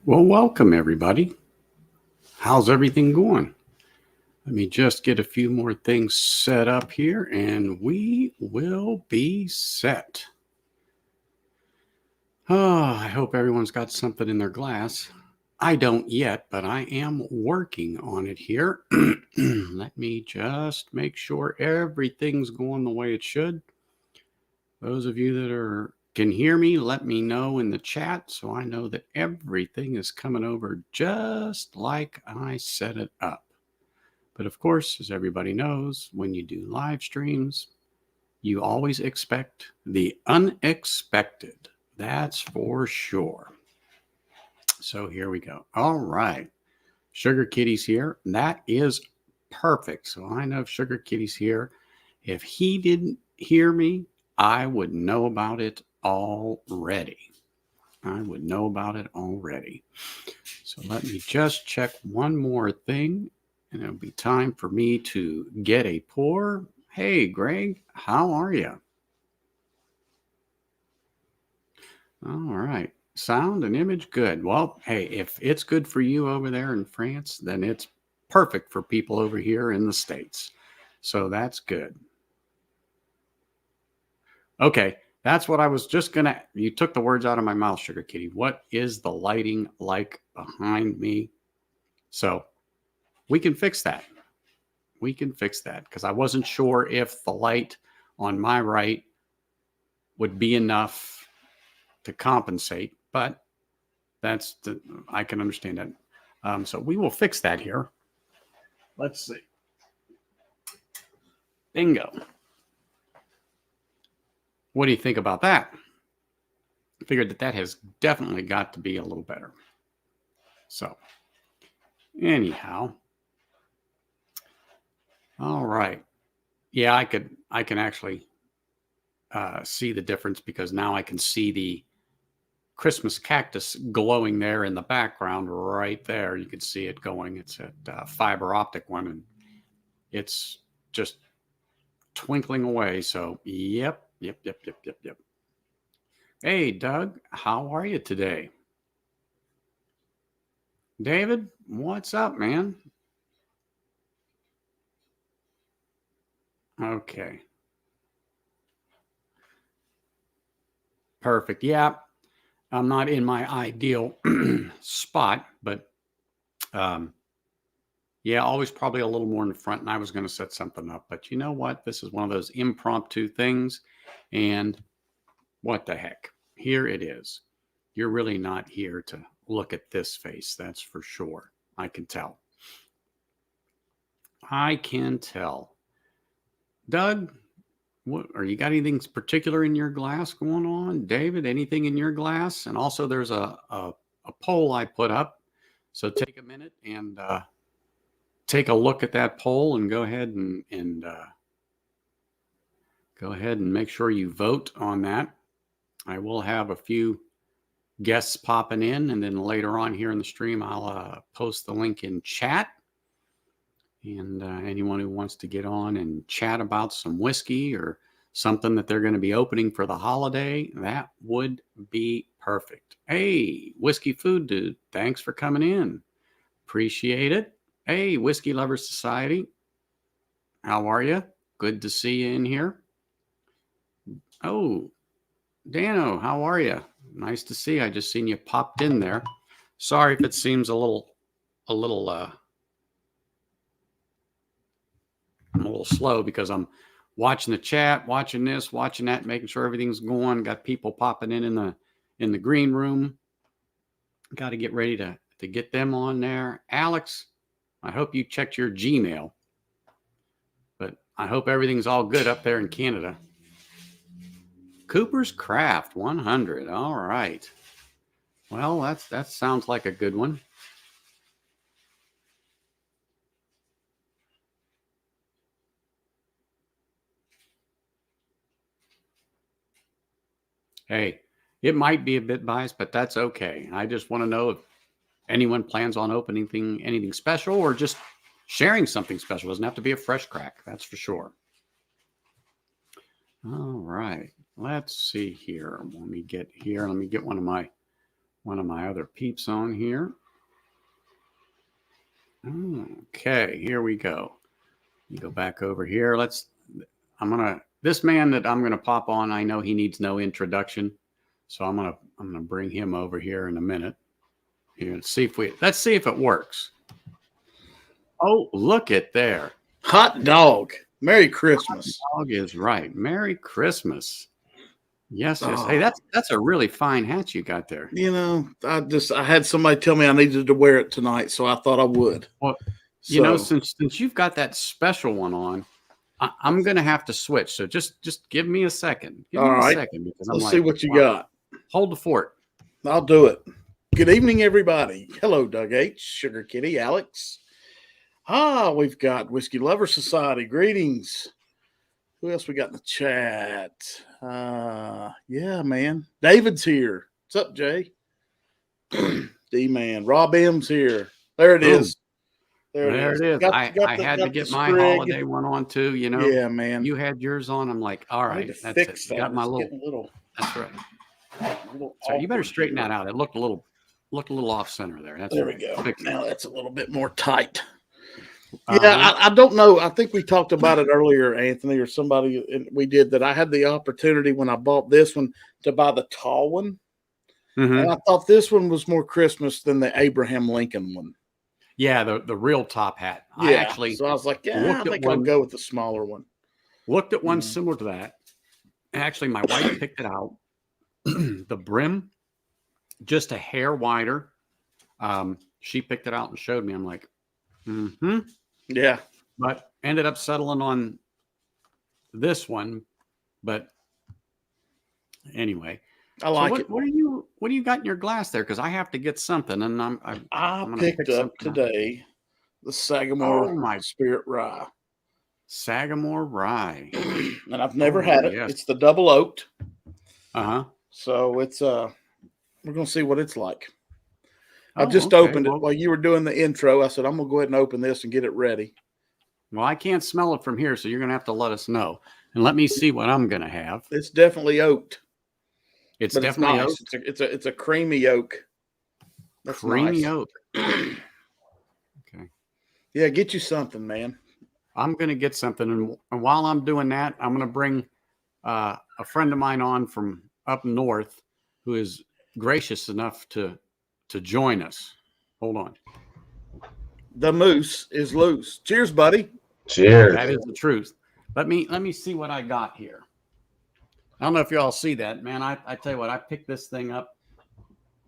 Well, welcome everybody. How's everything going? Let me just get a few more things set up here and we will be set. Oh, I hope everyone's got something in their glass. I don't yet, but I am working on it here. Let me just make sure everything's going the way it should. Those of you that can hear me, let me know in the chat so I know that everything is coming over just like I set it up. But of course, as everybody knows, when you do live streams, you always expect the unexpected. That's for sure. So here we go. All right. Sugar Kitty's here. That is perfect. So I know Sugar Kitty's here. If he didn't hear me, I would know about it already. So let me just check one more thing, and it'll be time for me to get a pour. Hey, Greg, how are you? All right. Sound and image good. Well, hey, if it's good for you over there in France, then it's perfect for people over here in the States. So that's good. Okay, that's what I was just going to. You took the words out of my mouth, Sugar Kitty. What is the lighting like behind me? So we can fix that. Because I wasn't sure if the light on my right would be enough to compensate, but I can understand that. So we will fix that here. Let's see. Bingo. What do you think about that? I figured that has definitely got to be a little better. So anyhow, all right. Yeah, I can actually see the difference because now I can see the Christmas cactus glowing there in the background right there. You can see it going. It's a fiber optic one, and it's just twinkling away. So, yep. Hey, Doug, how are you today? David, what's up, man? Okay. Perfect. Yeah, I'm not in my ideal spot, but yeah, always probably a little more in the front. And I was going to set something up, but you know what? This is one of those impromptu things. And what the heck? Here it is. You're really not here to look at this face. That's for sure. I can tell. Doug, what are you got anything particular in your glass going on? David, anything in your glass? And also there's a poll I put up. So take a minute and take a look at that poll and go ahead and make sure you vote on that. I will have a few guests popping in, and then later on here in the stream, I'll post the link in chat. And anyone who wants to get on and chat about some whiskey or something that they're going to be opening for the holiday, that would be perfect. Hey, Whiskey Food Dude, thanks for coming in. Appreciate it. Hey, Whiskey Lovers Society, how are you? Good to see you in here. Oh, Dano, how are you? Nice to see you. I just seen you popped in there. Sorry if it seems I'm a little slow because I'm watching the chat, watching this, watching that, making sure everything's going. Got people popping in the green room. Got to get ready to get them on there. Alex, I hope you checked your Gmail, but I hope everything's all good up there in Canada. Cooper's Craft 100. All right. Well, that sounds like a good one. Hey, it might be a bit biased, but that's okay. I just want to know if anyone plans on opening anything special or just sharing something special. It doesn't have to be a fresh crack, that's for sure. All right, let's see here. Let me get one of my one of my other peeps on here. Okay, here we go. You go back over here. This man that I'm gonna pop on, I know he needs no introduction, so I'm gonna bring him over here in a minute. Here, let's see if it works. Oh, look at there. Hot dog. Merry Christmas. Hot dog is right. Merry Christmas. Yes. Hey, that's a really fine hat you got there. You know, I had somebody tell me I needed to wear it tonight, so I thought I would. Well, you know, since you've got that special one on, I'm gonna have to switch. So just give me a second. Give me a second because let's see what you got. Hold the fort. I'll do it. Good evening, everybody. Hello, Doug H, Sugar Kitty, Alex. We've got Whiskey Lover Society. Greetings. Who else we got in the chat? Yeah, man. David's here. What's up, Jay? D-Man. Rob M's here. There it is. There it is. I had to get my holiday one on too, you know. Yeah, man. You had yours on. I'm like, all right, that's it. Got my little. That's right. So you better straighten that out. It looked a little off center there. There we go. Now that's a little bit more tight. Yeah, I don't know. I think we talked about it earlier, Anthony, or somebody we did that. I had the opportunity when I bought this one to buy the tall one. Mm-hmm. And I thought this one was more Christmas than the Abraham Lincoln one. Yeah, the real top hat. Yeah, so I was like, I think I'll go with the smaller one. Looked at one similar to that. Actually, my wife picked it out. The brim, just a hair wider. She picked it out and showed me. I'm like, yeah. But ended up settling on this one. But anyway, I like it. What do you got in your glass there? Because I have to get something, and I'm picked up today the Sagamore Spirit Rye. Sagamore Rye, and I've never had it. Yes. It's the double oaked. So it's we're gonna see what it's like. I just opened it while you were doing the intro. I said I'm gonna go ahead and open this and get it ready. Well, I can't smell it from here, so you're gonna have to let us know and let me see what I'm gonna have. It's definitely oaked. It's definitely nice. oak. It's a creamy oak. That's creamy oak. Okay. Yeah, get you something, man. I'm gonna get something, and while I'm doing that, I'm gonna bring a friend of mine on from up north who is gracious enough to join us. Hold on. The moose is loose. Cheers, buddy. Cheers. That is the truth. Let me see what I got here. I don't know if y'all see that, man. I tell you what, I picked this thing up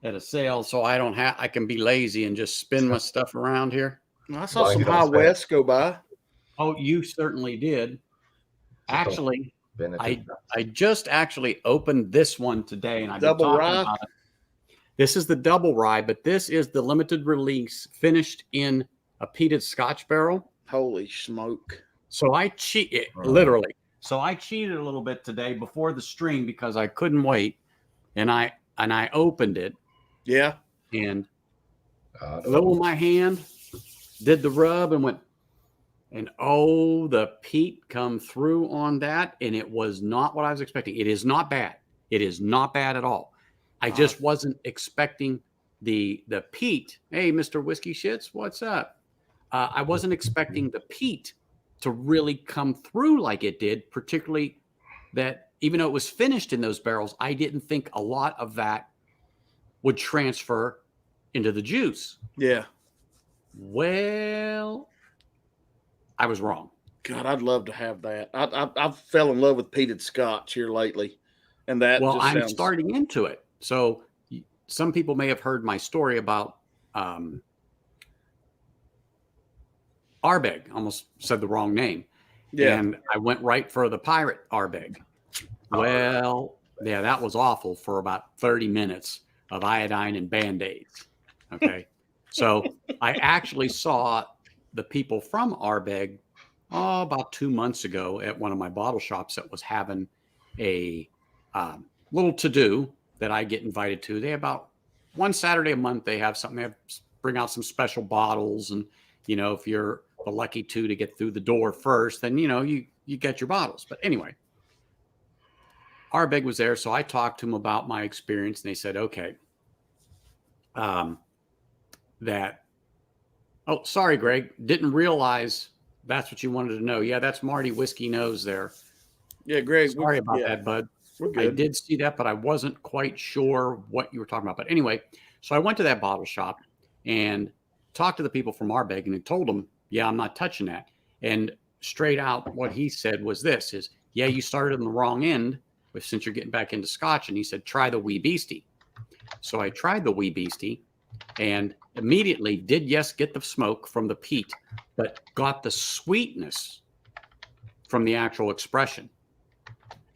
at a sale, so I can be lazy and just spin my stuff around here. I saw some High West go by. Oh, you certainly did. Actually, I just actually opened this one today, and I've been talking about it. This is the double rye, but this is the limited release finished in a peated Scotch barrel. Holy smoke. So I cheated, literally. So I cheated a little bit today before the stream because I couldn't wait. And I opened it. Yeah. And a little in my hand, did the rub and went, and the peat come through on that. And it was not what I was expecting. It is not bad. It is not bad at all. I just wasn't expecting the peat. Hey, Mr. Whiskey Shits, what's up? I wasn't expecting the peat to really come through like it did, particularly that even though it was finished in those barrels, I didn't think a lot of that would transfer into the juice. Yeah. Well, I was wrong. God, I'd love to have that. I fell in love with peated Scotch here lately. And that I'm starting into it. So some people may have heard my story about Ardbeg. Almost said the wrong name. Yeah. And I went right for the pirate Ardbeg. Well, yeah, that was awful for about 30 minutes of iodine and Band-Aids. Okay. So I actually saw the people from Ardbeg about 2 months ago at one of my bottle shops that was having a little to-do that I get invited to. They about one Saturday a month, they have something. They bring out some special bottles. And, you know, if you're the lucky two to get through the door first, then, you know, you get your bottles. But anyway, Ardbeg was there. So I talked to him about my experience and they said, okay, that. Oh, sorry, Greg. Didn't realize that's what you wanted to know. Yeah, that's Marty Whiskey Nose there. Yeah, Greg. Sorry about that, bud. We're good. I did see that, but I wasn't quite sure what you were talking about. But anyway, so I went to that bottle shop and talked to the people from Ardbeg and told them, yeah, I'm not touching that. And straight out what he said was this is, yeah, you started on the wrong end since you're getting back into Scotch. And he said, try the Wee Beastie. So I tried the Wee Beastie and immediately did, yes, get the smoke from the peat, but got the sweetness from the actual expression.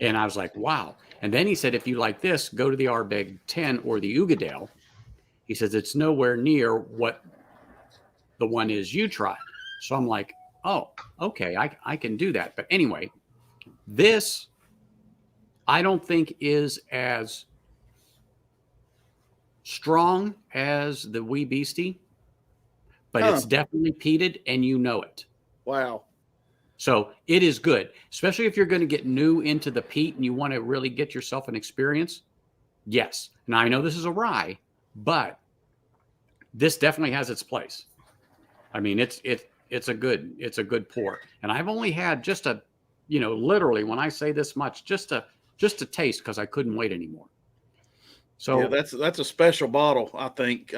And I was like, wow. And then he said, if you like this, go to the Ardbeg 10 or the Ugadale. He says, it's nowhere near what the one is you tried. So I'm like, oh, okay, I can do that. But anyway, this I don't think is as strong as the Wee Beastie, but it's definitely peated and you know it. Wow. So it is good, especially if you're going to get new into the peat and you want to really get yourself an experience. Yes. Now I know this is a rye, but this definitely has its place. I mean, it's a good pour. And I've only had just a, literally when I say this much, just a taste because I couldn't wait anymore. So yeah, that's a special bottle. I think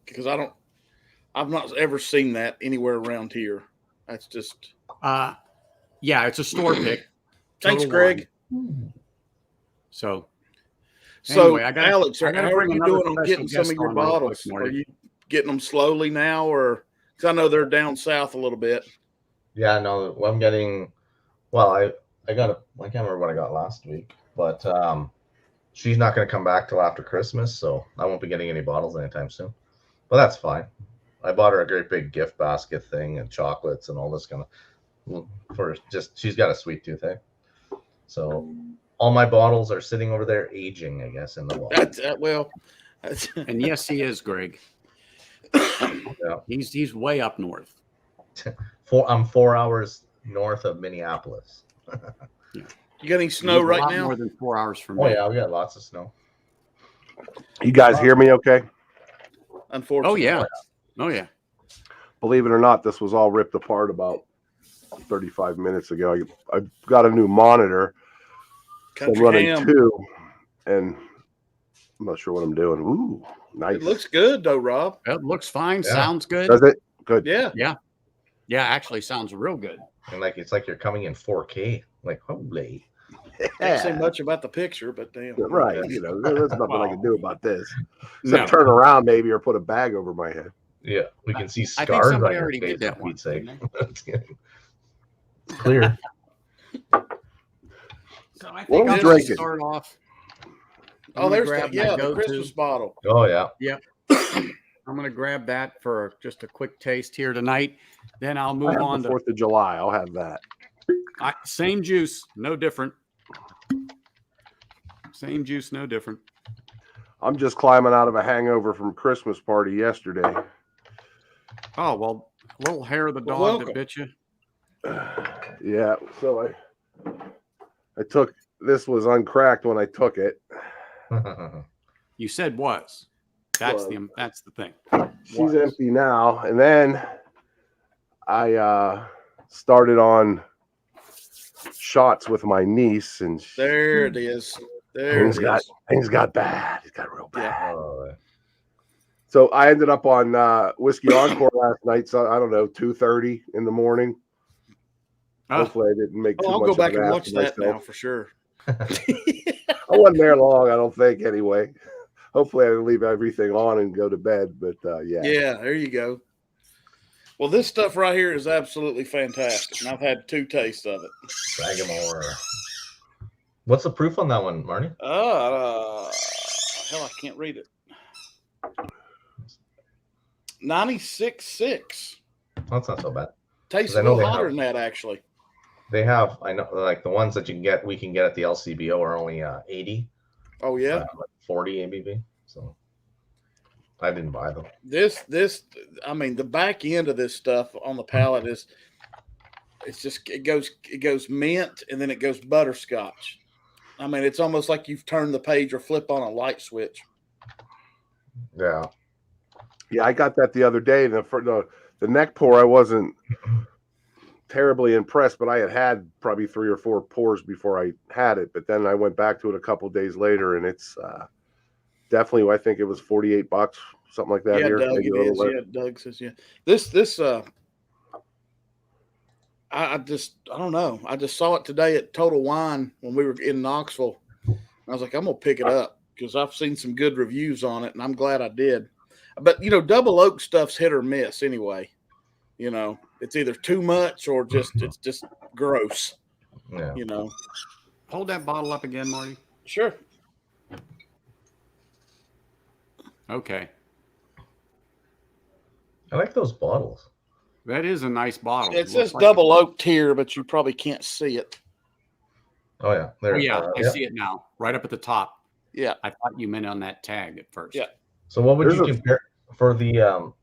because I've not ever seen that anywhere around here. That's just. Yeah, it's a store pick. Thanks, Greg. So anyway, Alex, how are you doing on getting some of your bottles? Are you getting them slowly now, or because I know they're down south a little bit? Yeah, no, I'm getting. Well, I can't remember what I got last week, but she's not going to come back till after Christmas, so I won't be getting any bottles anytime soon. But that's fine. I bought her a great big gift basket thing and chocolates and all this kind of. She's got a sweet tooth, eh? So all my bottles are sitting over there aging, I guess, in the wall. And yes, he is, Greg. Yeah. He's way up north. I'm 4 hours north of Minneapolis. Yeah. You got any snow right now? More than 4 hours from me. Oh yeah, we got lots of snow. You guys hear me okay? Unfortunately. Oh yeah. Believe it or not, this was all ripped apart about 35 minutes ago. I got a new monitor. So I'm running two, and I'm not sure what I'm doing. Ooh, nice. It looks good though, Rob. It looks fine. Yeah. Sounds good. Does it? Good. Yeah. Actually, sounds real good. And it's like you're coming in 4K. Like, holy. Can't say much about the picture, but damn. Right. There's nothing I can do about this. Except turn around maybe or put a bag over my head. Yeah, we can see scars. I think somebody already did that one. It's clear. So I think I'll just start off. There's the Christmas bottle. Oh yeah. Yep. I'm going to grab that for just a quick taste here tonight. Then I'll move on to 4th of July. I'll have that. Same juice, no different. Same juice, no different. I'm just climbing out of a hangover from Christmas party yesterday. Oh, well, a little hair of the dog that bit you. Yeah, so I took this was uncracked when I took it. You said was. That's the thing. She's empty now, and then I started on shots with my niece, and there it is. Things got bad. It got real bad. Yeah. So I ended up on Whiskey Encore last night. So I don't know, 2:30 in the morning. Hopefully I didn't make too much. I'll go back and watch that now for sure. I wasn't there long, I don't think. Anyway, hopefully I didn't leave everything on and go to bed. But yeah, there you go. Well, this stuff right here is absolutely fantastic, and I've had 2 tastes of it. Sagamore. What's the proof on that one, Marty? Hell, I can't read it. 96.6. That's not so bad. Tastes a little hotter than that, actually. They have, I know, like the ones that we can get at the LCBO are only 80. Oh yeah, like 40 ABV. So I didn't buy them. This, I mean, the back end of this stuff on the palate it goes mint and then it goes butterscotch. I mean, it's almost like you've turned the page or flip on a light switch. Yeah. Yeah, I got that the other day. The neck pour, I wasn't terribly impressed, but I had probably 3 or 4 pours before I had it. But then I went back to it a couple days later, and it's definitely, I think it was $48, something like that. Yeah, Here, Doug, maybe it a little is. less. Yeah, Doug says, yeah. This I don't know. I just saw it today at Total Wine when we were in Knoxville. I was like, I'm gonna pick it up because I've seen some good reviews on it, and I'm glad I did. But double oak stuff's hit or miss anyway. It's either too much or it's just gross. Yeah. Hold that bottle up again, Marty. Sure. Okay. I like those bottles. That is a nice bottle. It says double oak tier, but you probably can't see it. Oh yeah, there. Oh, yeah, I see it now, right up at the top. Yeah, I thought you meant on that tag at first. Yeah. So what would you compare for the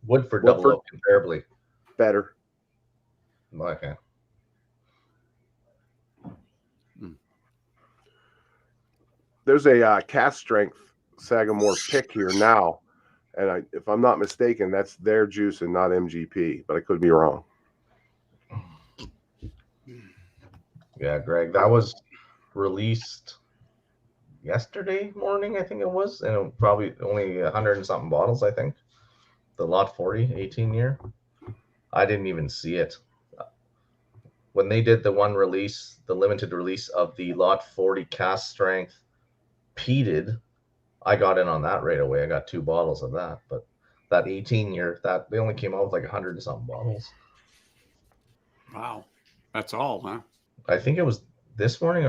Woodford double oak comparably? Better. Okay. There's a cast strength Sagamore pick here now, and if I'm not mistaken, that's their juice and not MGP, but I could be wrong. Yeah, Greg, that was released yesterday morning, I think it was, and probably only 100 and something bottles, I think. The Lot 40 18 year. I didn't even see it. When they did the one release, the limited release of the Lot 40 cast strength peated, I got in on that right away. I got 2 bottles of that, but that 18 year, that they only came out with like 100 and something bottles. Wow. That's all, huh? I think it was this morning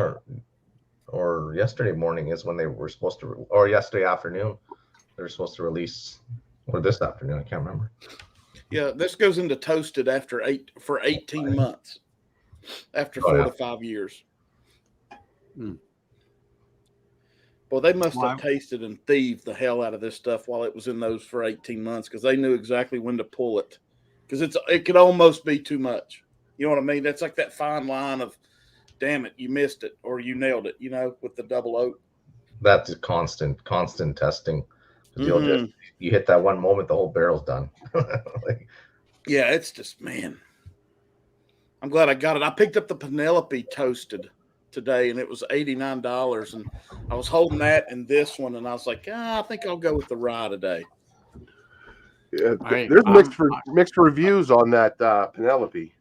or yesterday morning is when they were supposed to, or yesterday afternoon they were supposed to release, or this afternoon, I can't remember. Yeah, this goes into toasted for 18 months, after 4 to 5 years. Well, they must have tasted and thieved the hell out of this stuff while it was in those for 18 months, because they knew exactly when to pull it, because it could almost be too much. You know what I mean? That's like that fine line of, damn it, you missed it or you nailed it, with the double oak. That's constant testing. Mm-hmm. You hit that one moment, the whole barrel's done. Yeah, it's just, man. I'm glad I got it. I picked up the Penelope toasted today, and it was $89, and I was holding that and this one, and I was like, I think I'll go with the rye today. Yeah, there's mixed reviews on that Penelope.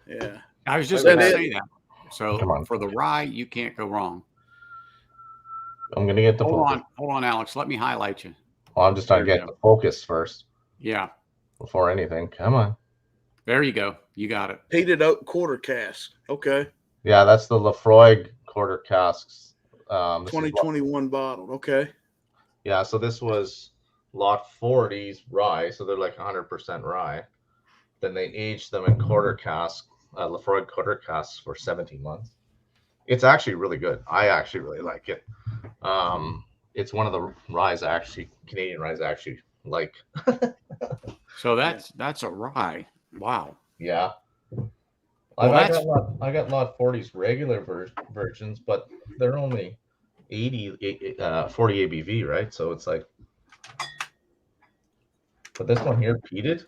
Yeah, I was just going to say that. So for the rye, you can't go wrong. I'm going to get the hold on, Alex. Let me highlight you. Well, I'm just trying to get the focus first. Yeah. Before anything. Come on. There you go. You got it. Peated oak quarter cask. Okay. Yeah, that's the Lefroy quarter casks. 2021 bottle. Okay. Yeah, so this was Lot 40's rye, so they're like 100% rye. Then they aged them in quarter cask, Lefroy quarter casks for 17 months. It's actually really good. I actually really like it. It's one of the ryes Canadian ryes I actually like. So that's a rye. Wow. Yeah. I got Lot 40's regular versions, but they're only 40 ABV, right? So it's like, but this one here, peated.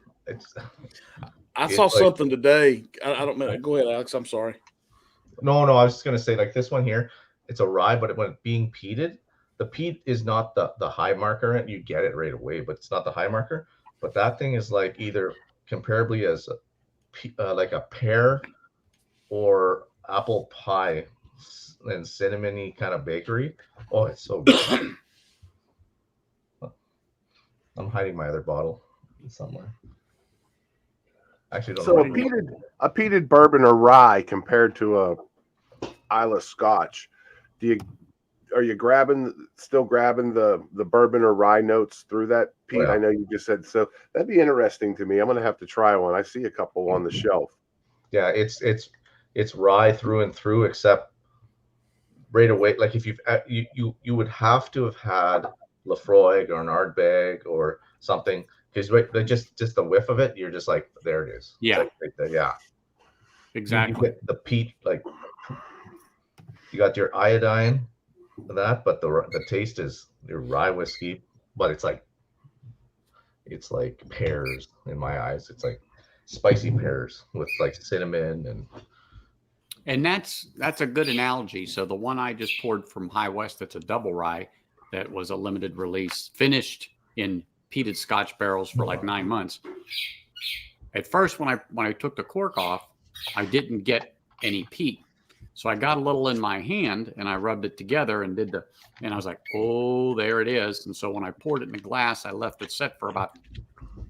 I saw something today. I don't know. Go ahead, Alex. I'm sorry. No. I was just gonna say, like, this one here, it's a rye, but when it's being peated, the peat is not the high marker, and you get it right away, but it's not the high marker. But that thing is like either comparably as like a pear or apple pie and cinnamony kind of bakery. Oh, it's so good. I'm hiding my other bottle somewhere. Actually, don't know. A peated bourbon or rye compared to a Islay Scotch, are you still grabbing the bourbon or rye notes through that peat? I know you just said so. That'd be interesting to me. I'm gonna have to try one. I see a couple on the shelf. Yeah, it's rye through and through, except right away. Like if you would have to have had Lefroy or an Ardbeg or something, because just the whiff of it, you're just like, there it is. Yeah, like right there. Yeah, exactly. You get the peat, like you got your iodine for that, but the taste is your rye whiskey, but it's like it's like pears in my eyes. It's like spicy pears with like cinnamon And that's a good analogy. So the one I just poured from High West, that's a double rye, that was a limited release, finished in peated Scotch barrels for like 9 months. At first, when I took the cork off, I didn't get any peat. So I got a little in my hand and I rubbed it together and and I was like, oh, there it is. And so when I poured it in the glass, I left it set for about,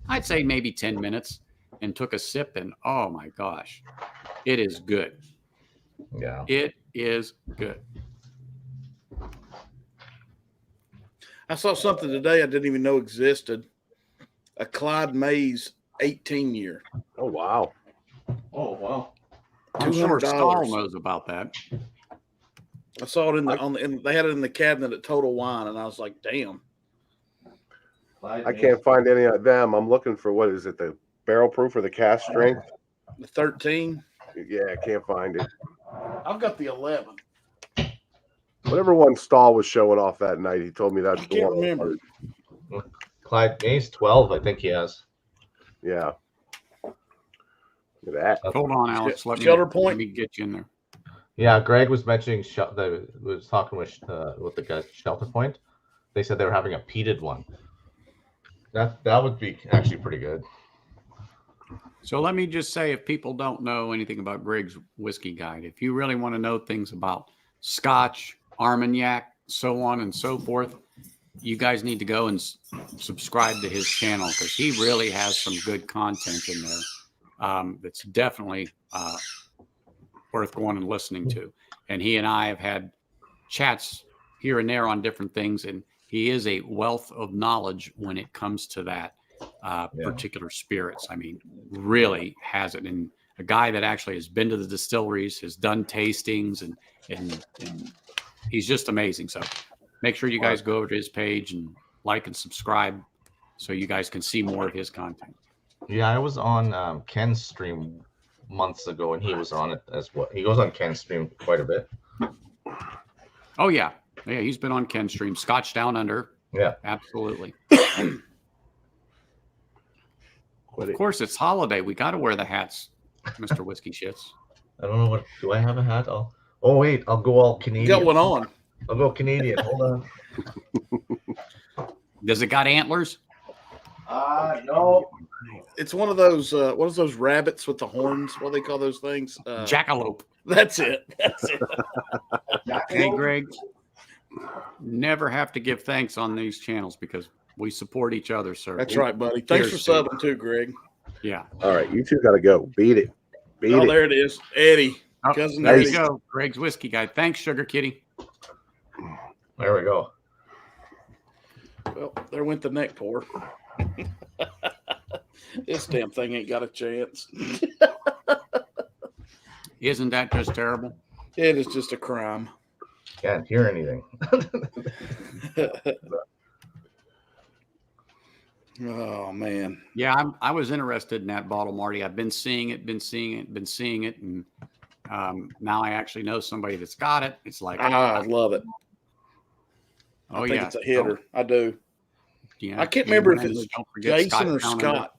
I'd say maybe 10 minutes, and took a sip, and oh my gosh, it is good. yeah. It is good. I saw something today I didn't even know existed. A Clyde Mays 18 year. Oh wow. Oh wow. I'm sure $200. Stahl knows about that. I saw it they had it in the cabinet at Total Wine, and I was like, damn. I can't find any of them. I'm looking for, what is it, the barrel proof or the cast strength? The 13. Yeah, I can't find it. I've got the 11. Whatever one Stahl was showing off that night, he told me that's I the can't one. remember. Clyde Mays 12, I think he has. Yeah. Look at that. Hold on, Alex. Shelter Point? Let me get you in there. Yeah, Greg was mentioning was talking with the guys at Shelter Point. They said they were having a peated one. That would be actually pretty good. So let me just say, if people don't know anything about Greg's Whiskey Guide, if you really want to know things about Scotch, Armagnac, so on and so forth, you guys need to go and subscribe to his channel, because he really has some good content in there that's definitely worth going and listening to. And he and I have had chats here and there on different things, and he is a wealth of knowledge when it comes to that particular spirits. I mean, really has it. And a guy that actually has been to the distilleries, has done tastings, and he's just amazing. So make sure you guys go over to his page and like and subscribe so you guys can see more of his content. Yeah, I was on Ken's stream months ago, and he was on it as well. He goes on Ken's stream quite a bit. Oh yeah, he's been on Ken's stream. Scotch Down Under. Yeah, absolutely. Of course, it's holiday. We got to wear the hats, Mr. Whiskey Shits. I don't know do I have a hat? Oh wait, I'll go all Canadian. You got one on. I'll go Canadian. Hold on. Does it got antlers? No. It's one of those rabbits with the horns. What do they call those things? Jackalope. That's it. That's it. Hey, Greg, never have to give thanks on these channels because we support each other, sir. That's right, buddy. Thanks for subbing too, Greg. Yeah. All right, you two got to go. Beat it. There it is. Eddie. Oh, Cousin there Eddie. you go. Greg's Whiskey Guy. Thanks, Sugar Kitty. There we go. Well, there went the neck pour. This damn thing ain't got a chance. Isn't that just terrible? It is just a crime. Can't hear anything. Oh man. Yeah, I was interested in that bottle, Marty. I've been seeing it, and now I actually know somebody that's got it. It's like I love it. Oh I think yeah, it's a hitter. I do. Yeah, I can't remember if it's Jason or Scott.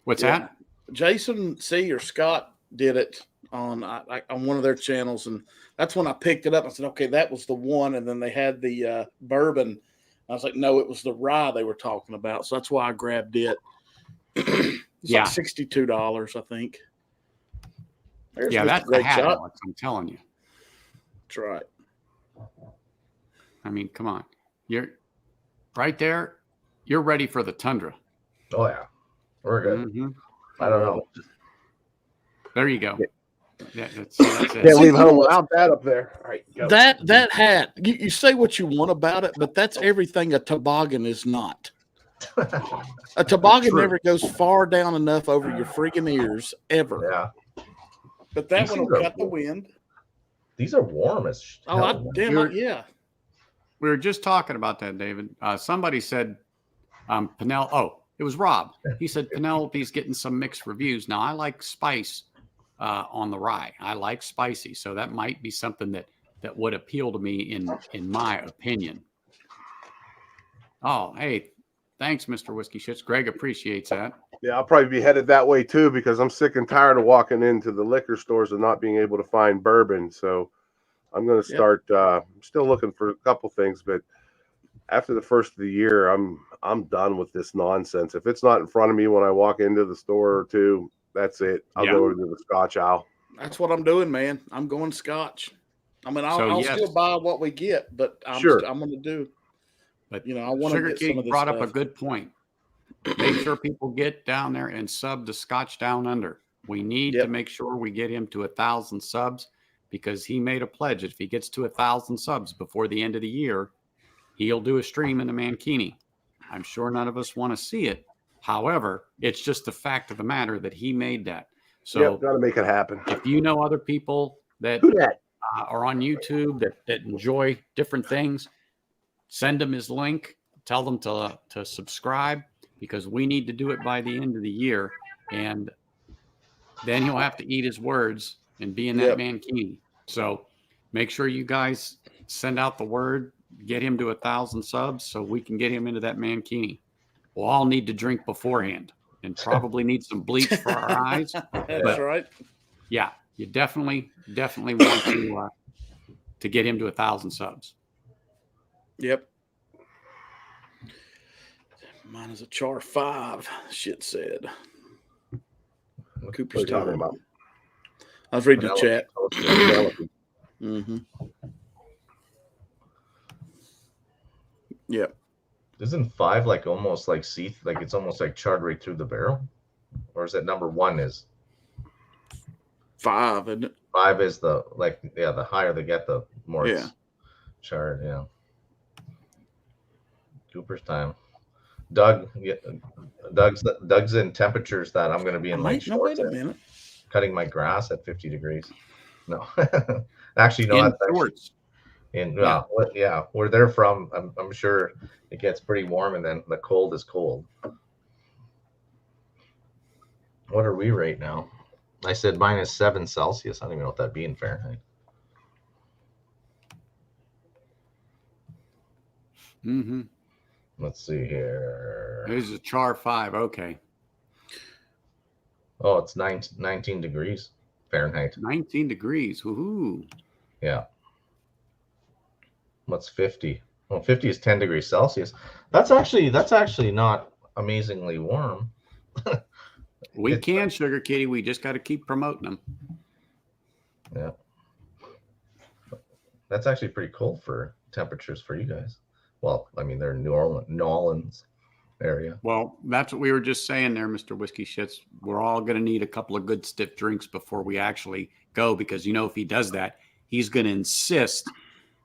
What's that? Jason C or Scott did it on one of their channels, and that's when I picked it up. I said, okay, that was the one. And then they had the bourbon. I was like, no, it was the rye they were talking about. So that's why I grabbed it. It's like $62, I think. There's that's great the hat, shot. Alex, I'm telling you. That's right. I mean, come on. You're right there. You're ready for the tundra. Oh yeah, we're good. Mm-hmm. I don't know. There you go. Yeah, that's it. Can't leave home without that up there. All right, go. That hat, you say what you want about it, but that's everything a toboggan is not. A toboggan never goes far down enough over your freaking ears, ever. Yeah. But that one will cut the wind. These are warm as hell. Yeah. We were just talking about that, David. Somebody said Penelope. Oh, it was Rob. He said Penelope's getting some mixed reviews. Now, I like spice on the rye. I like spicy, so that might be something that would appeal to me in my opinion. Oh, hey, Thanks, Mr. Whiskey Shits. Greg appreciates that. Yeah, I'll probably be headed that way too because I'm sick and tired of walking into the liquor stores and not being able to find bourbon. So I'm going to start. I'm still looking for a couple things, but after the first of the year, I'm done with this nonsense. If it's not in front of me when I walk into the store or two, that's it. I'll go to the Scotch aisle. That's what I'm doing, man. I'm going Scotch. I mean, I'll still buy what we get, but I'm going to do. But I want to get some of this brought stuff. up a good point. Make sure people get down there and sub to Scotch Down Under. We need to make sure we get him to 1,000 subs because he made a pledge. If he gets to 1,000 subs before the end of the year, he'll do a stream in the Mankini. I'm sure none of us want to see it. However, it's just the fact of the matter that he made that. So got to make it happen. If you know other people that are on YouTube that enjoy different things, send them his link. Tell them to subscribe because we need to do it by the end of the year. And then he'll have to eat his words and be in that Mankini. So make sure you guys send out the word. Get him to 1,000 subs so we can get him into that Mankini. We'll all need to drink beforehand and probably need some bleach for our eyes. That's right. Yeah, you definitely want to get him to 1,000 subs. Yep. Mine is a Char 5. Shit said. Cooper's talking about. I was reading the chat. Mm-hmm. Yep. Isn't 5 like almost like like it's almost like charred right through the barrel? Or is it number 1 is 5, isn't it? 5 is the the higher they get, the more it's charred, Cooper's time. Doug's in temperatures that I'm gonna be in my shorts. Wait a minute. Cutting my grass at 50 degrees. No. Actually, no, in shorts. Where they're from, I'm sure it gets pretty warm and then the cold is cold. What are we right now? I said -7 Celsius. I don't even know what that'd be in Fahrenheit. Mm-hmm. Let's see here. This is a Char 5. Okay. Oh, it's 19 degrees Fahrenheit. 19 degrees. Woohoo. Yeah. What's 50? Well, 50 is 10 degrees Celsius. That's actually not amazingly warm. We can, Sugar Kitty. We just got to keep promoting them. Yeah. That's actually pretty cold for temperatures for you guys. Well, I mean, they're in New Orleans area. Well, that's what we were just saying there, Mr. Whiskey Shits. We're all going to need a couple of good stiff drinks before we actually go because, if he does that, he's going to insist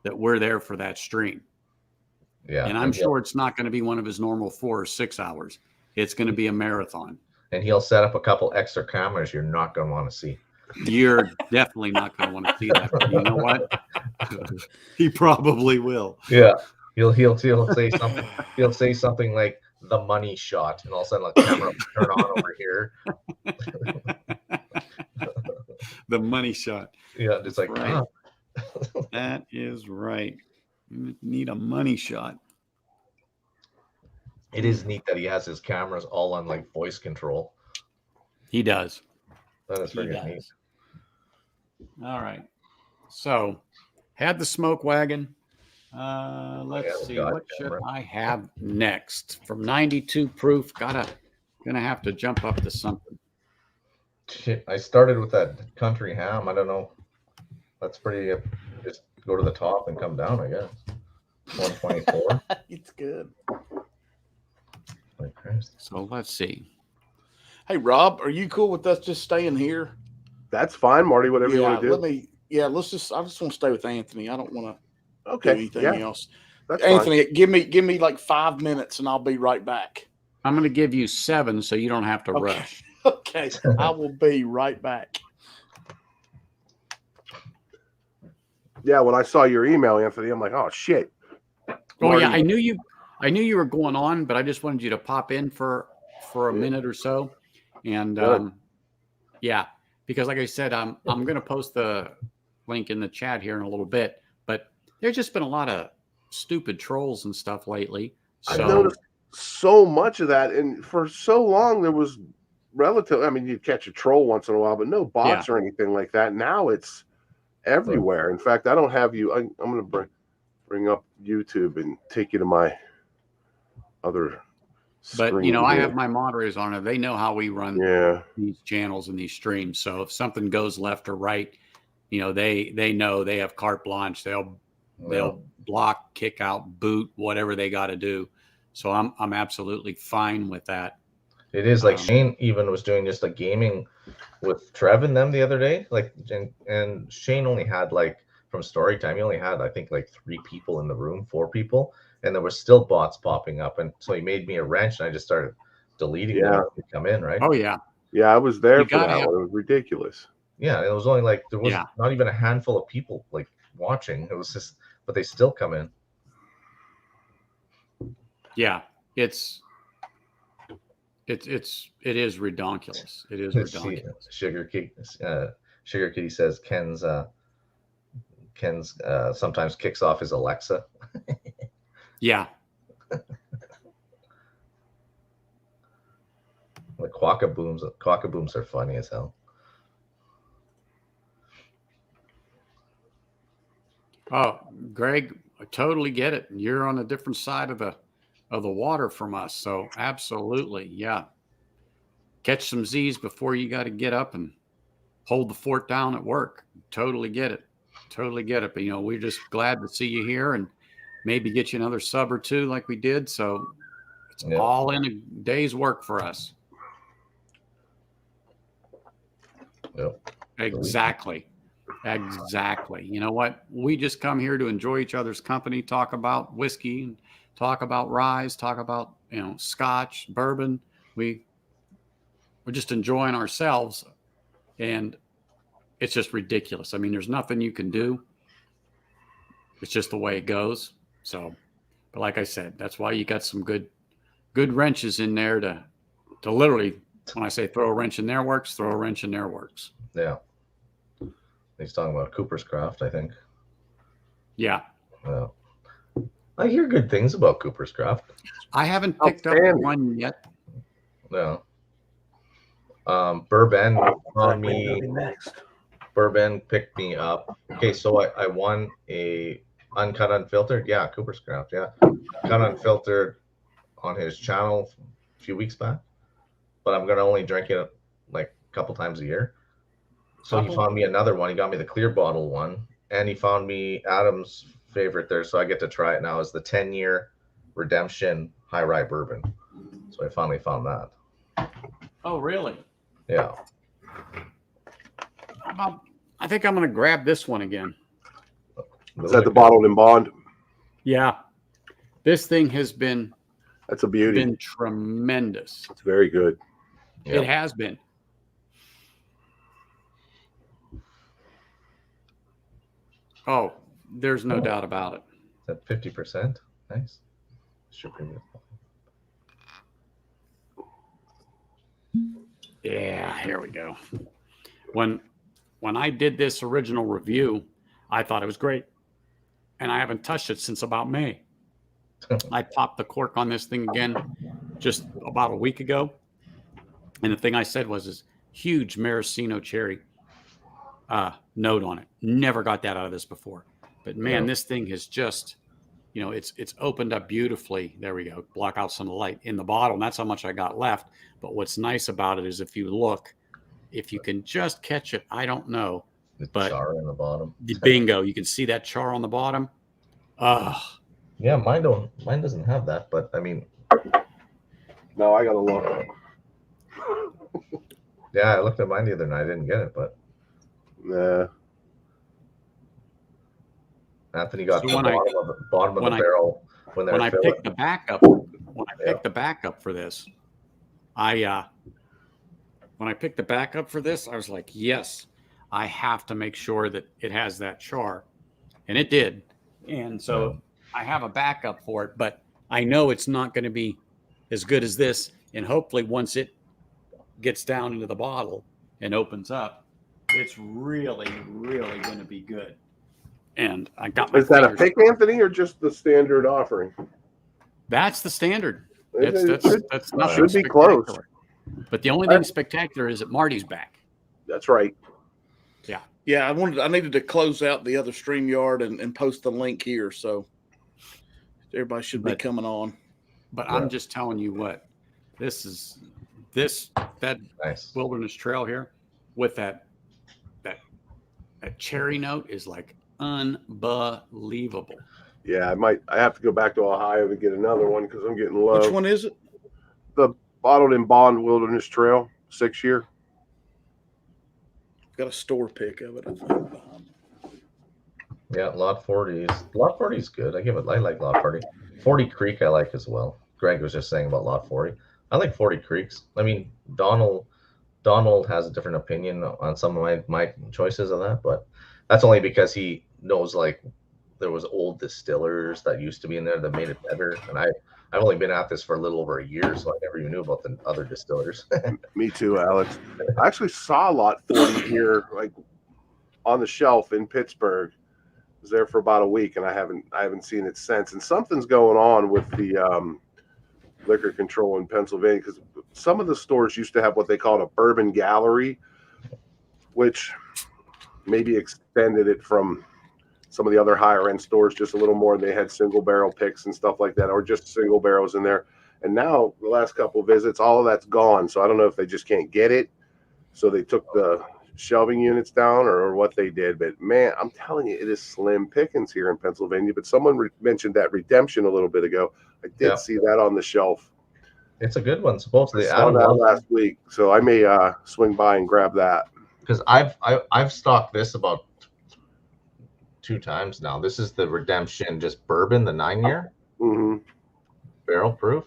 that we're there for that stream. Yeah. And I'm sure it's not going to be one of his normal 4 or 6 hours. It's going to be a marathon. And he'll set up a couple extra cameras you're not going to want to see. You're definitely not going to want to see that. But you know what? He probably will. Yeah. He'll say something. He'll say something like the money shot, and all of a sudden the camera will turn on over here. The money shot. Yeah, it's like right. That is right. You need a money shot. It is neat that he has his cameras all on like voice control. He does. That is pretty neat. All right. So, had the smoke wagon. Let's see. What should I have next? From 92 proof, gonna have to jump up to something. Shit, I started with that country ham. I don't know. That's pretty. Just go to the top and come down, I guess. 124. It's good. So let's see. Hey Rob, are you cool with us just staying here? That's fine, Marty. Whatever you want to do. I just want to stay with Anthony. I don't want to do anything else. That's Anthony, fine. give me like 5 minutes and I'll be right back. I'm going to give you 7 so you don't have to rush. Okay, I will be right back. Yeah, when I saw your email, Anthony, I'm like, oh shit. Oh yeah, I knew you were going on, but I just wanted you to pop in for a minute or so. And because like I said, I'm going to post the link in the chat here in a little bit, but there's just been a lot of stupid trolls and stuff lately. So so much of that, and for so long there was relative. I mean, you'd catch a troll once in a while, but no bots or anything like that. Now it's everywhere. In fact, I don't have you. I'm going to bring up YouTube and take you to my other. But I have my moderators on it. They know how we run these channels and these streams. So if something goes left or right, they know they have carte blanche. They'll block, kick out, boot, whatever they got to do. So I'm absolutely fine with that. It is like Shane even was doing just a gaming with Trev and them the other day. Like, and Shane only had from story time, he only had, I think, 3 people in the room, 4 people, and there were still bots popping up. And so he made me a wrench, and I just started deleting them to come in, right? Oh, yeah. Yeah, I was there for that one. It was ridiculous. Yeah, it was only there was not even a handful of people watching. It was just, but they still come in. Yeah, it is redonkulous. It is redonkulous. Sugar Kitty says Ken's sometimes kicks off his Alexa. Yeah. The quackabooms are funny as hell. Oh, Greg, I totally get it. You're on a different side of the water from us, so absolutely, yeah. Catch some Z's before you got to get up and hold the fort down at work. Totally get it. But we're just glad to see you here and maybe get you another sub or 2 like we did. So it's all in a day's work for us. Yep. Exactly. You know what? We just come here to enjoy each other's company, talk about whiskey, talk about rye, talk about scotch, bourbon. We're just enjoying ourselves, and it's just ridiculous. I mean, there's nothing you can do. It's just the way it goes. So, but like I said, that's why you got some good wrenches in there to literally, when I say throw a wrench in their works, throw a wrench in their works. Yeah. He's talking about Cooper's Craft, I think. Yeah. I hear good things about Cooper's Craft. I haven't picked up one yet. No. Bourbon on me. Bourbon picked me up. Okay, so I won a uncut unfiltered. Yeah, Cooper's Craft. Yeah, uncut unfiltered on his channel a few weeks back. But I'm gonna only drink it a couple times a year. So he found me another one. He got me the clear bottle one, and he found me Adam's favorite there. So I get to try it now. Is the 10-year Redemption High Rye Bourbon. So I finally found that. Oh, really? Yeah. I think I'm going to grab this one again. Is that the bottled in bond? Yeah. This thing has been. That's a beauty. Been tremendous. It's very good. It has been. Oh, there's no doubt about it. Is that 50%? Nice. Sure. Yeah, here we go. When I did this original review, I thought it was great. And I haven't touched it since about May. I popped the cork on this thing again just about a week ago. And the thing I said was this huge maraschino cherry note on it. Never got that out of this before. But man, this thing has just, it's opened up beautifully. There we go. Block out some of the light in the bottle. And that's how much I got left. But what's nice about it is if you look, if you can just catch it, I don't know. The char on the bottom. Bingo. You can see that char on the bottom. Yeah, mine doesn't have that, but I mean. No, I got to look. Yeah, I looked at mine the other night. I didn't get it, but. Nah. Anthony got the bottom of the barrel when I picked the backup. When I picked the backup for this, when I picked the backup for this, I was like, yes, I have to make sure that it has that char, and it did. And so I have a backup for it, but I know it's not going to be as good as this. And hopefully, once it gets down into the bottle and opens up, it's really, really going to be good. And I got my Is that a pick, Anthony, or just the standard offering? That's the standard. That's nothing should be close. spectacular. But the only thing spectacular is that Marty's back. That's right. Yeah, I needed to close out the other StreamYard and post the link here, so everybody should be coming on. But I'm just telling you what, that Nice. Wilderness Trail here with that cherry note is like unbelievable. Yeah, I have to go back to Ohio to get another one because I'm getting low. Which one is it? The bottled in bond Wilderness Trail 6-year. Got a store pick of it, I think. Yeah, Lot 40 is good. I like Lot 40. 40 Creek I like as well. Greg was just saying about Lot 40. I like 40 Creeks. I mean, Donald has a different opinion on some of my choices of that, but that's only because he knows like there was old distillers that used to be in there that made it better. And I've only been at this for a little over a year, so I never even knew about the other distillers. Me too, Alex. I actually saw Lot 40 here, like on the shelf in Pittsburgh. I was there for about a week, and I haven't seen it since. And something's going on with the liquor control in Pennsylvania, because some of the stores used to have what they called a bourbon gallery, which maybe extended it from some of the other higher end stores just a little more. They had single barrel picks and stuff like that, or just single barrels in there. And now the last couple of visits, all of that's gone. So I don't know if they just can't get it. So they took the shelving units down or what they did. But man, I'm telling you, it is slim pickings here in Pennsylvania. But someone mentioned that Redemption a little bit ago. I did see that on the shelf. It's a good one. Supposedly, I saw that last week. So I may swing by and grab that. Because I've stocked this about 2 times now. This is the Redemption just bourbon, the 9-year barrel proof.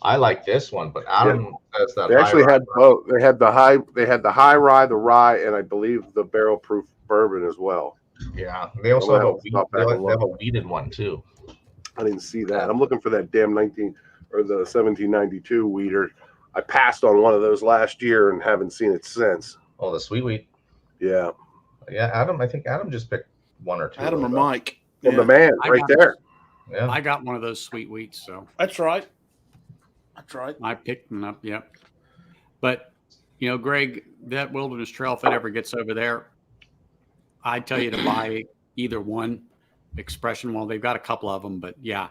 I like this one, but Adam says that they actually had both. They had the high rye, the rye, and I believe the barrel proof bourbon as well. Yeah, they also have a weeded one too. I didn't see that. I'm looking for that damn the 1792 weeder. I passed on one of those last year and haven't seen it since. Oh, the sweet wheat. Yeah. Yeah, Adam. I think Adam just picked 1 or 2. Adam or Mike. Well, the man right there. Yeah, I got one of those sweet wheats, so That's right. I picked them up. Yep. But Greg, that Wilderness Trail, if it ever gets over there, I tell you to buy either one. Expression. Well, they've got a couple of them, but yeah,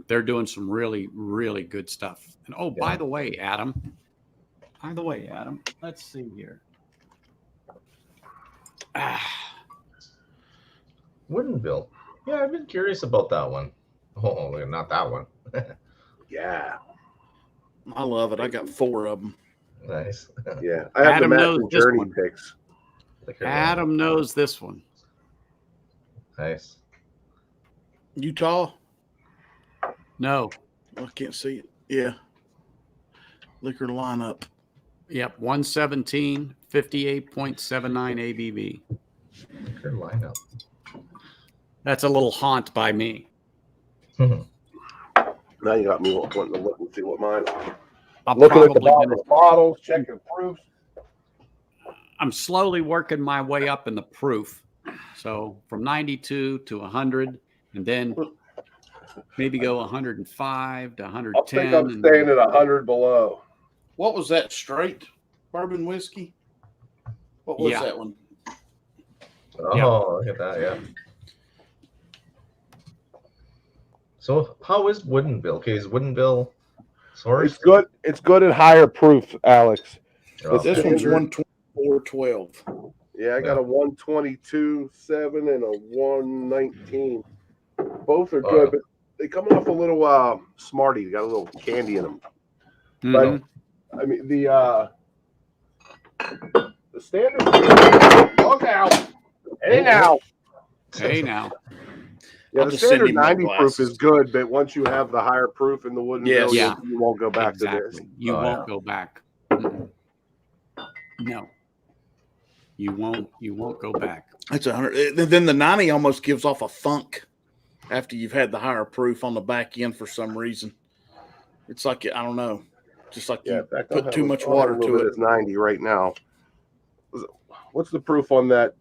they're doing some really, really good stuff. And by the way, Adam, let's see here. Woodenville. Yeah, I've been curious about that one. Oh, not that one. Yeah. I love it. I got 4 of them. Nice. Yeah. I have Adam the knows Master this Journey one. picks. Adam knows this one. Nice. Utah? No. I can't see it. Yeah. Liquor lineup. Yep. 117, 58.79 ABV. Good lineup. That's a little haunt by me. Now you got me wanting to look and see what mine are. I'm Looking at the probably bottles, checking proofs. I'm slowly working my way up in the proof. So from 92 to 100, and then maybe go 105 to 110. I think I'm staying at 100 below. What was that? Straight bourbon whiskey? What was that one? Oh, look at that. Yeah. So how is Woodenville? Okay, is Woodenville sourced? It's good. It's good at higher proof, Alex. Oh, This one's 124.12. Yeah, I got a 122.7 and a 119. Both are good, but they come off a little smarty. They got a little candy in them. But I mean the standard. Look out! Hey now! Hey now. Yeah, I'll the just send standard him my 90 proof glasses. is good, but once you have the higher proof in the wooden Yes. bill, Yeah. you won't go back to this. Exactly. You won't go back. No. You won't go back. That's 100. Then the 90 almost gives off a funk after you've had the higher proof on the back end for some reason. It's like, I don't know, just like you In fact, I'll put have too a- much I'll have water a little to bit it. of 90 right now. What's the proof on that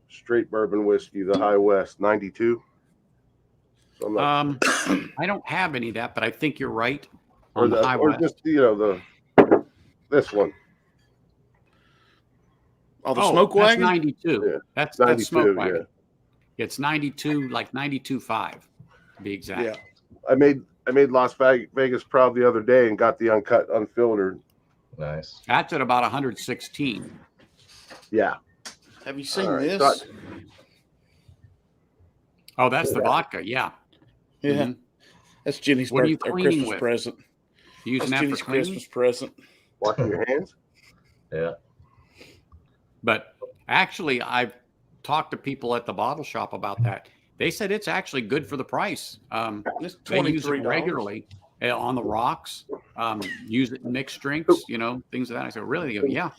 straight bourbon whiskey, the High West? 92. So I'm not, I don't have any of that, but I think you're right or on the High or West. just this one. Oh, the smoke that's wagon? 92. Yeah. That's 92, smoke wagon. yeah. It's 92, like 92.5 to be exact. Yeah. I made Las Vegas proud the other day and got the uncut, unfiltered. Nice. That's at about 116. Yeah. Have you seen All right. this? Oh, that's the vodka. Yeah. Yeah. Mhm. That's Jenny's What are you birthday or cleaning Christmas with? present. You using That's that Jenny's for cleaning? Christmas present. Washing your hands? Yeah. But actually, I've talked to people at the bottle shop about that. They said it's actually good for the price. It's They use it $23 regularly on the rocks. Use it in mixed drinks, things of that. I said, really? They go, yeah.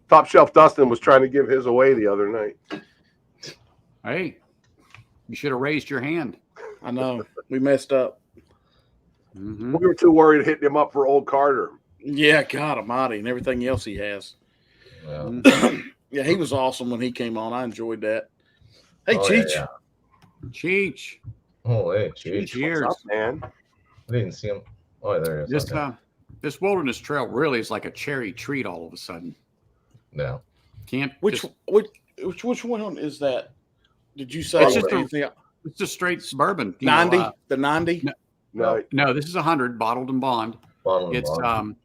Top Shelf Dustin was trying to give his away the other night. Hey, you should have raised your hand. I know. We messed up. Mm-hmm. We were too worried hitting him up for old Carter. Yeah, God almighty, and everything else he has. Yeah. Yeah, he was awesome when he came on. I enjoyed that. Hey, Oh, Cheech. yeah. Cheech. Oh, hey, geez. Cheers. What's up, man? I didn't see him. Oh, there he is. This Okay. this wilderness trail really is like a cherry treat all of a sudden. No. Can't Which one is that? Did you say It's just anything? it's just straight bourbon. 90? The 90? No, this is 100 bottled and bond. Bottle It's and bond.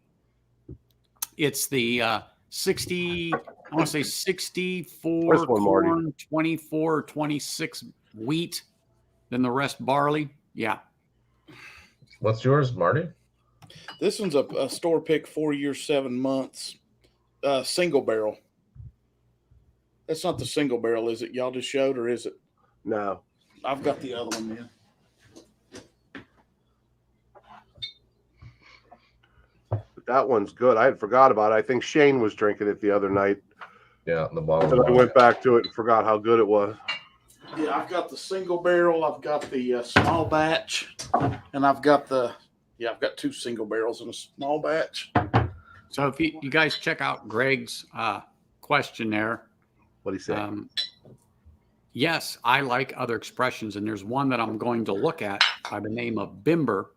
it's the 60. I want to say 64 Where's one, Marty? corn, 24 or 26 wheat, then the rest barley. Yeah. What's yours, Marty? This one's a store pick, 4 years, 7 months, single barrel. That's not the single barrel, is it? Y'all just showed, or is it? No. I've got the other one, man. But that one's good. I had forgot about it. I think Shane was drinking it the other night. Yeah, the bottle. And I went back to it and forgot how good it was. Yeah, I've got the single barrel. I've got the small batch, and I've got I've got 2 single barrels and a small batch. So if you guys check out Greg's question there, What'd he say? yes, I like other expressions, and there's one that I'm going to look at by the name of Bimber,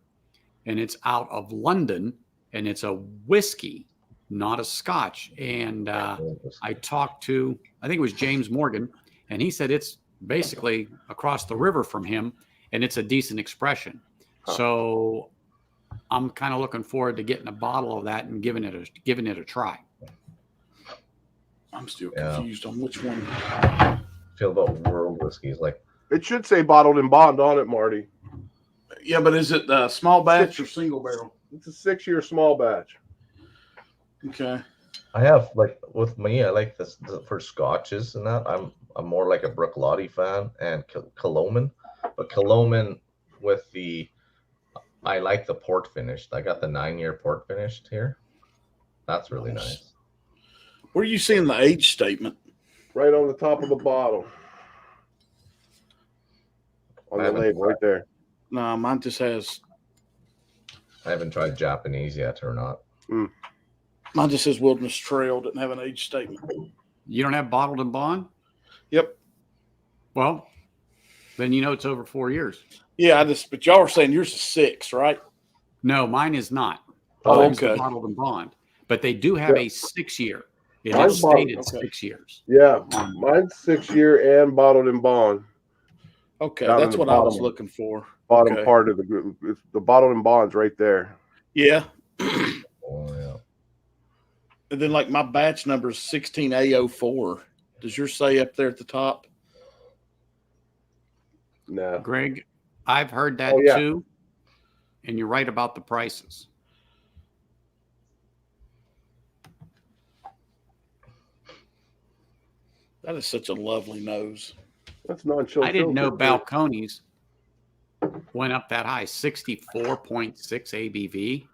and it's out of London, and it's a whiskey, not a Scotch. And I talked to, I think it was James Morgan, and he said it's basically across the river from him, and it's a decent expression. Huh. So I'm kind of looking forward to getting a bottle of that and giving it a try. I'm still confused on which one. Feel about world whiskeys. Like, It should say bottled and bond on it, Marty. Yeah, but is it small batch or single barrel? It's a 6-year small batch. Okay. I have, like, with me, I like this for scotches and that. I'm more like a Brooklotti fan and Coloman, but Coloman with I like the port finished. I got the 9-year port finished here. That's really nice. Where are you seeing the age statement? Right on the top of the bottle. On the label, right there. No, mine just has. I haven't tried Japanese yet or not. Mine just says Wilderness Trail. Didn't have an age statement. You don't have bottled and bond? Yep. Well, then you know it's over 4 years. Yeah, but y'all are saying yours is 6, right? No, mine is not. Oh, Mine's okay. bottled and bond, but they do have a 6-year. It Mine's is bottled, stated okay. 6 years. Yeah, mine's 6-year and bottled and bond. Okay, Down in that's the what I was bottom. looking for. Bottom Okay. part of the group. It's the bottled and bonds right there. Yeah. Oh, yeah. And then, like, my batch number is 16A04. Does yours say up there at the top? No. Greg, I've heard that Oh, yeah. too, and you're right about the prices. That is such a lovely nose. That's non-chill. I didn't know filter. Balcones went up that high, 64.6 ABV.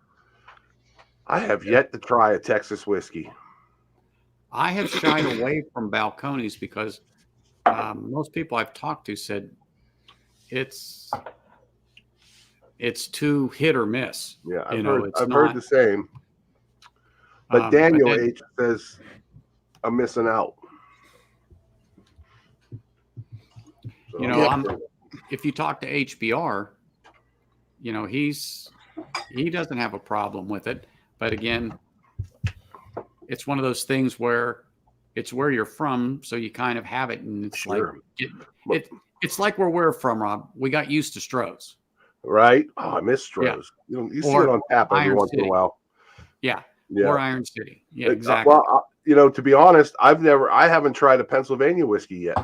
I have yet to try a Texas whiskey. I have shied away from Balcones because most people I've talked to said it's too hit or miss. Yeah, You I've know, heard, it's I've not. heard the same. But But Daniel then- H says I'm missing out. So You know, if you talk to HBR, he doesn't have a problem with it. But again, it's one of those things where it's where you're from, so you kind of have it, and it's Sure. like it's like where we're from, Rob. We got used to Strohs, Right? Oh, I miss Strohs. You see it on tap every Iron once in City. a while. Yeah. Yeah. Or Iron City. Yeah, exactly. Well, to be honest, I haven't tried a Pennsylvania whiskey yet,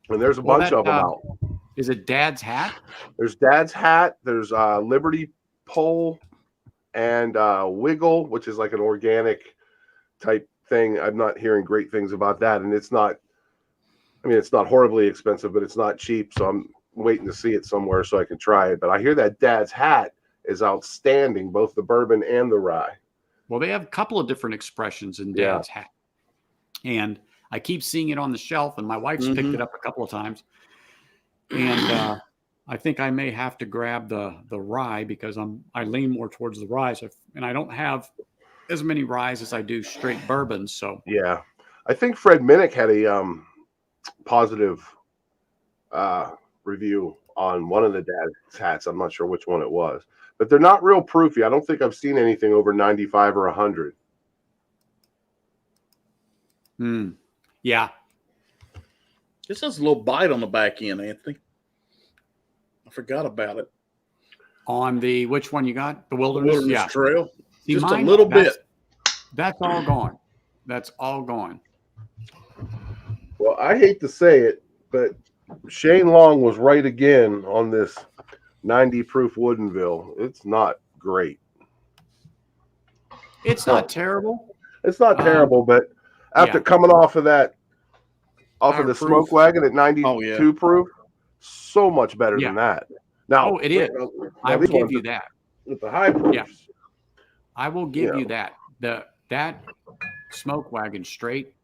and there's a bunch of them out. Is it Dad's Hat? There's Dad's Hat. There's Liberty Pole and Wiggle, which is like an organic type thing. I'm not hearing great things about that, and it's not horribly expensive, but it's not cheap. So I'm waiting to see it somewhere so I can try it. But I hear that Dad's Hat is outstanding, both the bourbon and the rye. Well, they have a couple of different expressions in Dad's Hat, and I keep seeing it on the shelf, and my wife's picked it up a couple of times. And I think I may have to grab the rye because I lean more towards the rye, and I don't have as many ryes as I do straight bourbons. So yeah, I think Fred Minnick had a positive review on one of the Dad's Hats. I'm not sure which one it was, but they're not real proofy. I don't think I've seen anything over 95 or 100. Yeah. This has a little bite on the back end, Anthony. I forgot about it. On the which one you got? The Wilderness Trail. See, just a little bit. That's all gone. That's all gone. Well, I hate to say it, but Shane Long was right again on this 90 proof Woodinville. It's not great. It's not terrible. It's not terrible, but after coming off of the smoke wagon at 92 proof, so much better than that. Now, it is. I will give you that. With the high proofs. Yeah. I will give you that. That smoke wagon straight,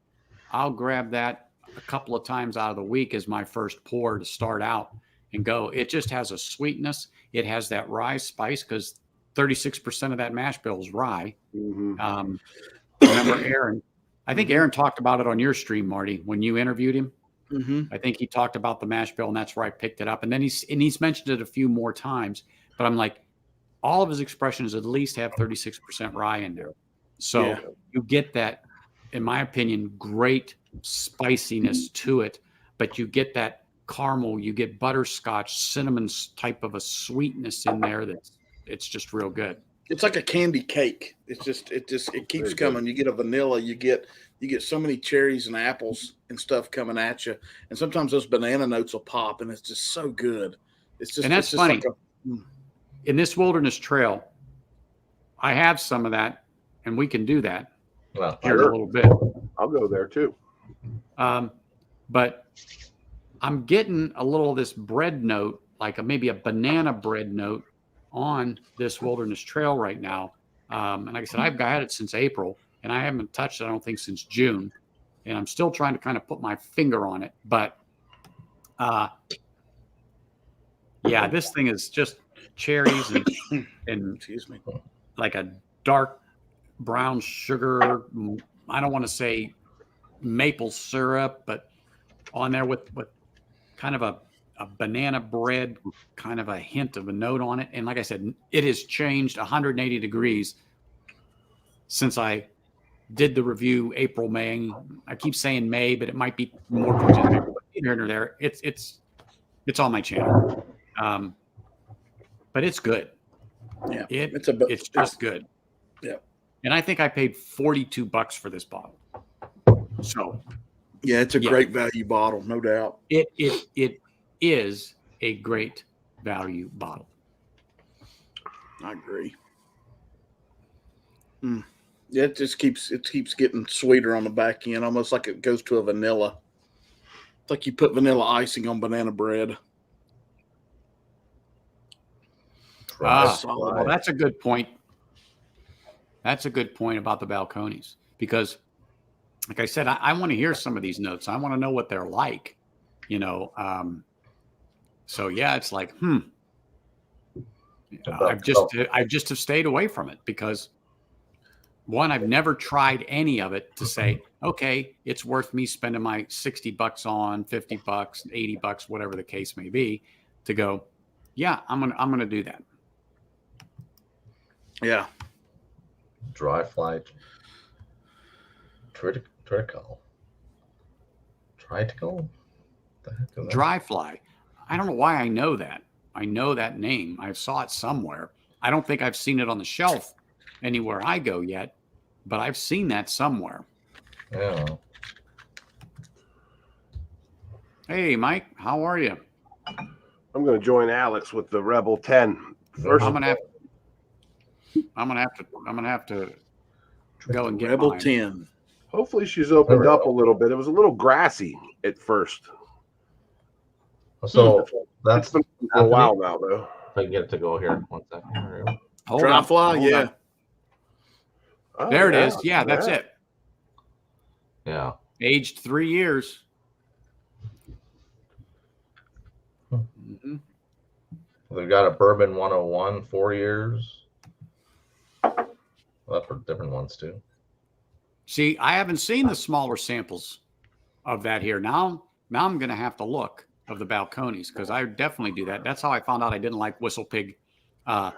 I'll grab that a couple of times out of the week as my first pour to start out and go. It just has a sweetness. It has that rye spice because 36% of that mash bill is rye. Remember Aaron? I think Aaron talked about it on your stream, Marty, when you interviewed him. I think he talked about the mash bill, and that's where I picked it up. And then he's mentioned it a few more times. But I'm like, all of his expressions at least have 36% rye in there. So you get that, in my opinion, great spiciness to it. But you get that caramel, you get butterscotch, cinnamon type of a sweetness in there it's just real good. It's like a candy cake. It keeps coming. You get a vanilla, you get so many cherries and apples and stuff coming at you, and sometimes those banana notes will pop, and it's just so good. And that's funny. In this Wilderness Trail, I have some of that, and we can do that here in a little bit. I'll go there too. But I'm getting a little of this bread note, like maybe a banana bread note on this Wilderness Trail right now. And like I said, I've had it since April, and I haven't touched it, I don't think, since June. And I'm still trying to kind of put my finger on it. But this thing is just cherries and excuse me, like a dark brown sugar. I don't want to say maple syrup, but on there with kind of a banana bread, kind of a hint of a note on it. And like I said, it has changed 180 degrees since I did the review April, May. I keep saying May, but it might be more towards April. Here and there, it's on my channel. But it's good. Yeah, it's just good. Yeah. And I think I paid $42 for this bottle. So yeah, it's a great value bottle, no doubt. It is a great value bottle. I agree. Yeah, it keeps getting sweeter on the back end, almost like it goes to a vanilla. It's like you put vanilla icing on banana bread. Well, that's a good point. That's a good point about the Balcones, because like I said, I want to hear some of these notes. I want to know what they're like, so yeah, it's like, I've just have stayed away from it because one, I've never tried any of it to say, okay, it's worth me spending my $60 on, $50, $80, whatever the case may be. to go, yeah, I'm gonna do that. Yeah. Dry fly. Trickle. Triticle? The heck is that? Dry fly. I don't know why I know that. I know that name. I saw it somewhere. I don't think I've seen it on the shelf anywhere I go yet, but I've seen that somewhere. Yeah. Hey, Mike, how are you? I'm going to join Alex with the Rebel 10. First, I'm gonna have to go and get Rebel mine. 10. hopefully she's opened up a little bit. It was a little grassy at first. So That's been for a while now, though. If I can get it to go here. 1 second. Hold Dry on, fly, hold yeah. on. Oh, There it is. Yeah, that's it. Yeah. Aged 3 years. Mhm. They've got a Bourbon 101, 4 years. Well, that's for different ones too. See, I haven't seen the smaller samples of that here. Now I'm going to have to look of the Balcones because I definitely do that. That's how I found out I didn't like Whistle Pig 10.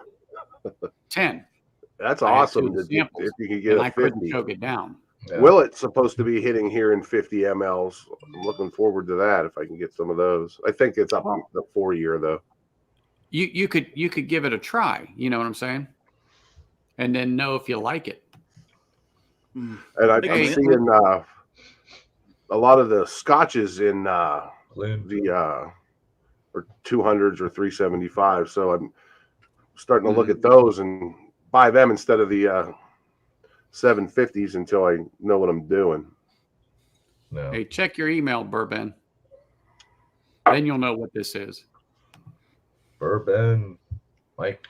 That's I had awesome. two If samples, you could get and a I couldn't 50. choke it down. Yeah. Willet's supposed to be hitting here in 50 mLs. I'm looking forward to that if I can get some of those. I think it's up the 4 year though. You could give it a try. You know what I'm saying? And then know if you like it. And I'm Hey. seeing a lot of the scotches in the or 200s or 375. So I'm starting to look at those and buy them instead of the 750s until I know what I'm doing. No. Hey, check your email, Bourbon. Then you'll know what this is. Bourbon. Mike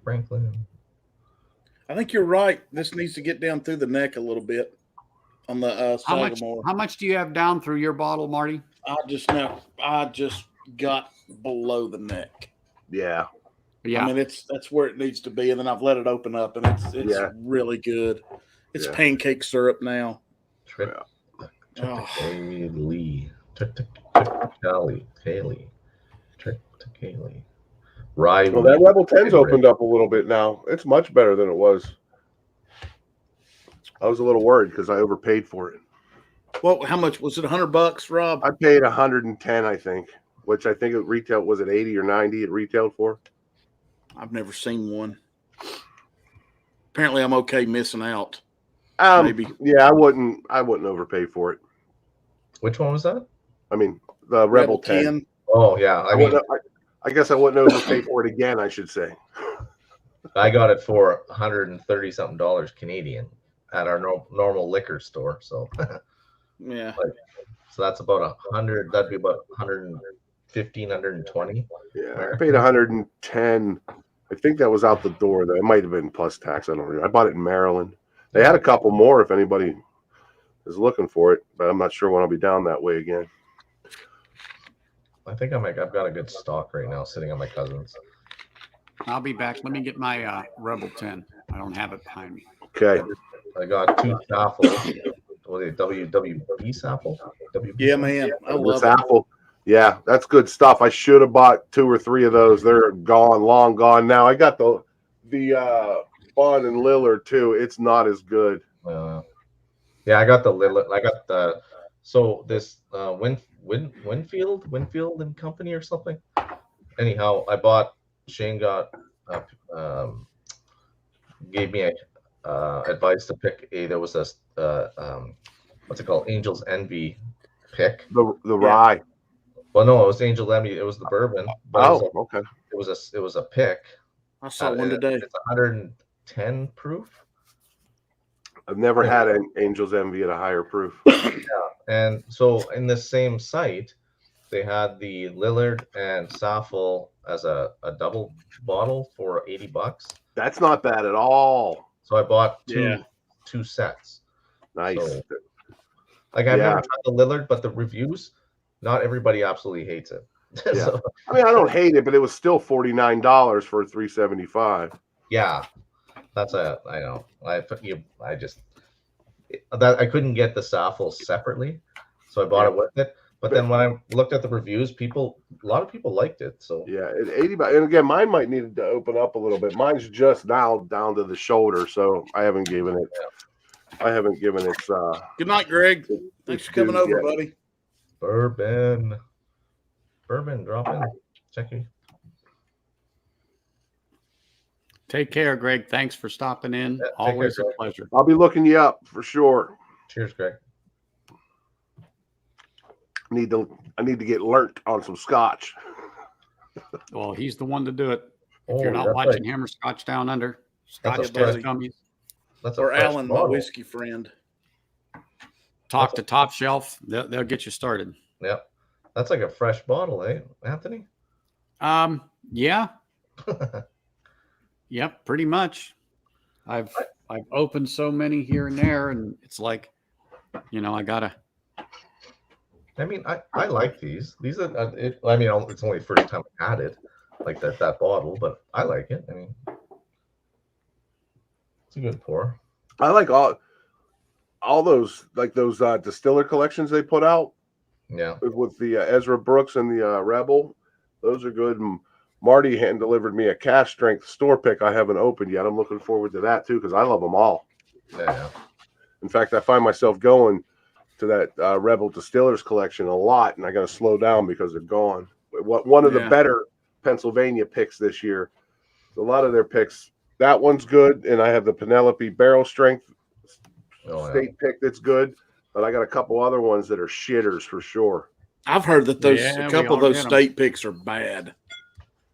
Franklin. I think you're right. This needs to get down through the neck a little bit on the Sagamore. How much do you have down through your bottle, Marty? I just got below the neck. Yeah. Yeah. I mean, that's where it needs to be, and then I've let it open up, and it's really good. It's pancake syrup now. Triticale. Rye. Well, that Rebel 10's opened up a little bit now. It's much better than it was. I was a little worried because I overpaid for it. Well, how much was it? $100, Rob? I paid 110, I think, which I think it retailed, was it 80 or 90 it retailed for? I've never seen one. Apparently, I'm okay missing out. Maybe. Yeah, I wouldn't overpay for it. Which one was that? I mean, the Rebel 10. Oh yeah, I guess I wouldn't overpay for it again, I should say. I got it for $130 something Canadian at our normal liquor store. So Yeah. So that's about 100. That'd be about 115, 120. Yeah, I paid 110. I think that was out the door. Though it might have been plus tax. I don't know. I bought it in Maryland. They had a couple more if anybody is looking for it, but I'm not sure when I'll be down that way again. I think I've got a good stock right now sitting on my cousin's. I'll be back. Let me get my Rebel 10. I don't have it behind me. Okay. I got 2 samples. What are they? WWB sample? Yeah, man. I love This apple. Yeah, that's good stuff. I should have bought 2 or 3 of those. They're gone, long gone now. I got the Bond and Lillard too. It's not as good. Yeah, I got the Lillard. I got the this Winfield and Company or something. Anyhow, I bought. Shane got gave me advice to pick a. There was this what's it called? Angel's Envy pick. The rye. Well, no, it was Angel's Envy. It was the bourbon. Okay. It was a pick. I saw one today. It's 110 proof. I've never had an Angel's Envy at a higher proof. Yeah, and so in the same site, they had the Lillard and Saffel as a double bottle for $80. That's not bad at all. So I bought two sets. Nice. So, I've never tried the Lillard, but the reviews, not everybody absolutely hates it. Yeah. So, I mean, I don't hate it, but it was still $49 for $375. yeah, I know. I couldn't get the Saffel separately, so I bought it with it. But then when I looked at the reviews, a lot of people liked it. So yeah, at 80 bucks. And again, mine might need to open up a little bit. Mine's just now down to the shoulder, so I haven't given it. Good night, Greg. Thanks for coming over, buddy. Bourbon, drop in. Check you. Take care, Greg. Thanks for stopping in. Yeah, Always a pleasure. I'll be looking you up for sure. Cheers, Greg. I need to get learnt on some scotch. Well, he's the one to do it. If Oh, you're not that's watching right. Hammer Scotch Down Under, That's Scotch a Test fresh- Gummies, That's a Or fresh Alan, my bottle. whiskey friend. talk to Top Shelf. They'll get you started. Yep. That's like a fresh bottle, eh, Anthony? Yeah. Yep, pretty much. I've opened so many here and there, and it's like, I gotta. I mean, I like these. These are. I mean, it's only the first time I had it, like that bottle, but I like it. I mean, it's a good pour. I like all those distiller collections they put out. Yeah. With the Ezra Brooks and the Rebel. Those are good. And Marty hand delivered me a cash strength store pick I haven't opened yet. I'm looking forward to that too because I love them all. Yeah. In fact, I find myself going to that Rebel Distillers collection a lot, and I got to slow down because they're gone. One of the better Pennsylvania picks this year. A lot of their picks. That one's good, and I have the Penelope Barrel Strength state pick that's good. But I got a couple other ones that are shitters for sure. I've heard that a couple of those state picks are bad.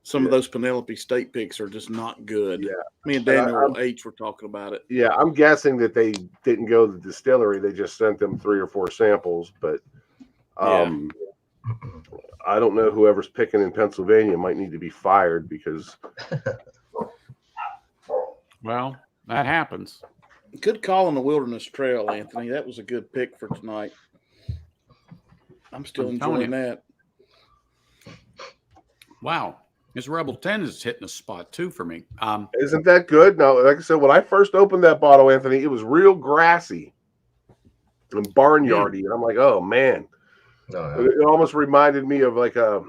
Some of those Penelope state picks are just not good. Yeah. Me and Daniel H were talking about it. Yeah, I'm guessing that they didn't go to the distillery. They just sent them 3 or 4 samples. But I don't know. Whoever's picking in Pennsylvania might need to be fired because. Well, that happens. Good call on the Wilderness Trail, Anthony. That was a good pick for tonight. I'm still enjoying that. Wow. This Rebel 10 is hitting a spot too for me. Isn't that good? No, like I said, when I first opened that bottle, Anthony, it was real grassy and barnyardy. And I'm like, oh man. It almost reminded me of like a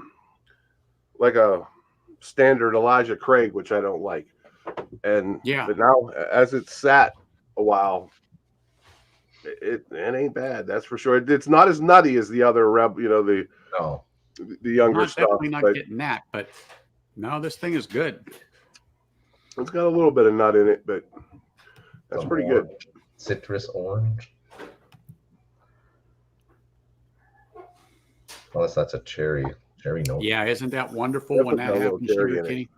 standard Elijah Craig, which I don't like. And but now as it sat a while, it ain't bad. That's for sure. It's not as nutty as the other Rebel, the younger stuff. Definitely not getting that, but no, this thing is good. It's got a little bit of nut in it, but that's pretty good. Citrus orange. Unless that's a cherry note. Yeah, isn't that wonderful when that happens, Sugar Kitty?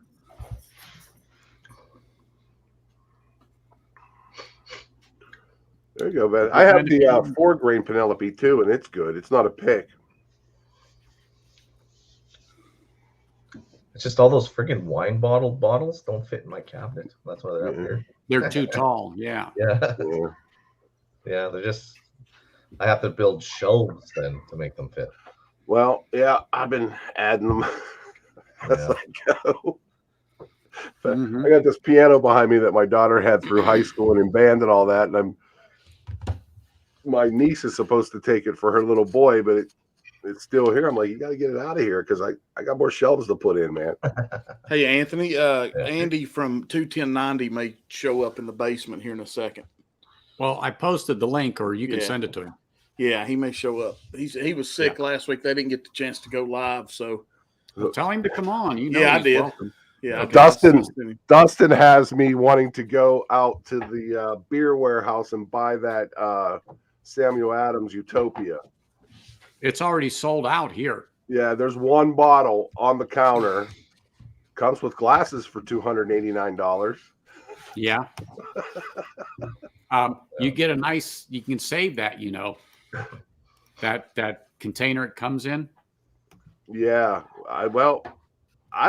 There you go, man. I have the 4-grain Penelope too, and it's good. It's not a pick. It's just all those friggin' wine bottles don't fit in my cabinet. That's why they're up here. They're too tall. Yeah. Yeah. They're just. I have to build shelves then to make them fit. Well, yeah, I've been adding them as I go. I got this piano behind me that my daughter had through high school and in band and all that, and my niece is supposed to take it for her little boy, but it's still here. I'm like, you got to get it out of here because I got more shelves to put in, man. Hey, Anthony, Andy from 21090 may show up in the basement here in a second. Well, I posted the link, or you can send it to him. Yeah, he may show up. He was sick last week. They didn't get the chance to go live, so tell him to come on. I did. Welcome. Yeah, Dustin has me wanting to go out to the beer warehouse and buy that Samuel Adams Utopia. It's already sold out here. Yeah, there's one bottle on the counter. Comes with glasses for $289. Yeah. You get a nice. You can save that. That container it comes in. Yeah. I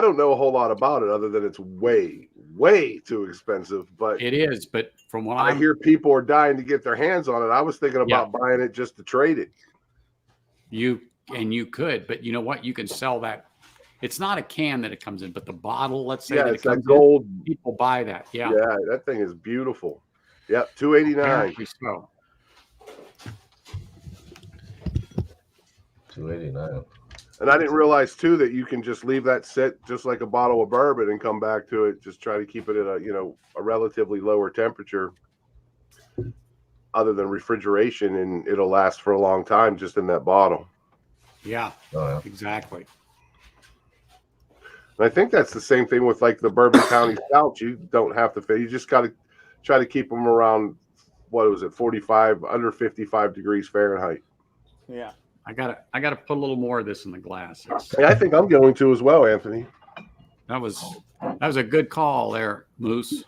don't know a whole lot about it other than it's way too expensive. But it is. But from what I hear, people are dying to get their hands on it. I was thinking about buying it just to trade it. You could, but you know what? You can sell that. It's not a can that it comes in, but the bottle. Let's say it's that gold. People buy that. Yeah. Yeah, that thing is beautiful. Yep, $289. So. $2.89. And I didn't realize too that you can just leave that sit just like a bottle of bourbon and come back to it. Just try to keep it at a relatively lower temperature, other than refrigeration, and it'll last for a long time just in that bottle. Yeah, Oh, yeah. exactly. And I think that's the same thing with like the Bourbon County Stouts. You don't have to fit. You just got to try to keep them around, what was it, 45, under 55 degrees Fahrenheit. Yeah. I gotta put a little more of this in the glass. Yeah, I think I'm going to as well, Anthony. That was a good call there, Moose.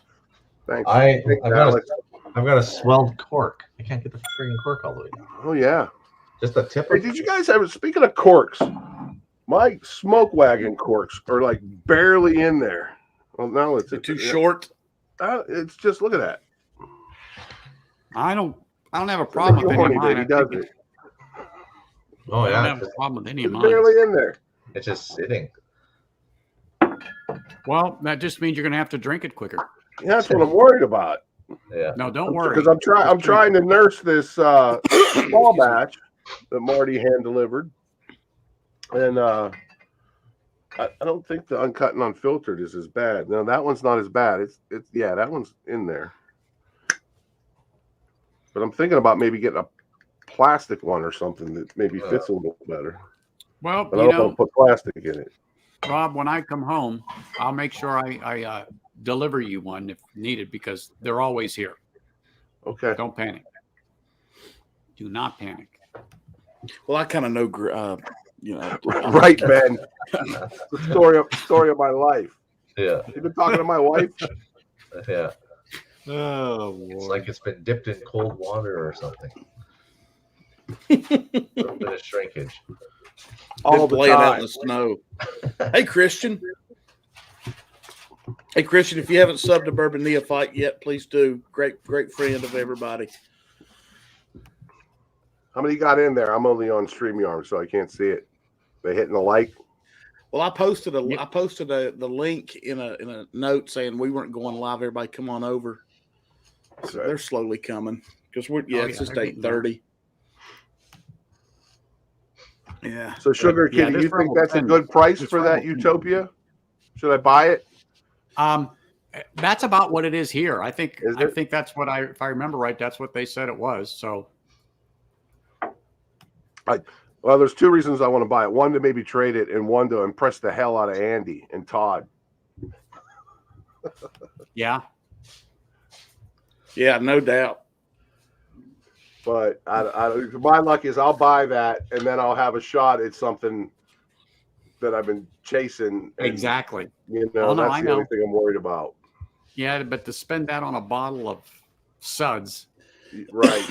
Thanks. I've Thanks, got Alex. a swelled cork. I can't get the freaking cork all the way down. Oh yeah. Just the tip. Hey, did you guys ever? Speaking of corks, my smoke wagon corks are like barely in there. Well, now it's Too short. It's just look at that. I don't have a problem with any of mine. He does it. Oh I don't yeah, have a problem with any of It's mine. barely in there. it's just sitting. Well, that just means you're gonna have to drink it quicker. Yeah, that's what I'm worried about. Yeah. No, don't worry. Because I'm trying to nurse this small batch that Marty hand delivered, and I don't think the uncut and unfiltered is as bad. No, that one's not as bad. It's that one's in there. But I'm thinking about maybe getting a plastic one or something that maybe fits a little better. Well, But I don't want to put plastic in it. Rob, when I come home, I'll make sure I deliver you one if needed, because they're always here. Okay. Don't panic. Do not panic. Well, I kind of know, Right, Ben. the story of my life. Yeah. You've been talking to my wife? Yeah. Oh, It's like it's been dipped in cold water or something. A little bit of shrinkage. all the lay it out time. in the snow. Hey, Christian. Hey, Christian, if you haven't subbed to Bourbon Neophyte yet, please do. Great friend of everybody. How many got in there? I'm only on StreamYard, so I can't see it. They hitting the like? Well, I posted the link in a note saying we weren't going live. Everybody, come on over. So they're slowly coming because it's just 8:30. Yeah. So, Sugar Kitty, you think that's a good price for that Utopia? Should I buy it? That's about what it is here. I think Is it? that's what if I remember right, that's what they said it was. So Well, there's two reasons I want to buy it. One, to maybe trade it, and one, to impress the hell out of Andy and Todd. yeah. Yeah, no doubt. But my luck is I'll buy that, and then I'll have a shot at something that I've been chasing. And, Exactly. You know, no, that's I the know. only thing I'm worried about. Yeah, but to spend that on a bottle of suds. Right.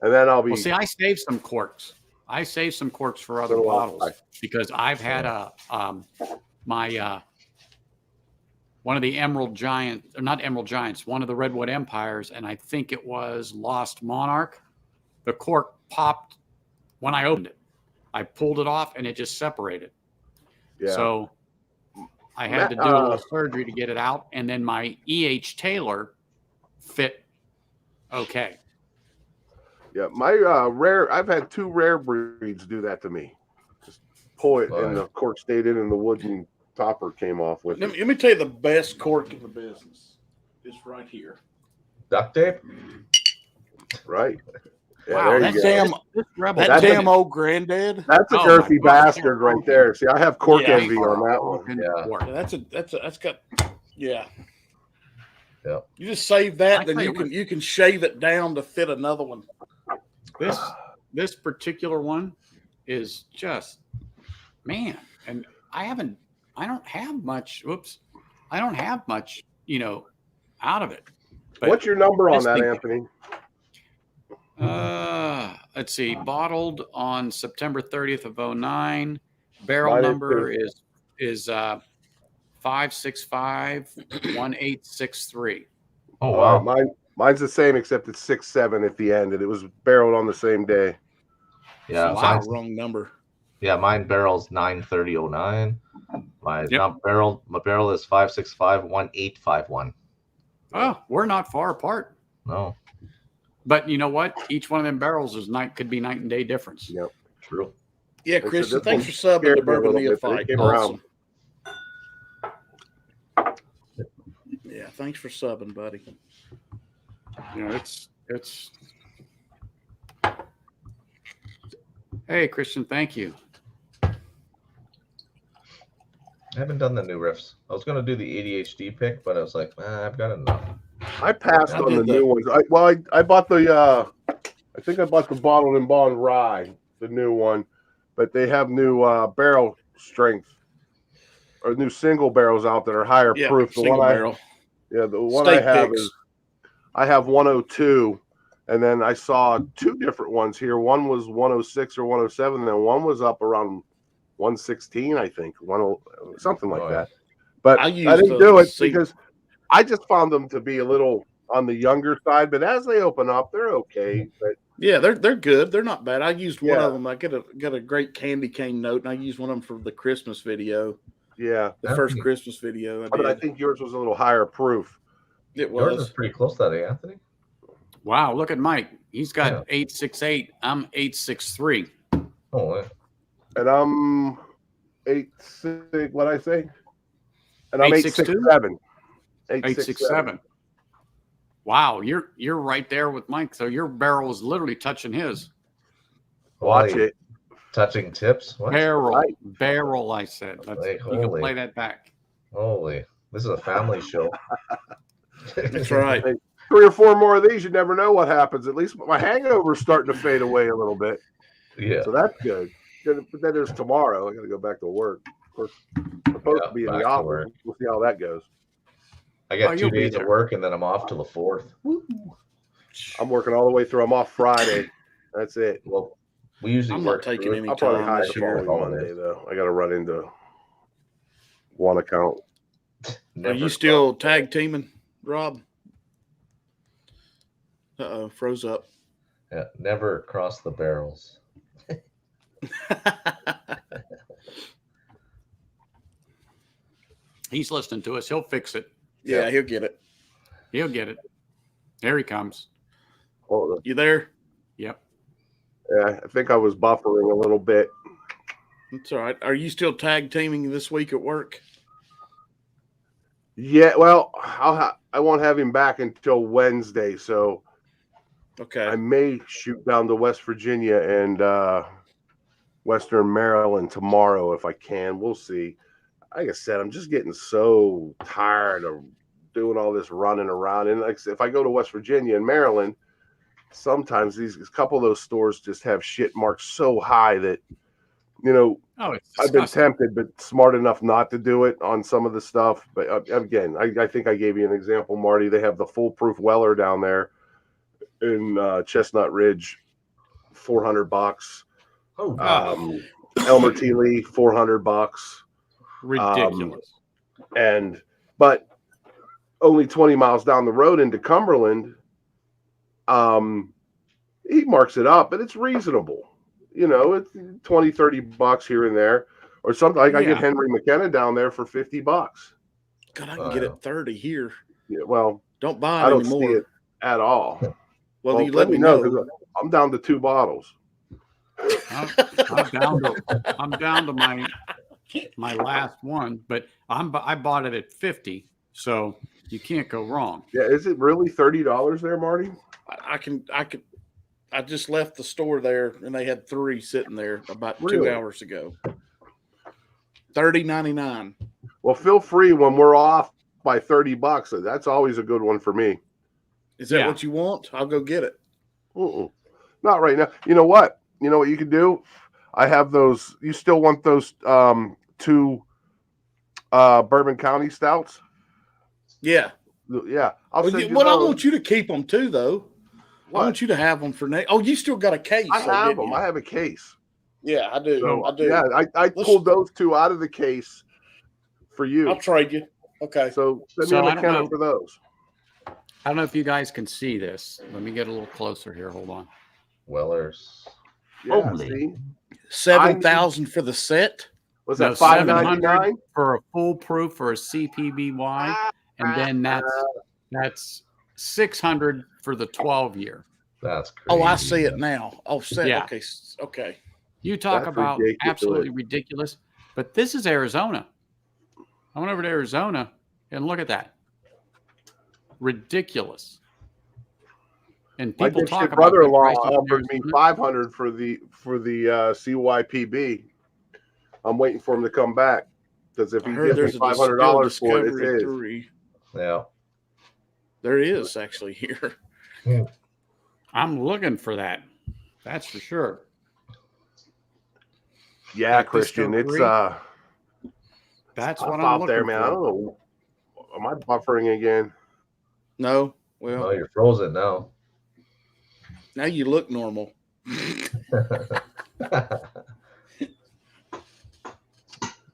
And then I'll be. Well, see, I saved some corks. I saved some corks for other So do I. bottles because I've had my one of the Emerald Giants, or not Emerald Giants, one of the Redwood Empires, and I think it was Lost Monarch. The cork popped when I opened it. I pulled it off and it just separated. Yeah. So I had to do a little surgery to get it out, and then my E.H. Taylor fit okay. Yeah, my I've had two rare breeds do that to me. Just pull it, and the cork stayed in, and the wooden topper came off with it. Let me tell you the best cork in the business. It's right here. Duct tape? Right. Yeah, Wow, there that's you go. This Rebel. That damn old granddad. That's a Oh, girthy my God. bastard right there. See, I have cork Yeah. envy on that one. Yeah. That's got yeah. Yeah. You just save that, I then tell you you can you can shave it down to fit another one. This particular one is just, man, and I don't have much. Whoops, I don't have much, out of it. But What's your number on this that, thing- Anthony? Let's see, bottled on September 30th of 2009. Barrel Mine is number is 5651863. Oh wow. Mine's the same, except it's 6.7 at the end, and it was barreled on the same day. Yeah. Wow, Mine's, wrong number. yeah. Mine barrel's 93009. My Yep. my barrel is 5651851. Oh, we're not far apart. No. But you know what? Each one of them barrels could be night and day difference. Yep. True. Yeah, said Christian, this thanks one for subbing scared to me a Bourbon little bit, but it Neophyte. came Awesome. Yeah, thanks for subbing, buddy. You know, it's. Hey, Christian, thank you. I haven't done the new riffs. I was gonna do the ADHD pick, but I was like, I've got enough. I passed I on the did new ones. I bought the I think I bought the bottled and bond rye, the new one, but they have new barrel strength or new single barrels out that are higher Yeah, proof. The single one barrel. the one Steak I have picks. is I have 102, and then I saw two different ones here. One was 106 or 107, and then one was up around 116, I think, something like that. But I didn't do it because I just found them to be a little on the younger side. But as they open up, they're okay. But yeah, they're good. They're not bad. I used one of them. I got a great candy cane note, and I used one of them for the Christmas video. Yeah, the first Christmas video I did. But I think yours was a little higher proof. It was. Yours is pretty close to that, Anthony. Wow, look at Mike. He's got 868. I'm 863. Oh, yeah. And I'm 8'6". What I say? And I'm 8'6"2"? 8'6'7". 867. Wow, you're right there with Mike. So your barrel is literally touching his. Watch it. Touching tips? What? Barrel, I said. You can play that back. Holy. This is a family show. That's right. Hey, 3 or 4 more of these, you never know what happens. At least my hangover's starting to fade away a little bit. Yeah. So that's good. But then there's tomorrow. I got to go back to work. Of course, I'm supposed to be in the office. We'll see how that goes. I got 2 days of work, and then I'm off till the 4th. I'm working all the way through. I'm off Friday. That's it. Well, we usually I'm work. not taking any I'll probably time hire this year. Monday, though. I got to run into one account. Are you still tag teaming, Rob? Uh-oh, froze up. Yeah, never cross the barrels. He's listening to us. He'll fix it. Yeah, he'll get it. He'll get it. There he comes. You there? Yep. Yeah, I think I was buffering a little bit. That's all right. Are you still tag teaming this week at work? Yeah, well, I won't have him back until Wednesday, so okay. I may shoot down to West Virginia and Western Maryland tomorrow if I can. We'll see. Like I said, I'm just getting so tired of doing all this running around. And like I said, if I go to West Virginia and Maryland, sometimes a couple of those stores just have shit marked so high that, you know, I've been tempted, but smart enough not to do it on some of the stuff. But again, I think I gave you an example, Marty. They have the foolproof Weller down there in Chestnut Ridge, $400. Elmer T. Lee, $400. Ridiculous. But only 20 miles down the road into Cumberland, he marks it up, but it's reasonable. You know, it's $20-$30 here and there, or something. Like I get Henry McKenna down there for $50. God, I can get it 30 here. Yeah, well, don't buy it I don't anymore. see it at all. Well, you let me know. I'm down to 2 bottles. I'm down to my last one, but I bought it at 50, so you can't go wrong. Yeah, is it really $30 there, Marty? I just left the store there, and they had 3 sitting there about 2 hours ago. $30.99. Well, feel free when we're off by $30. That's always a good one for me. Is that what you want? I'll go get it. Not right now. You know what? You know what you can do? I have those. You still want those 2 Bourbon County stouts? Yeah. Yeah. I want you to keep them too, though. What? I want you to have them for next. Oh, you still got a case. I have them. I have a case. Yeah, I do. So, I do. Yeah, I pulled those 2 out of the case for you. I'll trade you. Okay. So send me an account for those. I don't know if you guys can see this. Let me get a little closer here. Hold on. Wellers. Yeah, see? 7,000 for the set. Was that $599 for a foolproof or a CPBY, and then that's $600 for the 12-year. That's crazy. Oh, I see it now. Oh, set. Yeah. Okay. You talk That's about ridiculous. absolutely ridiculous. But this is Arizona. I went over to Arizona and look at that. Ridiculous. And My people talk dipshit about good brother-in-law prices in offered me Arizona. $500 for the CYPB. I'm waiting for him to come back because if I he heard gives me there's $500 for it, it's Discovery his. 3. Yeah. There is actually here. I'm looking for that. That's for sure. Yeah, That Christian, it's Discovery, that's what I'm out looking there, man. for. I don't know. Am I buffering again? No. Well, Well, you're frozen now. now you look normal.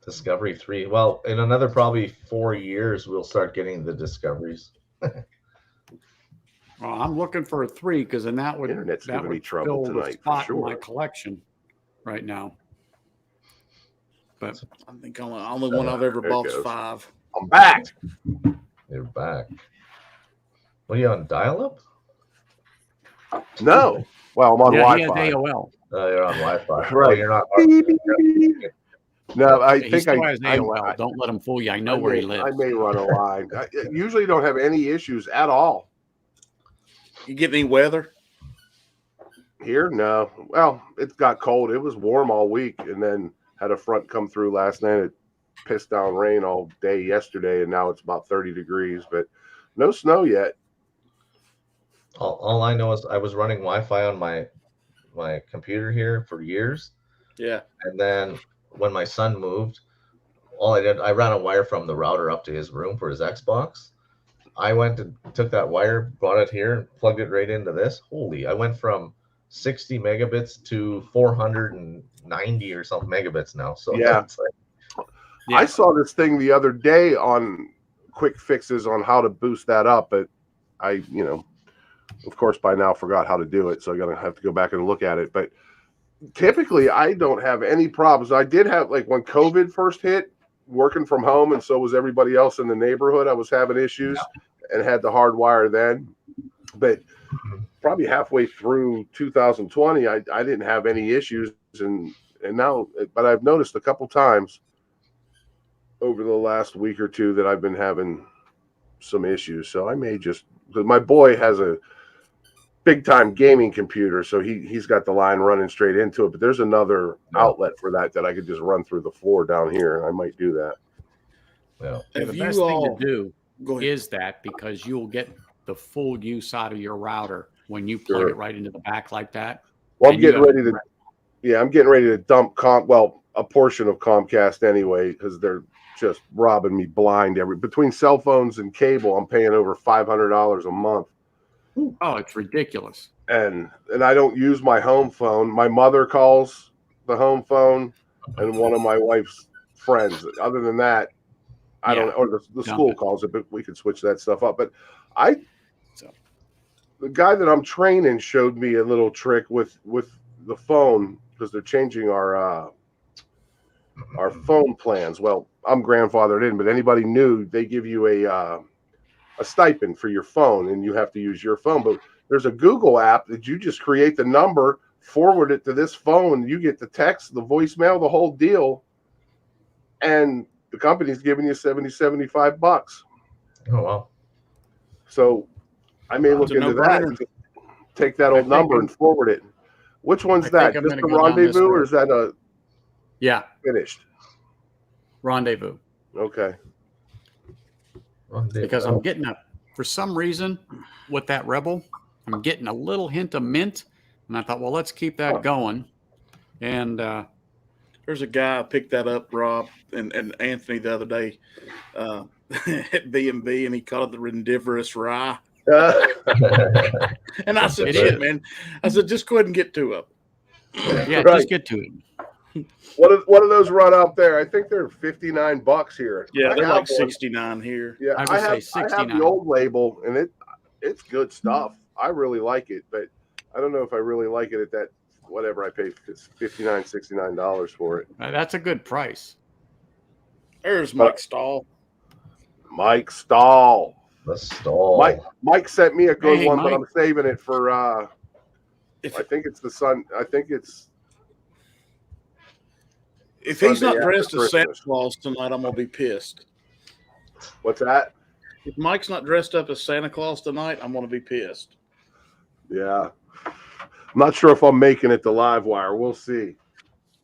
Discovery 3. Well, in another probably 4 years, we'll start getting the discoveries. Well, I'm looking for a 3 because then that would Internet's that giving me would trouble fill the tonight, for spot in my sure. collection right now. But I think only one I've ever There it bought is goes. 5. I'm back. You're back. What are you on dial-up? No. Well, I'm on yeah, he Wi-Fi. has AOL. Oh, you're on Wi-Fi. Right. Oh, you're not. No, I He think still I has AOL. Don't let him fool you. I know I where may, he lives. I may run a line. I usually don't have any issues at all. You get any weather? Here, no. Well, it got cold. It was warm all week, and then had a front come through last night. It pissed down rain all day yesterday, and now it's about 30 degrees, but no snow yet. All I know is I was running Wi-Fi on my computer here for years, Yeah. and then when my son moved, all I did, I ran a wire from the router up to his room for his Xbox. I went and took that wire, brought it here, and plugged it right into this. Holy, I went from 60 megabits to 490 or something megabits now. So Yeah. it's like, Yeah. I saw this thing the other day on quick fixes on how to boost that up, but I, of course, by now forgot how to do it, so I'm gonna have to go back and look at it. But typically, I don't have any problems. I did have, like, when COVID first hit, working from home, and so was everybody else in the neighborhood. I was having issues and had the hardwire then. But probably halfway through 2020, I didn't have any issues, and now, but I've noticed a couple times over the last week or two that I've been having some issues. So I may just, because my boy has a big time gaming computer, so he's got the line running straight into it, but there's another outlet for that I could just run through the floor down here, and I might do that. yeah. Yeah, Have the you best thing all- to do Go ahead. is that, because you'll get the full use out of your router when you plug Sure. it right into the back like that. Well, I'm And you getting have ready to, I'm getting ready to dump a portion of Comcast anyway, because they're just robbing me blind. Between cell phones and cable, I'm paying over $500 a month. Oh, it's ridiculous. And I don't use my home phone. My mother calls the home phone, and one of my wife's friends. Other than that, I don't. Or the school calls it, but we could switch that stuff up. But the guy that I'm training showed me a little trick with the phone, because they're changing our phone plans. Well, I'm grandfathered in, but anybody new, they give you a stipend for your phone, and you have to use your phone. But there's a Google app that you just create the number, forward it to this phone, you get the text, the voicemail, the whole deal, and the company's giving you $75. Oh wow. So I may look It's a into that. no-brainer. And just take that old number and forward it. Which one's I that? think I'm Just gonna the go down this rendezvous, or road. is that a Yeah, finished? rendezvous. Okay. Because I'm getting for some reason with that Rebel, I'm getting a little hint of mint, and I thought, well, let's keep that going. And There's a guy picked that up, Rob and Anthony, the other day at B&B, and he called it the Rendivorous Rye. And I said, It shit, is. man. I said, just go ahead and get 2 of them. yeah, Right. just get to it. What do those run out there? I think they're $59 here. Yeah, I they're have like one. 69 here. Yeah, I would I say have 69. the old label, and it's good stuff. I really like it, but I don't know if I really like it at that whatever I paid. It's $69 for it. That's a good price. There's Mike Stahl. Mike Stahl. The stall. Mike sent me a good Hey, one, Mike. but I'm saving it for I If think it's the Sun. I think it's If he's Sunday not dressed after as Santa Christmas. Claus tonight, I'm gonna be pissed. What's that? If Mike's not dressed up as Santa Claus tonight, I'm gonna be pissed. Yeah. I'm not sure if I'm making it to Live Wire. We'll see.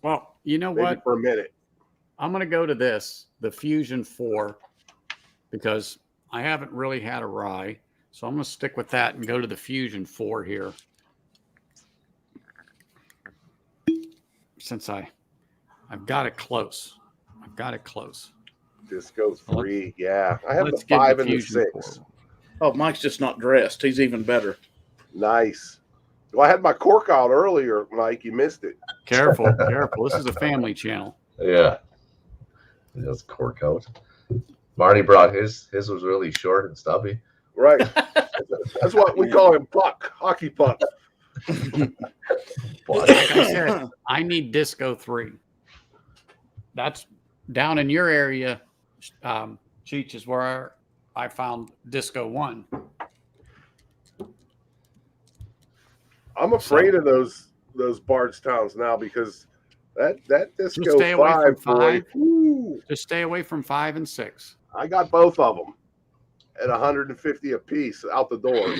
Well, you know Maybe what? for a minute. I'm going to go to the Fusion 4, because I haven't really had a rye. So I'm going to stick with that and go to the Fusion 4 here. Since I've got it close. I've got it close. Disco 3. Yeah. I have the Let's give 5 and the Fusion 6. 4. Oh, Mike's just not dressed. He's even better. Nice. Well, I had my cork out earlier, Mike. You missed it. Careful, careful. This is a family channel. Yeah. That's cork out. Marty brought his. His was really short and stubby. Right. That's what we call him, puck. Hockey puck. Like I said, I need Disco 3. That's down in your area, Cheech, is where I found Disco 1. I'm afraid of those Bardstowns now because that Disco Just stay away 5, from boy, 5. whoo, Just stay away from 5 and 6. I got both of them at 150 a piece out the door.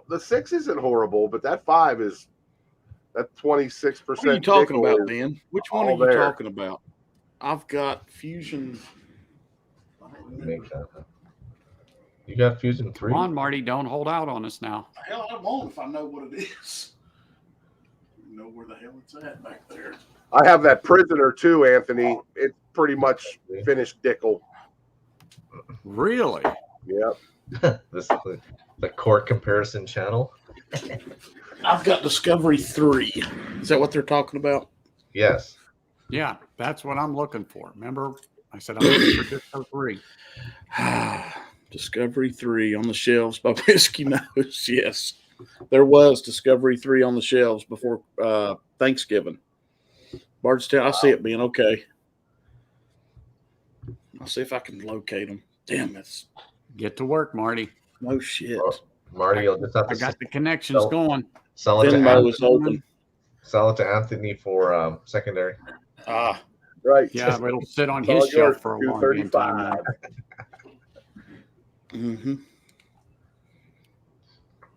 The 6 isn't horrible, but that 5 is that 26%. What are you talking nickel about, is Ben? Which one are all you there. talking about? I've got Fusion. Make that. You got Fusion 3. Come on, Marty, don't hold out on us now. Hell, I won't if I know what it is. I know where the hell it's at back there. I have that Prisoner too, Anthony. It's pretty much finished Dickel. Really? Yep. This is the cork comparison channel. I've got Discovery 3. Is that what they're talking about? Yes. Yeah, that's what I'm looking for. Remember, I said I'm looking for Disco 3. Discovery 3 on the shelves by Whiskey Nose. Yes, there was Discovery 3 on the shelves before Thanksgiving. Bardstown, I see it being okay. I'll see if I can locate them. Damn, it's Get to work, Marty. no shit. Marty, you'll just have I to got the connections going. sell it to Venmo Anthony. is open. Sell it to Anthony for secondary. Ah, Right. Yeah, but it'll sit on It's all his shelf yours for a for long damn time. now. mm-hmm.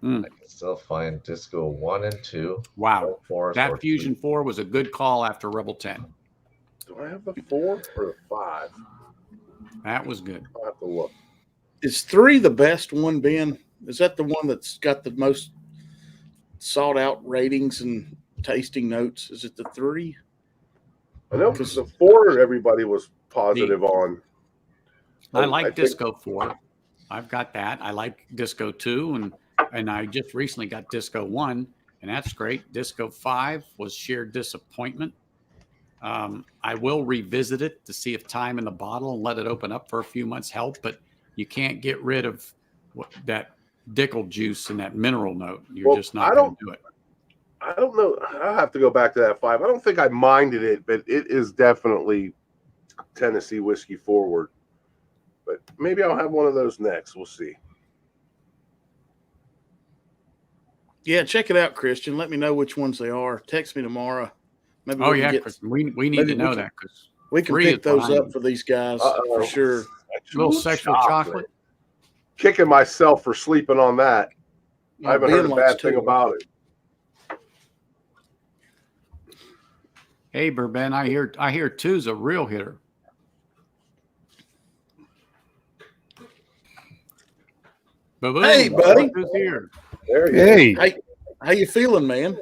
I can still find Disco 1 and 2. Wow. Four, That Fusion 4 was a good call after Rebel 10. Do I have the 4 or the 5? That was good. I'll have to look. Is 3 the best one, Ben? Is that the one that's got the most sought out ratings and tasting notes? Is it the 3? I know because the 4 everybody was positive on. I like think- Disco 4. I've got that. I like Disco 2, and I just recently got Disco 1, and that's great. Disco 5 was sheer disappointment. I will revisit it to see if time in the bottle and let it open up for a few months help, but you can't get rid of that Dickel juice and that mineral note. You're just not going to do it. I don't know. I'll have to go back to that 5. I don't think I minded it, but it is definitely Tennessee whiskey forward. But maybe I'll have one of those next. We'll see. Yeah, check it out, Christian. Let me know which ones they are. Text me tomorrow. Maybe Oh, we can yeah, Chris, we need maybe to we know can- that because we can 3 pick is those behind up me. for these guys Uh-oh. for sure. Little sexual chocolate. Kicking myself for sleeping on that. I haven't heard a bad thing about it. Hey, Bourbon, I hear 2's a real hitter. Ba-boom. Hey, buddy. Who's here? There you Hey, Hey, how you feeling, man?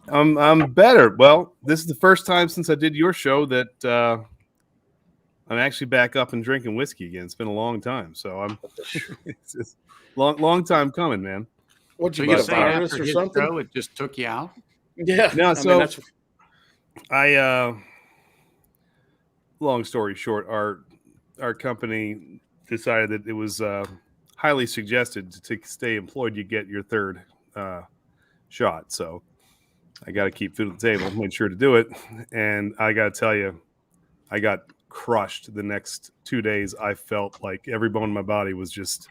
I'm better. Well, this is the first time since I did your show that I'm actually back up and drinking whiskey again. It's been a long time, so it's long time coming, man. What'd So you you get, a say virus after or his something? show, it just took you out? Yeah. No, I so- mean, that's Long story short, our company decided that it was highly suggested to stay employed. You get your third shot, so I got to keep food at the table. Made sure to do it, and I got to tell you, I got crushed the next 2 days. I felt like every bone in my body was just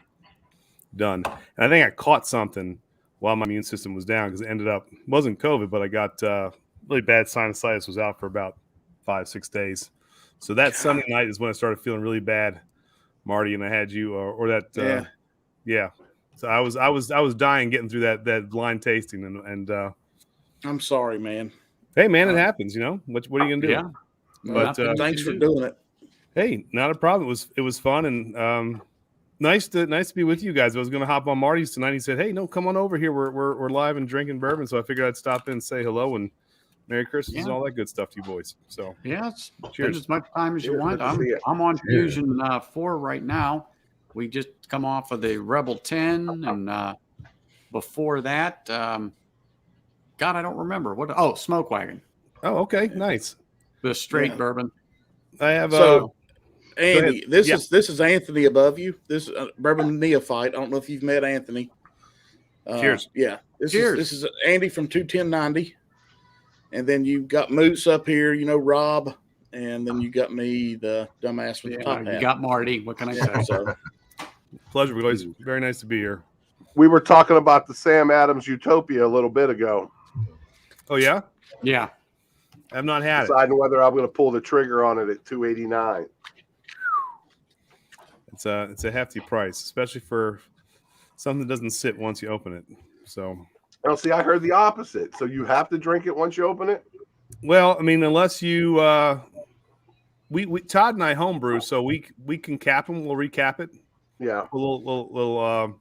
done, and I think I caught something while my immune system was down because it ended up wasn't COVID, but I got really bad sinusitis. Was out for about 5-6 days. So that Sunday night is when I started feeling really bad, Marty, and I had you or that yeah. So I was dying getting through that blind tasting and I'm sorry, man. hey man, it happens, What are you gonna do? Yeah. But Thanks for doing it. Hey, not a problem. It was fun and nice to be with you guys. I was gonna hop on Marty's tonight. He said, "Hey, no, come on over here. We're live and drinking bourbon." So I figured I'd stop in and say hello and Merry Christmas and all that good stuff to you boys. So yeah, cheers. Spend as much time as you Cheers. want. Good to see you. I'm on Fusion 4 right now. We just come off of the Rebel 10, and before that, God, I don't remember what. Oh, Smoke Wagon, Oh, okay, nice. the straight bourbon. I have Andy, this is Anthony above you. This is Bourbon Neophyte. I don't know if you've met Anthony. Cheers. Yeah. Cheers. This is Andy from 21090. And then you've got Moose up here, Rob. And then you got me, the dumbass with the top hat. You got Marty. What can I say? So, pleasure, boys. Very nice to be here. We were talking about the Sam Adams Utopia a little bit ago. Oh yeah? Yeah. I've not had it. Deciding whether I'm going to pull the trigger on it at $289. It's a hefty price, especially for something that doesn't sit once you open it. So, Well, see, I heard the opposite. So you have to drink it once you open it? well, I mean, unless you, we Todd and I homebrew, so we can cap them. We'll recap it. Yeah. A little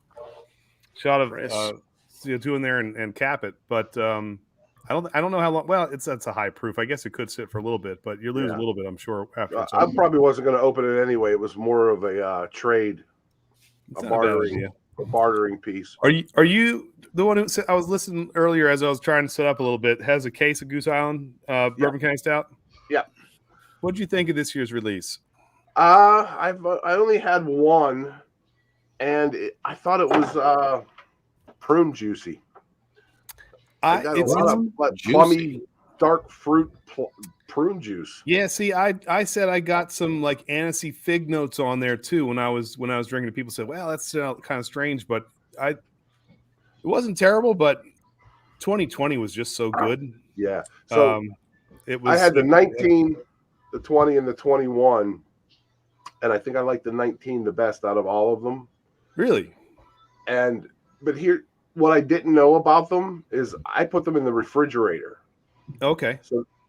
shot of CO2 in there and cap it. But I don't know how long. Well, that's a high proof. I guess it could sit for a little bit, but you lose a little bit, I'm sure. After it's I over. probably wasn't going to open it anyway. It was more of a trade, It's a not a bad bartering, idea. a bartering piece. Are you the one who said, I was listening earlier as I was trying to set up a little bit, has a case of Goose Island Bourbon County Stout? Yeah. What did you think of this year's release? I only had one, and I thought it was prune juicy. I got a It's lot of plummy, dark fruit prune juice. yeah. See, I said I got some like anisey fig notes on there too when I was drinking it. People said, "Well, that's kind of strange," but it wasn't terrible. But 2020 was just so good. Yeah. So it was. I had the 19, the 20, and the 21, and I think I like the 19 the best out of all of them. Really? But here, what I didn't know about them is I put them in the refrigerator. Okay.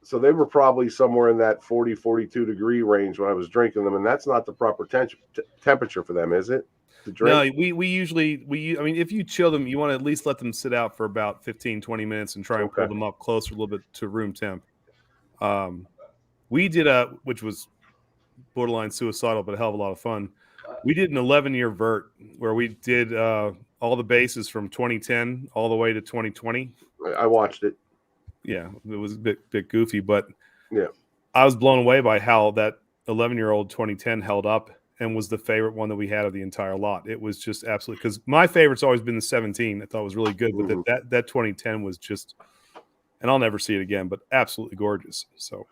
So they were probably somewhere in that 40, 42 degree range when I was drinking them, and that's not the proper temperature for them, is it? To drink? No, we usually I mean, if you chill them, you want to at least let them sit out for about 15, 20 minutes and try and pull them up closer a little bit to room temp. We did which was borderline suicidal, but a hell of a lot of fun. We did an 11-year vert where we did all the bases from 2010 all the way to 2020. I watched it. Yeah, it was a bit goofy, but yeah, I was blown away by how that 11-year-old 2010 held up and was the favorite one that we had of the entire lot. It was just absolutely, because my favorite's always been the 17. I thought it was really good, but that 2010 was just, and I'll never see it again, but absolutely gorgeous. So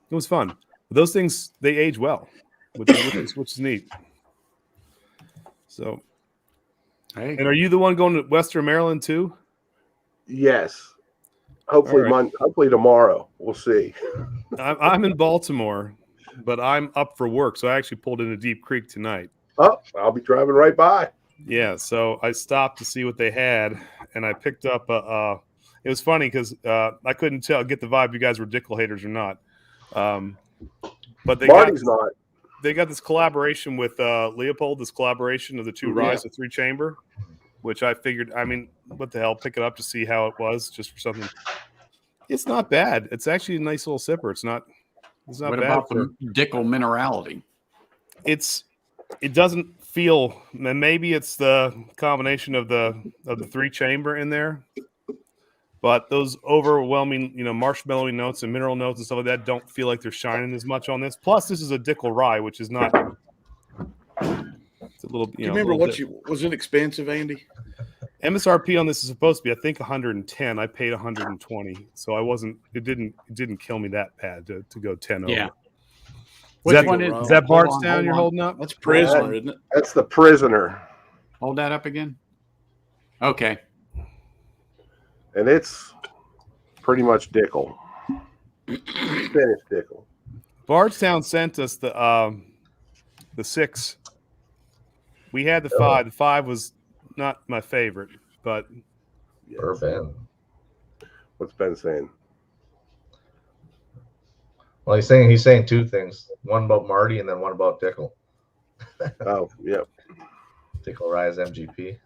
it was fun. But those things, they age well, which is neat. So, Hey. and are you the one going to Western Maryland too? Yes. Hopefully, hopefully tomorrow. We'll see. I'm in Baltimore, but I'm up for work, so I actually pulled into Deep Creek tonight. Oh, I'll be driving right by. Yeah, so I stopped to see what they had, and I picked up it was funny because I couldn't get the vibe you guys were Dickel haters or not. But Marty's not. They got this collaboration with Leopold, this collaboration of the two Rise of 3-chamber, which I figured, I mean, what the hell, pick it up to see how it was, just for something. It's not bad. It's actually a nice little sipper. It's not What bad. about the Dickel minerality? It doesn't feel, and maybe it's the combination of the 3-chamber in there, but those overwhelming, marshmallowy notes and mineral notes and stuff like that don't feel like they're shining as much on this. Plus, this is a Dickel rye, which is not. It's a little. Do you remember was it expensive, Andy? MSRP on this is supposed to be, I think, 110. I paid 120, so I wasn't. It didn't kill me that bad to go 10 over. Yeah. Is that Bardstown you're holding up? That's Prisoner, isn't it? That's the Prisoner. Hold that up again. Okay. And it's pretty much Dickel. Finished Dickel. Bardstown sent us the 6. We had the 5. The 5 was not my favorite, but Bourbon. What's Ben saying? Well, he's saying two things. One about Marty and then one about Dickel. Oh, yep. Dickel Rise MGP.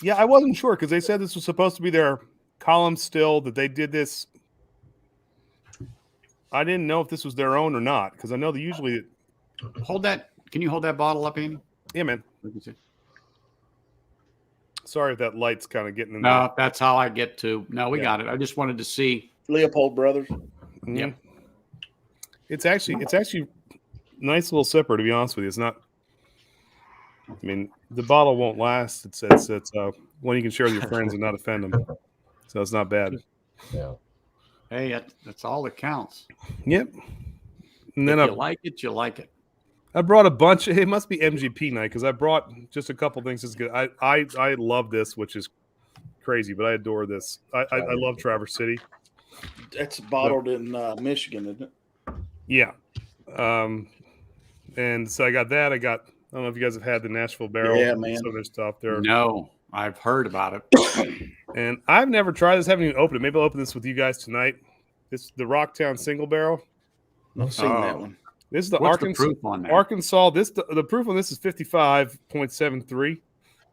yeah, I wasn't sure because they said this was supposed to be their column still, that they did this. I didn't know if this was their own or not because I know they usually Hold that. Can you hold that bottle up, Andy? Yeah, man. Let me see. Sorry if that light's kind of getting in No, that's how I get to. No, we got it. I just wanted to see. Leopold Brothers. there. Yep. It's actually nice little sipper, to be honest with you. It's not. I mean, the bottle won't last. It's one you can share with your friends and not offend them. So it's not bad. Yeah. Hey, that's all that counts. Yep. And If then you like it, you like it. I brought a bunch. It must be MGP night because I brought just a couple things. That's good. I love this, which is crazy, but I adore this. I love Traverse City. That's bottled in Michigan, isn't it? Yeah. And so I got that. I don't know if you guys have had the Nashville Barrel. Yeah, man. Some of their stuff there. No, I've heard about it. And I've never tried this. Haven't even opened it. Maybe I'll open this with you guys tonight. This is the Rocktown Single Barrel. I've seen that one. This is the What's Arkansas. the proof on that? Arkansas. The proof on this is 55.73.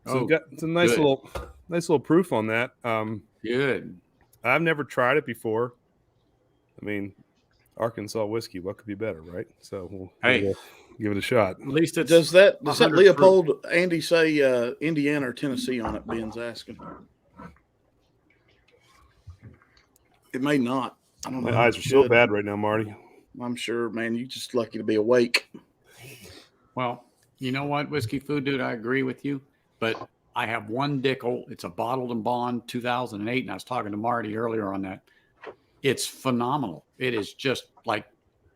So it's a nice good. little proof on that. Good. I've never tried it before. I mean, Arkansas whiskey. What could be better, right? So we'll give it a shot. At least it's Does that 100 Leopold Andy say Indiana or Tennessee on it? Ben's asking. It may not. I don't know. My eyes are so bad right now, Marty. I'm sure, man. You're just lucky to be awake. Well, you know what, Whiskey Food Dude, I agree with you, but I have one Dickel. It's a bottled and bond 2008, and I was talking to Marty earlier on that. It's phenomenal. It is just like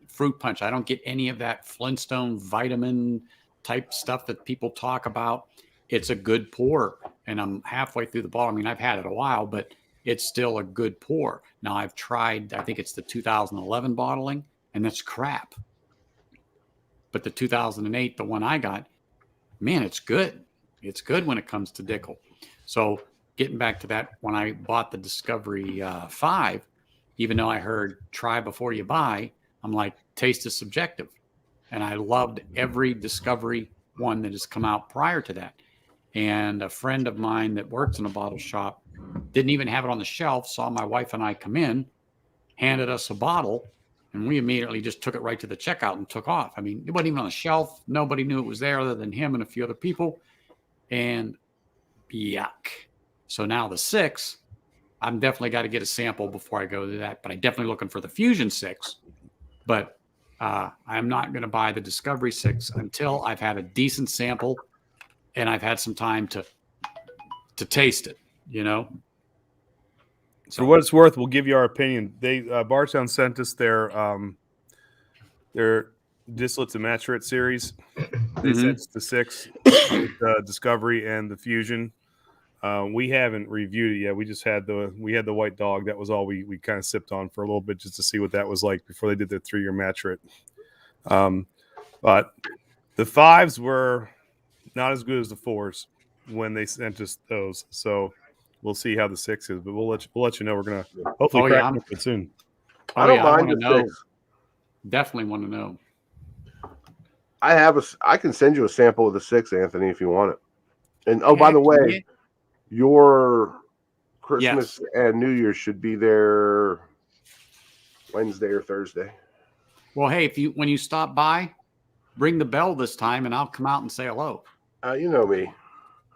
fruit punch. I don't get any of that Flintstone vitamin type stuff that people talk about. It's a good pour, and I'm halfway through the bottle. I mean, I've had it a while, but it's still a good pour. Now, I've tried, I think it's the 2011 bottling, and that's crap. But the 2008, the one I got, man, it's good. It's good when it comes to Dickel. So getting back to that, when I bought the Discovery 5, even though I heard try before you buy, I'm like, taste is subjective. And I loved every Discovery one that has come out prior to that. And a friend of mine that works in a bottle shop didn't even have it on the shelf, saw my wife and I come in, handed us a bottle, and we immediately just took it right to the checkout and took off. I mean, it wasn't even on the shelf. Nobody knew it was there other than him and a few other people. And yuck. So now the 6, I'm definitely got to get a sample before I go to that. But I'm definitely looking for the Fusion 6. But I'm not going to buy the Discovery 6 until I've had a decent sample and I've had some time to taste it, you know? For what it's worth, we'll give you our opinion. They Bardstown sent us their distillates and maturate series. They sent us the 6, the Discovery and the Fusion. We haven't reviewed it yet. We just had the White Dog. That was all we kind of sipped on for a little bit just to see what that was like before they did their 3-year maturate. But the 5s were not as good as the 4s when they sent us those. So we'll see how the 6 is, but we'll let you know. We're gonna hopefully crack it soon. I don't mind the 6. Definitely want to know. I can send you a sample of the 6, Anthony, if you want it. And by the way, your Christmas and New Year's should be there Wednesday or Thursday. Well, hey, when you stop by, ring the bell this time, and I'll come out and say hello. You know me.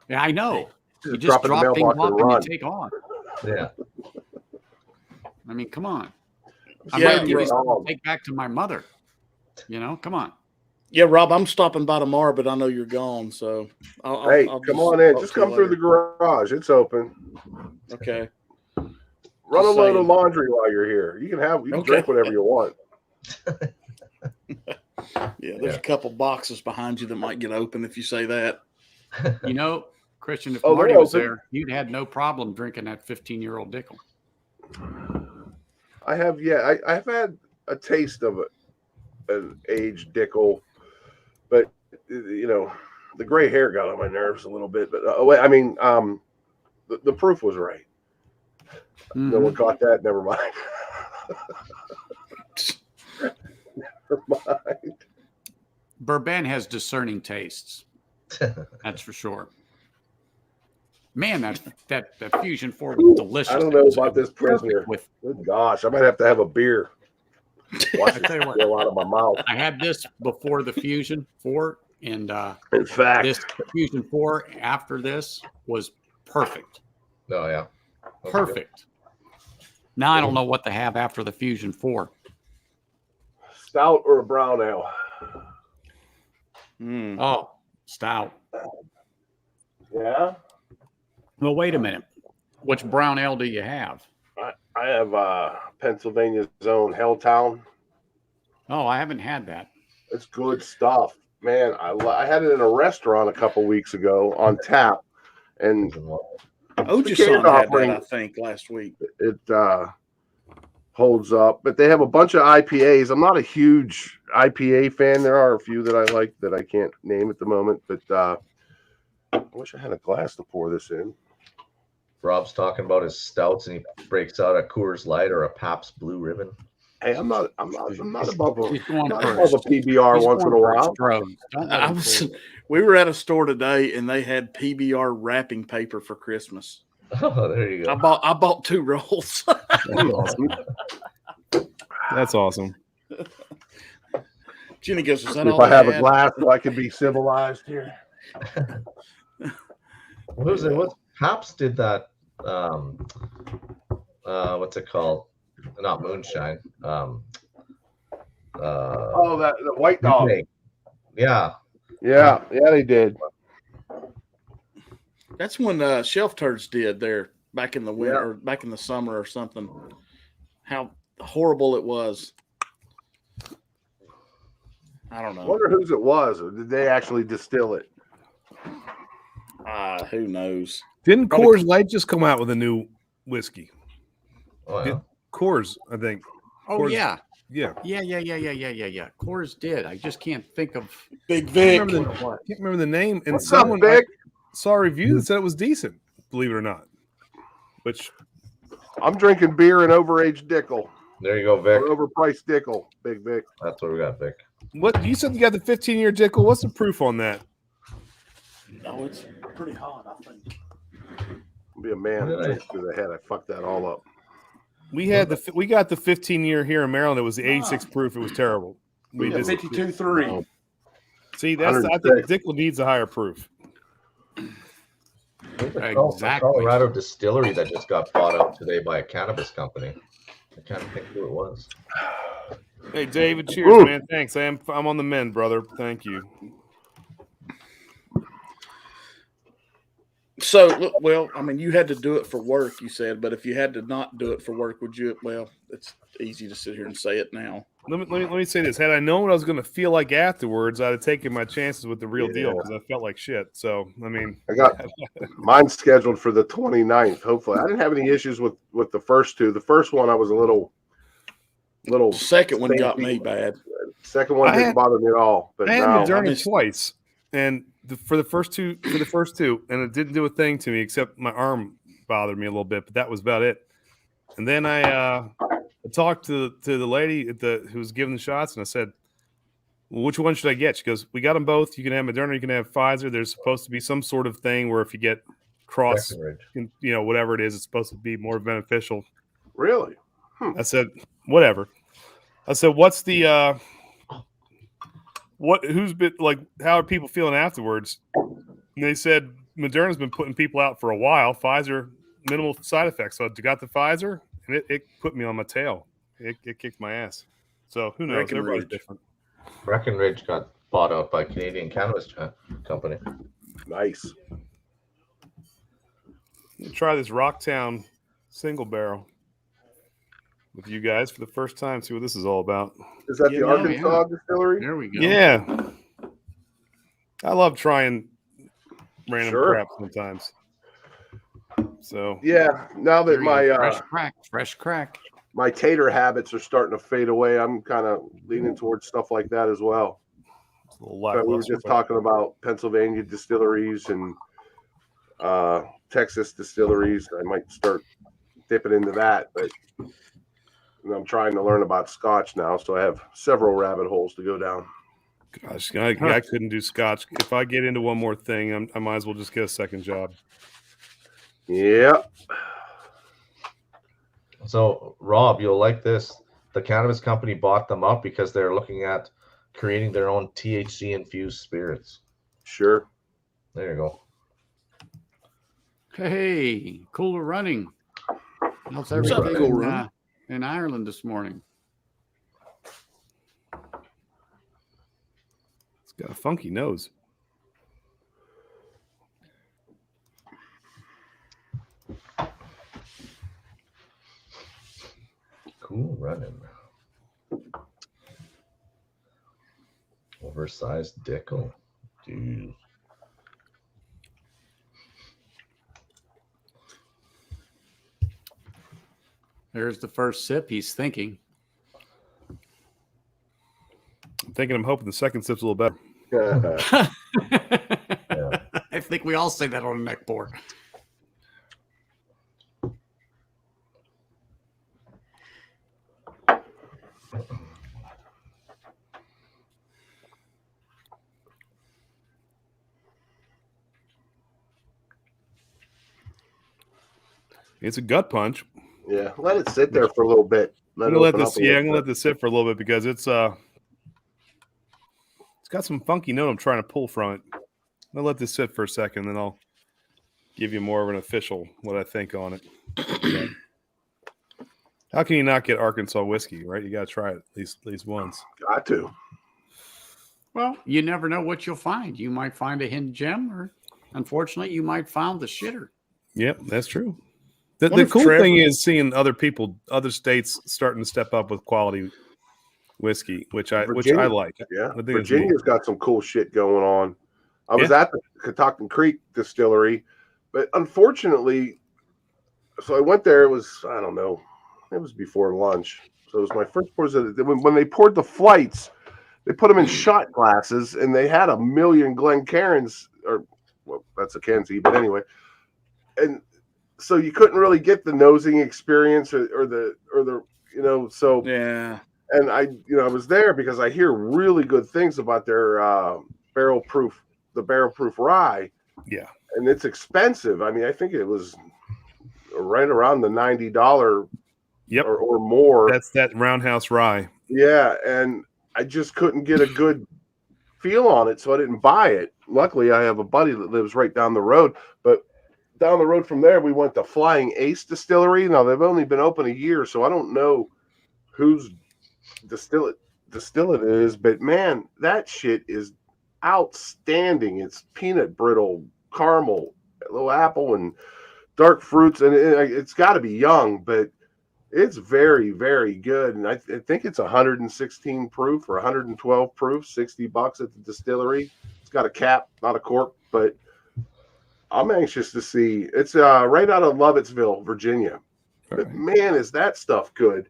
Yeah, I know. You just drop it in the drop things mailbox off and and you take on. Yeah. I mean, come on. I'm Yeah, going to give you something to take back to my mother. You know, come on. Yeah, Rob, I'm stopping by tomorrow, but I know you're gone, so I'll come on in. Just come through the garage. It's open. Okay. Run a load of laundry while you're here. You can drink whatever you want. Yeah, there's a couple boxes behind you that might get open if you say that. You know, Christian, if Marty was there, you'd had no problem drinking that 15-year-old Dickel. I have, yeah. I've had a taste of an aged Dickel, but you know, the gray hair got on my nerves a little bit. But I mean, the proof was right. No one caught that. Never mind. Never mind. Bourbon has discerning tastes. That's for sure. Man, that Fusion 4 was delicious. I don't know about this prisoner. Good gosh, I might have to have a beer. Watch it go out of my mouth. I had this before the Fusion 4, and in fact, this Fusion 4 after this was perfect. Oh yeah, Perfect. Now I don't know what to have after the Fusion 4. Stout or a brown ale? Oh, stout. Yeah. Well, wait a minute. Which brown ale do you have? I have Pennsylvania's own Helltown. Oh, I haven't had that. It's good stuff, man. I had it in a restaurant a couple weeks ago on tap, and Ojason had that, I think, last week. It holds up, but they have a bunch of IPAs. I'm not a huge IPA fan. There are a few that I like that I can't name at the moment, but I wish I had a glass to pour this in. Rob's talking about his stouts, and he breaks out a Coors Light or a Pabst Blue Ribbon. Hey, I'm not above a PBR once in a while. We were at a store today, and they had PBR wrapping paper for Christmas. Oh, there you go. I bought 2 rolls. That's awesome. Jenny goes, "Is that if all I have had?" a glass, so I can be civilized here. What was it? What Pabst did that? What's it called? Not moonshine. The White Dog. Yeah, they did. That's when Shelf Turds did there back in the winter or back in the summer or something. How horrible it was. I don't know. I wonder whose it was, or did they actually distill it? Who knows? Didn't Coors Light just come out with a new whiskey? Oh, yeah. Coors, I think. Oh, Coors, yeah. Yeah. Coors did. I just can't think of Big Vic. I can't remember the name. And What's someone up, Vic? saw a review that said it was decent, believe it or not. Which I'm drinking beer and overaged Dickel. There you go, Vic. Or overpriced Dickel, Big Vic. That's what we got, Vic. what you said you got the 15-year Dickel. What's the proof on that? No, it's pretty hot, I think. I'll be a man to the head. I fucked that all up. We got the 15-year here in Maryland. It was the 86 proof. It was terrible. We did 52.3. See, that's I think Dickel needs a higher proof. Exactly. Colorado distillery that just got bought out today by a cannabis company. I can't think who it was. Hey, David, cheers, man. Thanks. I'm on the mend, brother. Thank you. So, well, I mean, you had to do it for work, you said, but if you had to not do it for work, would you? Well, it's easy to sit here and say it now. Let me say this. Had I known what I was going to feel like afterwards, I'd have taken my chances with the real deal because I felt like shit. So, I mean. I got mine scheduled for the 29th, hopefully. I didn't have any issues with the first two. The first one, I was a little. Second one got me bad. Second one didn't bother me at all. But I had Moderna twice, and for the first two, and it didn't do a thing to me except my arm bothered me a little bit, but that was about it. And then I talked to the lady who was giving the shots, and I said, well, "Which one should I get?" She goes, "We got them both. You can have Moderna, you can have Pfizer. There's supposed to be some sort of thing where if you get cross, whatever it is, it's supposed to be more beneficial." Really? I said, "Whatever." I said, "What's the who's been like? How are people feeling afterwards?" And they said Moderna's been putting people out for a while. Pfizer, minimal side effects. So I got the Pfizer, and it put me on my tail. It kicked my ass. So who knows? Everybody's different. Breckenridge got bought out by Canadian Cannabis Company. Nice. Try this Rocktown single barrel with you guys for the first time. See what this is all about. Is that the Arkansas distillery? There we go. Yeah. I love trying random crap sometimes. So Yeah, now that There you my go. Fresh crack. my tater habits are starting to fade away, I'm kind of leaning towards stuff like that as well. it's a little So we were lackluster, just but talking about Pennsylvania distilleries and Texas distilleries. I might start dipping into that, but I'm trying to learn about Scotch now, so I have several rabbit holes to go down. gosh, I couldn't do Scotch. If I get into one more thing, I might as well just get a second job. Yeah. So, Rob, you'll like this. The cannabis company bought them up because they're looking at creating their own THC-infused spirits. Sure. There you go. Hey, cooler running. How's What's up, everything Cool Running? in Ireland this morning? It's got a funky nose. Cool running. Oversized Dickel. Dude. There's the first sip. He's thinking. I'm hoping the second sip's a little better. I think we all say that on a neck pour. It's a gut punch. Yeah, let it sit there for a little bit. I'm gonna let this sit for a little bit because it's got some funky note I'm trying to pull from it. I'm gonna let this sit for a second, then I'll give you more of an official what I think on it. But how can you not get Arkansas whiskey, right? You gotta try it at least once. Got to. Well, you never know what you'll find. You might find a hidden gem, or unfortunately, you might find the shitter. Yep, that's true. The cool thing is seeing other states starting to step up with quality whiskey, which I like. Yeah, I think Virginia's got some cool shit going on. I was at the Catoctin Creek Distillery, but unfortunately, so I went there. It was, I don't know, it was before lunch. So it was my first pour. When they poured the flights, they put them in shot glasses, and they had a million Glencairns, or well, that's a Kenzie, but anyway, and so you couldn't really get the nosing experience or the so Yeah. And I was there because I hear really good things about their barrel proof rye. Yeah, and it's expensive. I mean, I think it was right around the $90 or more. That's that Roundhouse rye. Yeah, and I just couldn't get a good feel on it, so I didn't buy it. Luckily, I have a buddy that lives right down the road, but down the road from there, we went to Flying Ace Distillery. Now, they've only been open a year, so I don't know whose distill it is, but man, that shit is outstanding. It's peanut brittle, caramel, little apple, and dark fruits, and it's got to be young, but it's very, very good. And I think it's 116 proof or 112 proof, $60 at the distillery. It's got a cap, not a cork, but I'm anxious to see. It's right out of Lovettsville, Virginia. But man, is that stuff good.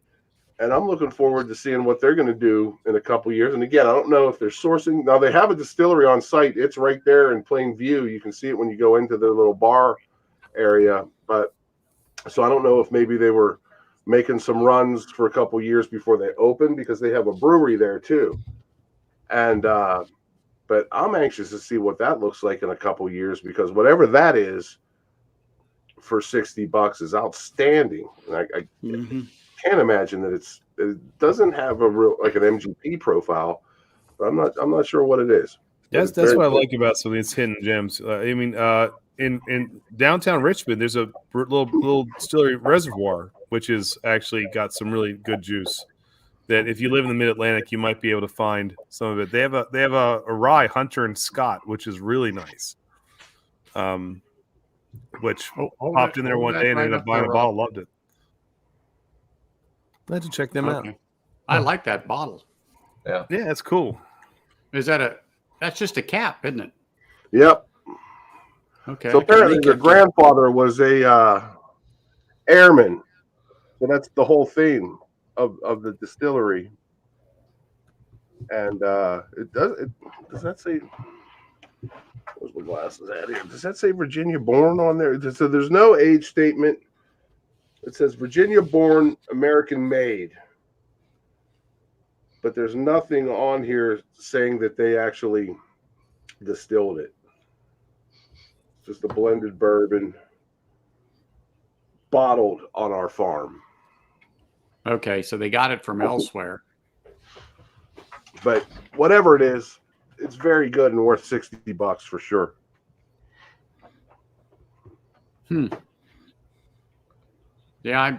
And I'm looking forward to seeing what they're going to do in a couple years. And again, I don't know if they're sourcing. Now, they have a distillery on site. It's right there in plain view. You can see it when you go into their little bar area. But so I don't know if maybe they were making some runs for a couple years before they open, because they have a brewery there too. And but I'm anxious to see what that looks like in a couple years, because whatever that is for $60 is outstanding. And I can't imagine that it doesn't have a real like an MGP profile, but I'm not sure what it is. That's what I like about some of these hidden gems. In downtown Richmond, there's a little distillery, Reservoir, which is actually got some really good juice. That if you live in the Mid-Atlantic, you might be able to find some of it. They have a rye, Hunter and Scott, which is really nice. Which popped in there one day and ended up buying a bottle. Loved it. I had to check them out. I like that bottle. Yeah, that's cool. That's just a cap, isn't it? Yep. Okay. So I can apparently link their it. grandfather was a airman. So that's the whole theme of the distillery. And does that say, where's my glasses at here? Does that say Virginia born on there? So there's no age statement. It says Virginia born, American made. But there's nothing on here saying that they actually distilled it. Just a blended bourbon bottled on our farm. Okay, so they got it from elsewhere. But whatever it is, it's very good and worth $60 for sure. Yeah,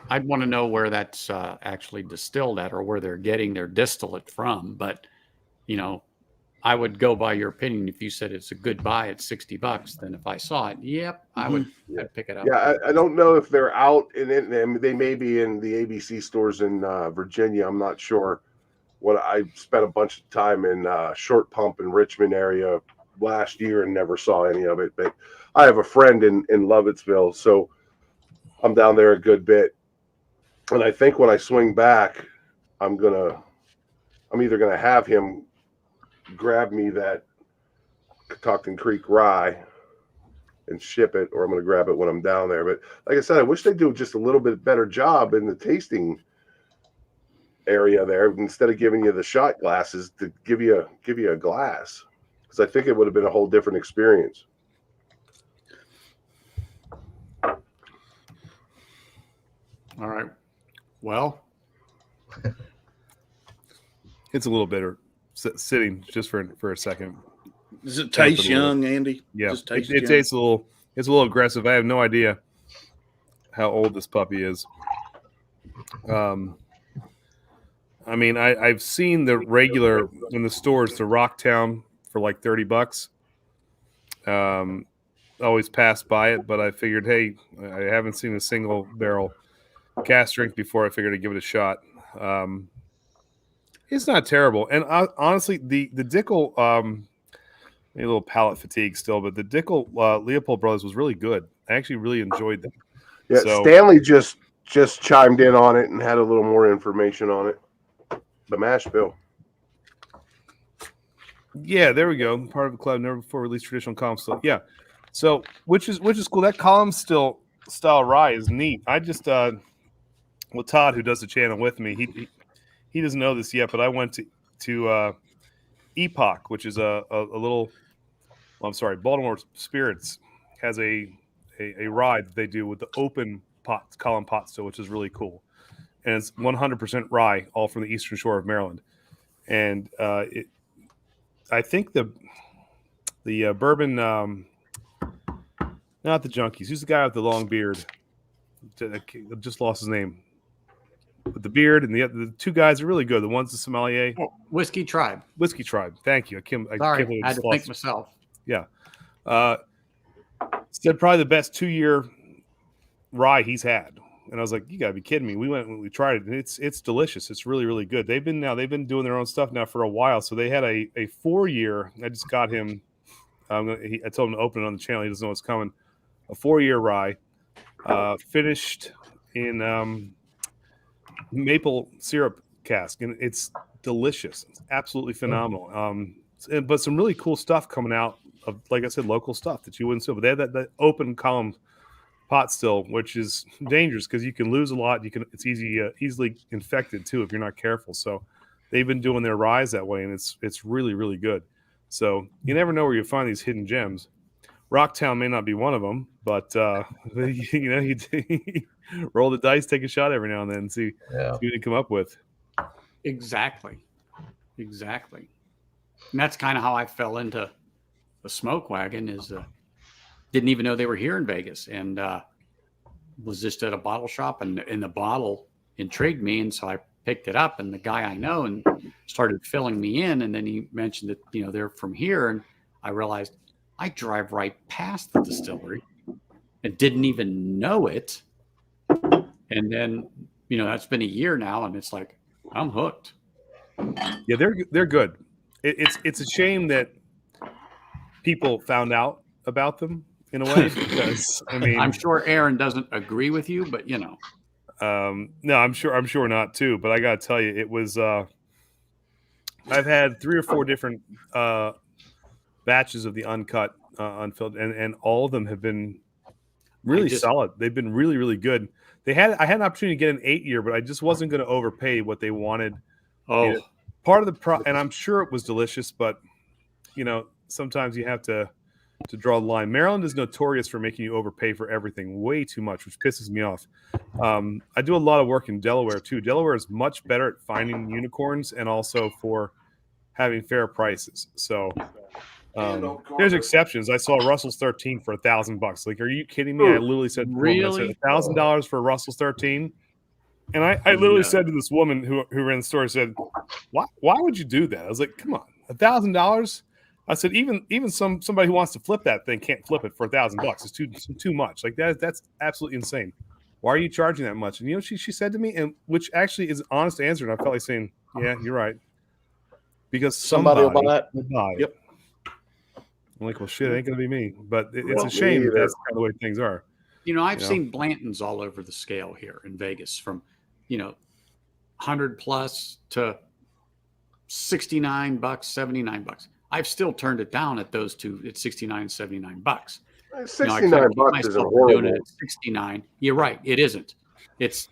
I'd want to know where that's actually distilled at, or where they're getting their distillate from. But I would go by your opinion. If you said it's a good buy at $60, then if I saw it, yep, I would I'd pick it up. Yeah, I don't know if they're out in it. They may be in the ABC stores in Virginia. I'm not sure. I spent a bunch of time in Short Pump in Richmond area last year and never saw any of it. But I have a friend in Lovettsville, so I'm down there a good bit. And I think when I swing back, I'm either gonna have him grab me that Catoctin Creek rye and ship it, or I'm gonna grab it when I'm down there. But like I said, I wish they'd do just a little bit better job in the tasting area there, instead of giving you the shot glasses, to give you a glass, because I think it would have been a whole different experience. All right. Well, It's a little bitter sitting just for a second. Does it taste young, Andy? Yeah, Does it it tastes a little. It's a little aggressive. I have no idea how old this puppy is. I mean, I've seen the regular in the stores, the Rocktown for like $30. Always passed by it, but I figured, hey, I haven't seen a single barrel cask strength before. I figured I'd give it a shot. It's not terrible, and honestly, the Dickel, maybe a little palate fatigue still, but the Dickel Leopold Brothers was really good. I actually really enjoyed them. Yeah, So, Stanley just chimed in on it and had a little more information on it. The mash bill. yeah, there we go. Part of the club never before released traditional column still. Yeah, so which is cool. That column still style rye is neat. I just well, Todd, who does the channel with me, he doesn't know this yet, but I went to Epoch, which is a little. Well, I'm sorry, Baltimore Spirits has a rye that they do with the open pot column pot still, which is really cool, and it's 100% rye, all from the eastern shore of Maryland, and I think the bourbon, not the Junkies. Who's the guy with the long beard? I just lost his name. With the beard and the two guys are really good. The one's the sommelier. oh, Whiskey Tribe. Whiskey Tribe. Thank you. Sorry, I had to think myself. Yeah. Said probably the best 2-year rye he's had. And I was like, you gotta be kidding me. We went and we tried it, and it's delicious. It's really, really good. They've been doing their own stuff now for a while. So they had a 4-year. I just got him. I told him to open it on the channel. He doesn't know what's coming. A 4-year rye, finished in maple syrup cask, and it's delicious. It's absolutely phenomenal. But some really cool stuff coming out of, like I said, local stuff that you wouldn't see. But they have that open column pot still, which is dangerous because you can lose a lot. It's easily infected too if you're not careful. So they've been doing their ryes that way, and it's really, really good. So you never know where you find these hidden gems. Rocktown may not be one of them, but you roll the dice, take a shot every now and then, and see what you come up with. Exactly. And that's kind of how I fell into the Smoke Wagon. Is didn't even know they were here in Vegas, and was just at a bottle shop, and the bottle intrigued me, and so I picked it up. And the guy I know and started filling me in, and then he mentioned that they're from here, and I realized I drive right past the distillery and didn't even know it. And then that's been a year now, and it's like I'm hooked. Yeah, they're good. It's a shame that people found out about them in a way, because I mean, I'm sure Aaron doesn't agree with you, but no, I'm sure not too. But I got to tell you, it was. I've had 3 or 4 different batches of the uncut, unfilled, and all of them have been really solid. They've been really, really good. I had an opportunity to get an 8-year, but I just wasn't going to overpay what they wanted. oh, Part of the and I'm sure it was delicious, but sometimes you have to draw the line. Maryland is notorious for making you overpay for everything way too much, which pisses me off. I do a lot of work in Delaware too. Delaware is much better at finding unicorns and also for having fair prices. So there's exceptions. I saw Russell's 13 for $1,000. Like, are you kidding me? I literally said, really, $1,000 for Russell's 13. And I literally said to this woman who ran the store, I said, why would you do that? I was like, come on, $1,000. I said, even somebody who wants to flip that thing can't flip it for $1,000. It's too much. Like that's absolutely insane. Why are you charging that much? And she said to me, and which actually is an honest answer. And I felt like saying, yeah, you're right. Because somebody will buy it. Yep. I'm like, well, shit, it ain't gonna be me. But it's a shame that's kind of the way things are. I've seen Blantons all over the scale here in Vegas, from 100 plus to $69, $79. I've still turned it down at those two at $69, $79. $69 isn't horrible. Doing it at 69. You're right. It isn't. It's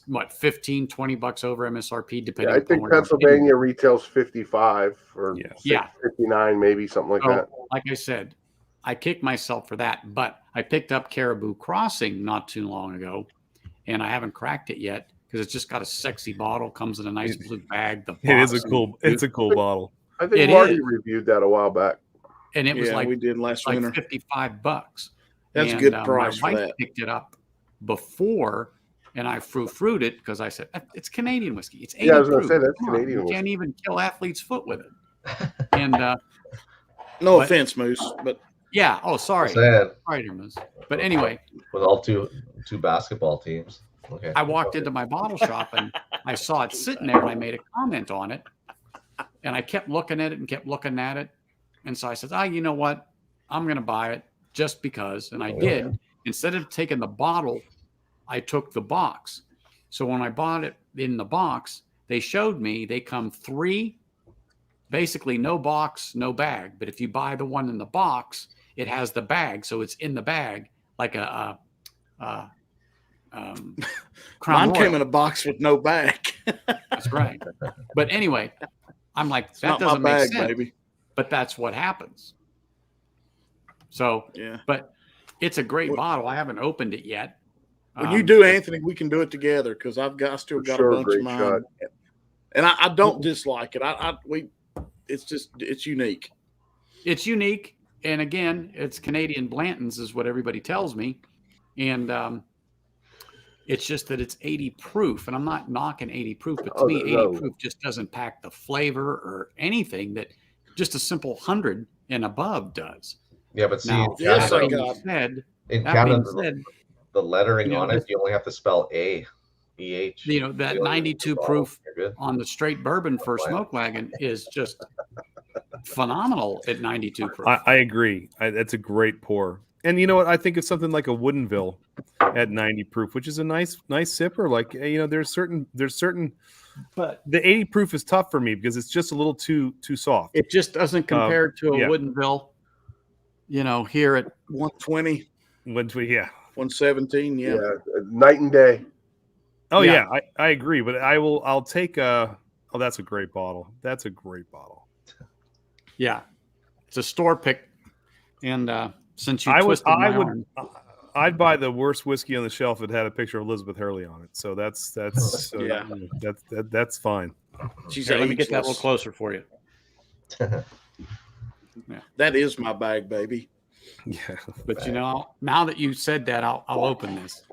what, $15, $20 over MSRP, depending. I think Pennsylvania retails 55 or 59, maybe something like that. Like I said, I kicked myself for that, but I picked up Caribou Crossing not too long ago, and I haven't cracked it yet because it's just got a sexy bottle, comes in a nice blue bag. It's a cool bottle. I think Marty reviewed that a while back, and it was we did last winter. $55. That's a good price my for wife that. Picked it up before, and I frou-frued it because I said it's Canadian whiskey. It's 80 I was going to proof. say that's Come on, Canadian you whiskey. can't even kill athlete's foot with it. And no offense, Moose, but yeah. Oh, sorry. Sad. Sorry, dear Moose. But anyway, With all two basketball teams. Okay. I walked into my bottle shop and I saw it sitting there, and I made a comment on it, and I kept looking at it and kept looking at it, and so I said, you know what? I'm going to buy it just because, and I did. Instead of taking the bottle, I took the box. So when I bought it in the box, they showed me they come 3, basically no box, no bag. But if you buy the one in the box, it has the bag, so it's in the bag like a Crown mine came in a box with no bag. That's right. But anyway, I'm like, that Not doesn't my make bag, sense. baby. But that's what happens. So, but it's a great bottle. I haven't opened it yet. When you do, Anthony, we can do it together because I still got a bunch of mine, shot. and I don't dislike it. It's unique. It's unique, and again, it's Canadian Blantons, is what everybody tells me, and it's just that it's 80 proof, and I'm not knocking 80 proof, but to me, 80 proof just doesn't pack the flavor or anything that just a simple 100 and above does. Yeah, but see, Now, in Canada, the lettering on it, you only have to spell A, E-H. That 92 proof on the straight bourbon for Smoke Wagon is just phenomenal at 92 proof. I agree. That's a great pour. And you know what? I think it's something like a Woodenville at 90 proof, which is a nice sipper. Like, there's certain, but the 80 proof is tough for me because it's just a little too soft. It just doesn't compare to a Woodenville, here at 120. 117, yeah. Night and day. Oh yeah, I agree, but I'll take that's a great bottle. That's a great bottle. Yeah, it's a store pick, and since you twisted my arm, I'd buy the worst whiskey on the shelf that had a picture of Elizabeth Hurley on it. So that's fine. Let me get that a little closer for you. That is my bag, baby. Yeah, but now that you said that, I'll open this.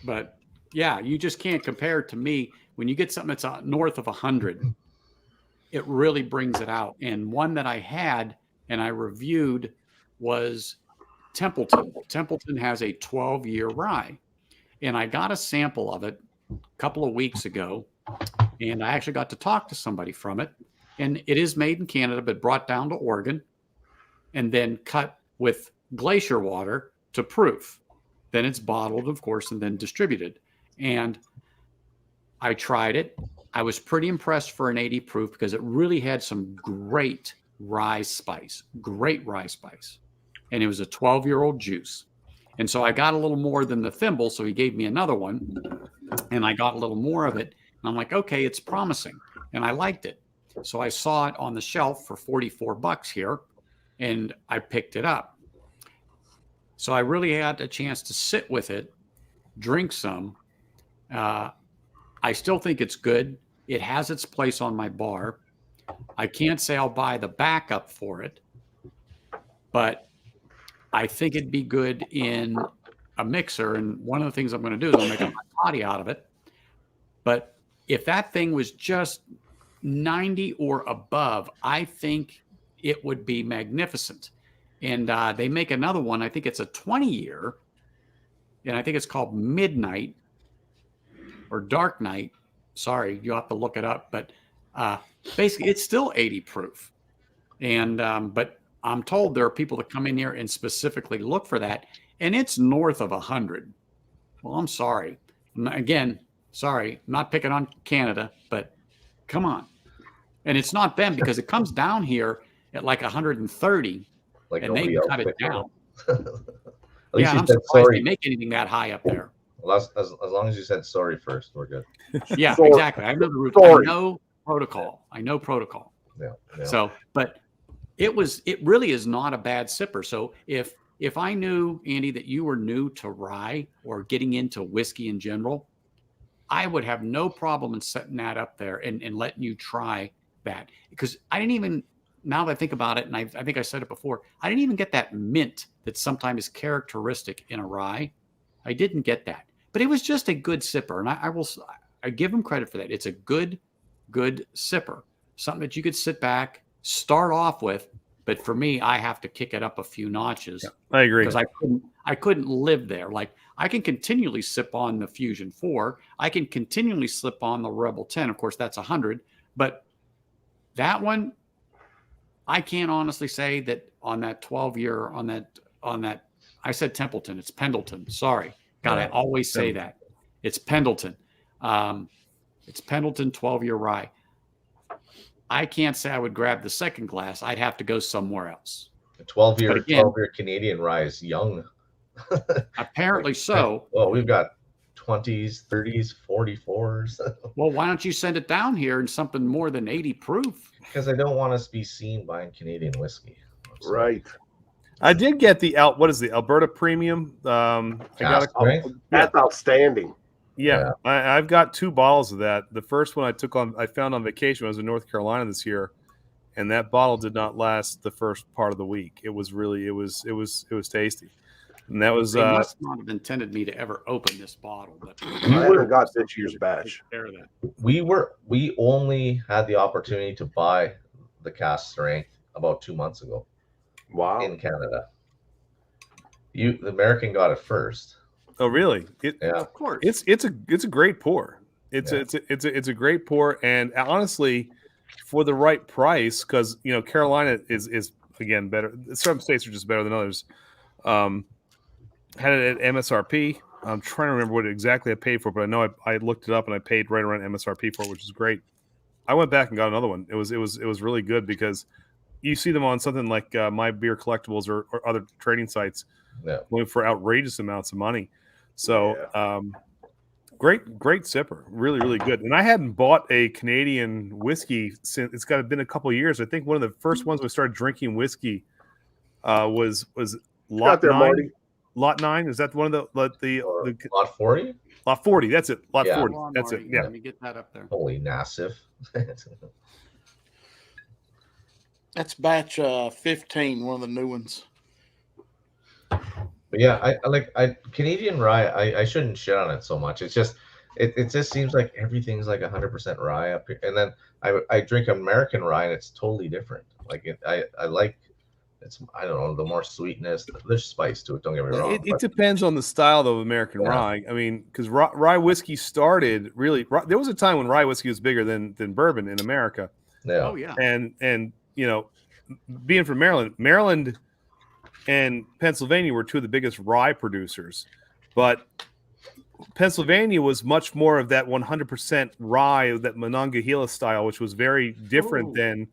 But yeah, you just can't compare it to me. When you get something that's north of 100, it really brings it out. And one that I had and I reviewed was Templeton. Templeton has a 12-year rye, and I got a sample of it a couple of weeks ago, and I actually got to talk to somebody from it. and it is made in Canada, but brought down to Oregon and then cut with glacier water to proof. Then it's bottled, of course, and then distributed. And I tried it. I was pretty impressed for an 80 proof because it really had some great rye spice. And it was a 12-year-old juice. And so I got a little more than the thimble, so he gave me another one, and I got a little more of it. And I'm like, okay, it's promising. And I liked it. So I saw it on the shelf for $44 here, and I picked it up. So I really had a chance to sit with it, drink some. I still think it's good. It has its place on my bar. I can't say I'll buy the backup for it, but I think it'd be good in a mixer. And one of the things I'm going to do is I'll make a toddy out of it. But if that thing was just 90 or above, I think it would be magnificent. And they make another one. I think it's a 20-year, and I think it's called Midnight or Dark Night. Sorry, you'll have to look it up. But basically, it's still 80 proof. And but I'm told there are people that come in here and specifically look for that, and it's north of 100. Well, I'm sorry. Again, sorry, not picking on Canada, but come on. And it's not them because it comes down here at like 130, Like and they nobody else cut it picked down. At least Yeah, you I'm said surprised sorry. they make anything that high up there. Well, as long as you said sorry first, we're good. Yeah, Sorry. exactly. I know the route. Sorry. I know protocol. Yeah. So, but it really is not a bad sipper. So if I knew, Andy, that you were new to rye or getting into whiskey in general, I would have no problem in setting that up there and letting you try that. Because I didn't even, now that I think about it, and I think I said it before, I didn't even get that mint that sometimes is characteristic in a rye. I didn't get that. But it was just a good sipper. And I give him credit for that. It's a good sipper. Something that you could sit back, start off with. But for me, I have to kick it up a few notches. Yeah, I agree. Because I couldn't live there. Like I can continually sip on the Fusion 4. I can continually slip on the Rebel 10. Of course, that's 100. But that one, I can't honestly say that on that 12-year, on that, I said Templeton. It's Pendleton. Sorry. God, I always say that. It's Pendleton. It's Pendleton 12-year rye. I can't say I would grab the second glass. I'd have to go somewhere else. The 12-year Canadian rye is young. Apparently so. Well, we've got 20s, 30s, 44s. Well, why don't you send it down here in something more than 80 proof? Because I don't want us to be seen buying Canadian whiskey. Right. I did get the Alberta Premium. I got That's outstanding. I've got 2 bottles of that. The first one I found on vacation when I was in North Carolina this year, and that bottle did not last the first part of the week. It was tasty, and that was. They must not have intended me to ever open this bottle, but I haven't got this year's batch. Take care of that. We only had the opportunity to buy the cask strength about 2 months ago. Wow. In Canada. The American got it first. Oh, really? Of course. It's a great pour. It's a great pour, and honestly, for the right price, because Carolina is again better. Some states are just better than others. Had it at MSRP. I'm trying to remember what exactly I paid for, but I know I looked it up and I paid right around MSRP for it, which is great. I went back and got another one. It was really good because you see them on something like My Beer Collectibles or other trading sites going for outrageous amounts of money. So great sipper, really, really good. And I hadn't bought a Canadian whiskey since it's been a couple of years. I think one of the first ones we started drinking whiskey was Lot 9. Marty. Lot 9, is that one of the Lot 40? Lot 40, that's it. Lot 40, on, that's Marty. it. Yeah. Let me get that up there. Holy massive. That's batch 15, one of the new ones. But yeah, I Canadian rye. I shouldn't shit on it so much. It's just it just seems like everything's like 100% rye up here, and then I drink American rye and it's totally different. Like I like it's, I don't know, the more sweetness. There's spice to it. Don't get me wrong. It depends on the style of American rye. I mean, because rye whiskey started really. There was a time when rye whiskey was bigger than bourbon in America. Yeah. Oh yeah. And being from Maryland and Pennsylvania were two of the biggest rye producers, but Pennsylvania was much more of that 100% rye, that Monongahela style, which was very different Ooh. than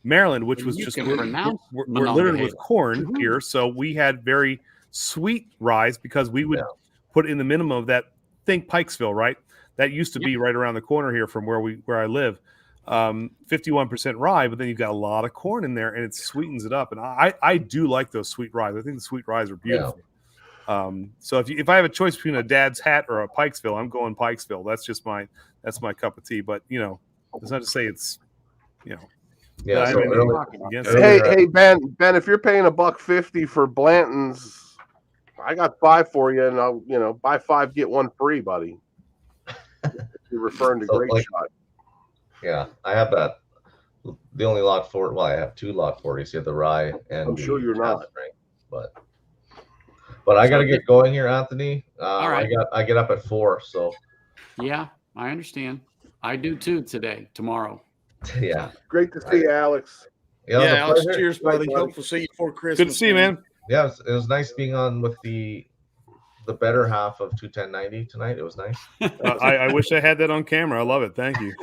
Maryland, which And was you just can we're pronounce littered with Monongahela. corn Mhm. here, so we had very sweet ryes because we would Yeah. put in the minimum of that. Think Pikesville, right? That used to Yeah. be right around the corner here from where I live. 51% rye, but then you've got a lot of corn in there, and it sweetens it up. And I do like those sweet ryes. I think the sweet ryes are beautiful. So if I have a choice between a Dad's Hat or a Pikesville, I'm going Pikesville. That's my cup of tea. But it's not to say it's Yeah. I So mean, early, against earlier- Hey, Ben, if you're paying $1.50 for Blanton's, I got 5 for you, and I'll buy 5 get 1 free, buddy. You're referring to So, Great like- Shot. yeah, I have that. The only lot 40. Well, I have 2 lot 40s. You have the rye and I'm sure the you're not. Talent, right? But I got to get going here, Anthony. All right. I get up at 4, so Yeah, I understand. I do too tomorrow. yeah. Great to see you, Alex. Yeah, it was a Alex, pleasure. cheers, buddy. buddy. Hope to see you before Christmas. good to see you, man. Yeah, it was nice being on with the better half of 21090 tonight. It was nice. I wish I had that on camera. I love it. Thank you,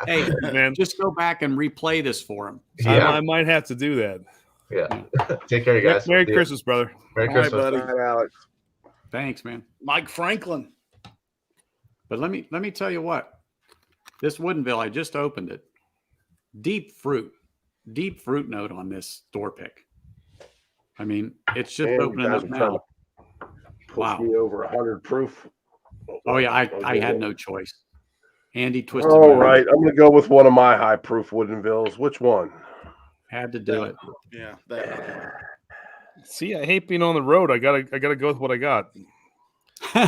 Hey, man. just go back and replay this for him. Yeah, I might have to do that. yeah. Take care, you guys. Merry See ya. Christmas, brother. Merry All right, Christmas. buddy. All right, Alex. Thanks, man. Mike Franklin. But let me tell you what. This Woodinville, I just opened it. Deep fruit note on this door pick. I mean, it's just Man, opening you guys up are trying now. to push Wow. me over 100 proof. Oh yeah, I had no choice. Andy twisted. All my arm. right, I'm going to go with one of my high proof Woodinvilles. Which one? Had to do it. Yeah, that. See, I hate being on the road. I gotta go with what I got. All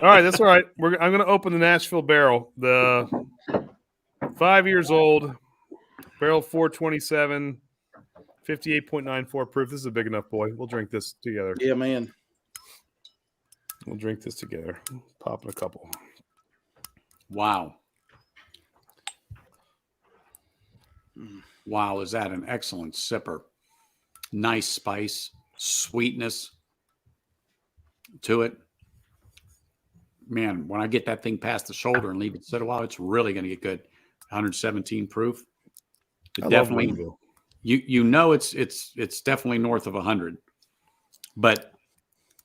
right, that's all right. I'm gonna open the Nashville barrel. The 5 years old barrel, 427, 58.94 proof. This is a big enough boy. We'll drink this together. Yeah, man. We'll drink this together. Popping a couple. Wow. Wow, is that an excellent sipper? Nice spice, sweetness to it. Man, when I get that thing past the shoulder and leave it sit a while, it's really going to get good. 117 proof. It definitely, it's definitely north of 100. But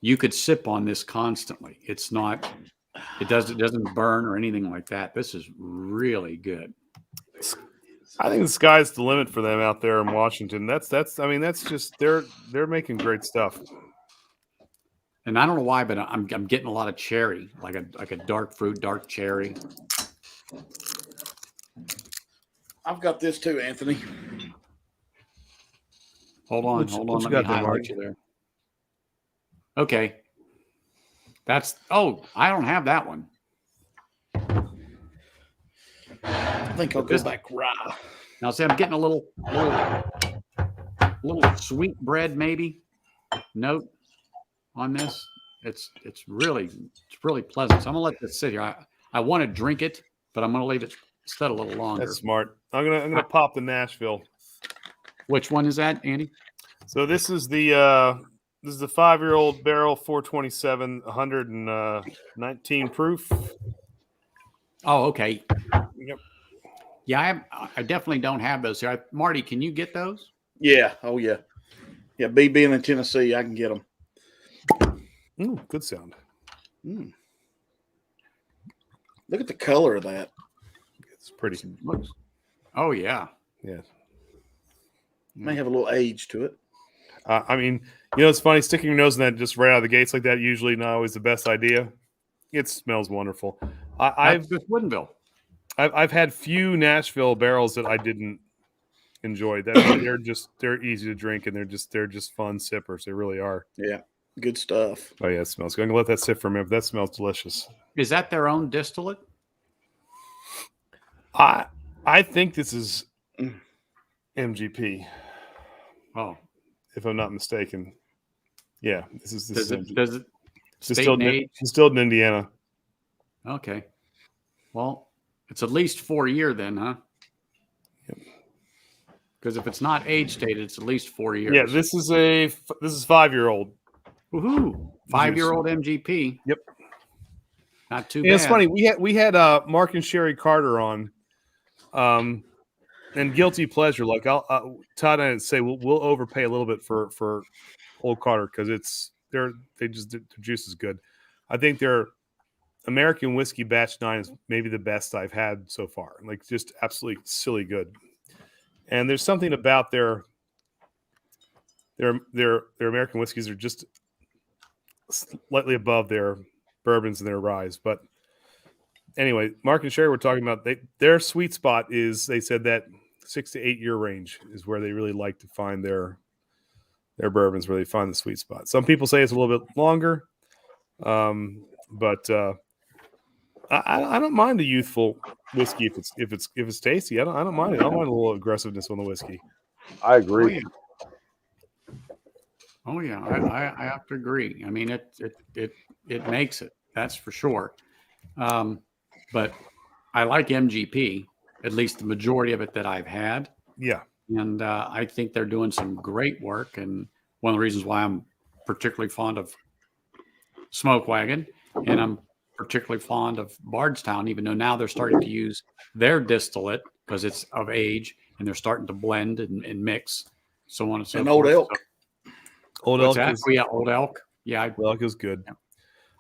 you could sip on this constantly. It doesn't burn or anything like that. This is really good. I think the sky's the limit for them out there in Washington. That's just they're making great stuff. And I don't know why, but I'm getting a lot of cherry, like a dark fruit, dark cherry. I've got this too, Anthony. Hold on. What Let you me got there, highlight Mark? you there. Okay. I don't have that one. I think I'll go back rye. Now, see, I'm getting a little sweet bread maybe note on this. It's really pleasant. So I'm gonna let this sit here. I want to drink it, but I'm gonna leave it set a little longer. That's smart. I'm gonna pop the Nashville. Which one is that, Andy? So this is the 5-year-old barrel, 427, 119 proof. Oh, okay. Yep. Yeah, I definitely don't have those here. Marty, can you get those? Yeah. Oh, yeah. Yeah, B being in Tennessee, I can get them. Ooh, good sound. Mm. Look at the color of that. It's pretty. Oh yeah. Yeah. May have a little age to it. I mean, it's funny, sticking your nose in that just right out of the gates like that, usually not always the best idea. It smells wonderful. I've just Woodinville. I've had few Nashville barrels that I didn't enjoy. They're easy to drink and they're just fun sippers. They really are. Yeah. Good stuff. Oh yeah, it smells good. I'm gonna let that sit for a minute. That smells delicious. Is that their own distillate? I think this is MGP. Oh, If I'm not mistaken. Yeah, this is does MGP. it state and age? Distilled in Indiana. Okay. Well, It's at least 4 year then, huh? Because if it's not age stated, it's at least 4 years. Yeah, this is 5-year-old. Woohoo! 5-year-old MGP. Yep. Not too Yeah, bad. it's funny. We had Mark and Sherry Carter on, and guilty pleasure. Like Todd and I say we'll overpay a little bit for Old Carter because their juice is good. I think their American Whiskey Batch 9 is maybe the best I've had so far. Like just absolutely silly good. And there's something about their American whiskeys are just slightly above their bourbons and their rye. But anyway, Mark and Sherry were talking about their sweet spot is, they said that 6 to 8 year range is where they really like to find their bourbons, where they find the sweet spot. Some people say it's a little bit longer, but I don't mind the youthful whiskey if it's tasty. I don't mind it. I don't mind a little aggressiveness on the whiskey. I agree. Oh yeah, I have to agree. I mean, it makes it. That's for sure. But I like MGP, at least the majority of it that I've had. Yeah. And I think they're doing some great work. And one of the reasons why I'm particularly fond of Smoke Wagon, and I'm particularly fond of Bardstown, even though now they're starting to use their distillate because it's of age, and they're starting to blend and mix, so on and so forth. Old Elk. Old Elk is, yeah, Old Elk. Yeah, Old Elk is good. Yeah.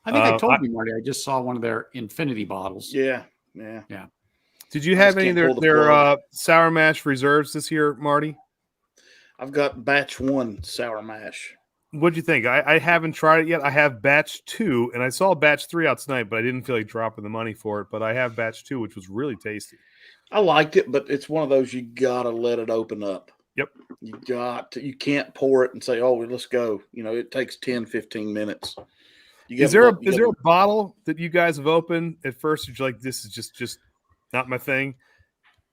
I think I told you, Marty. I just saw one of their Infinity bottles. Yeah. Did you have any of their sour mash reserves this year, Marty? I've got batch 1 sour mash. What'd you think? I haven't tried it yet. I have batch 2, and I saw batch 3 out tonight, but I didn't feel like dropping the money for it. But I have batch 2, which was really tasty. I liked it, but it's one of those you gotta let it open up. Yep. You can't pour it and say, "Oh, well, let's go." It takes 10, 15 minutes. Is there a bottle that you guys have opened at first? You're like, this is just not my thing.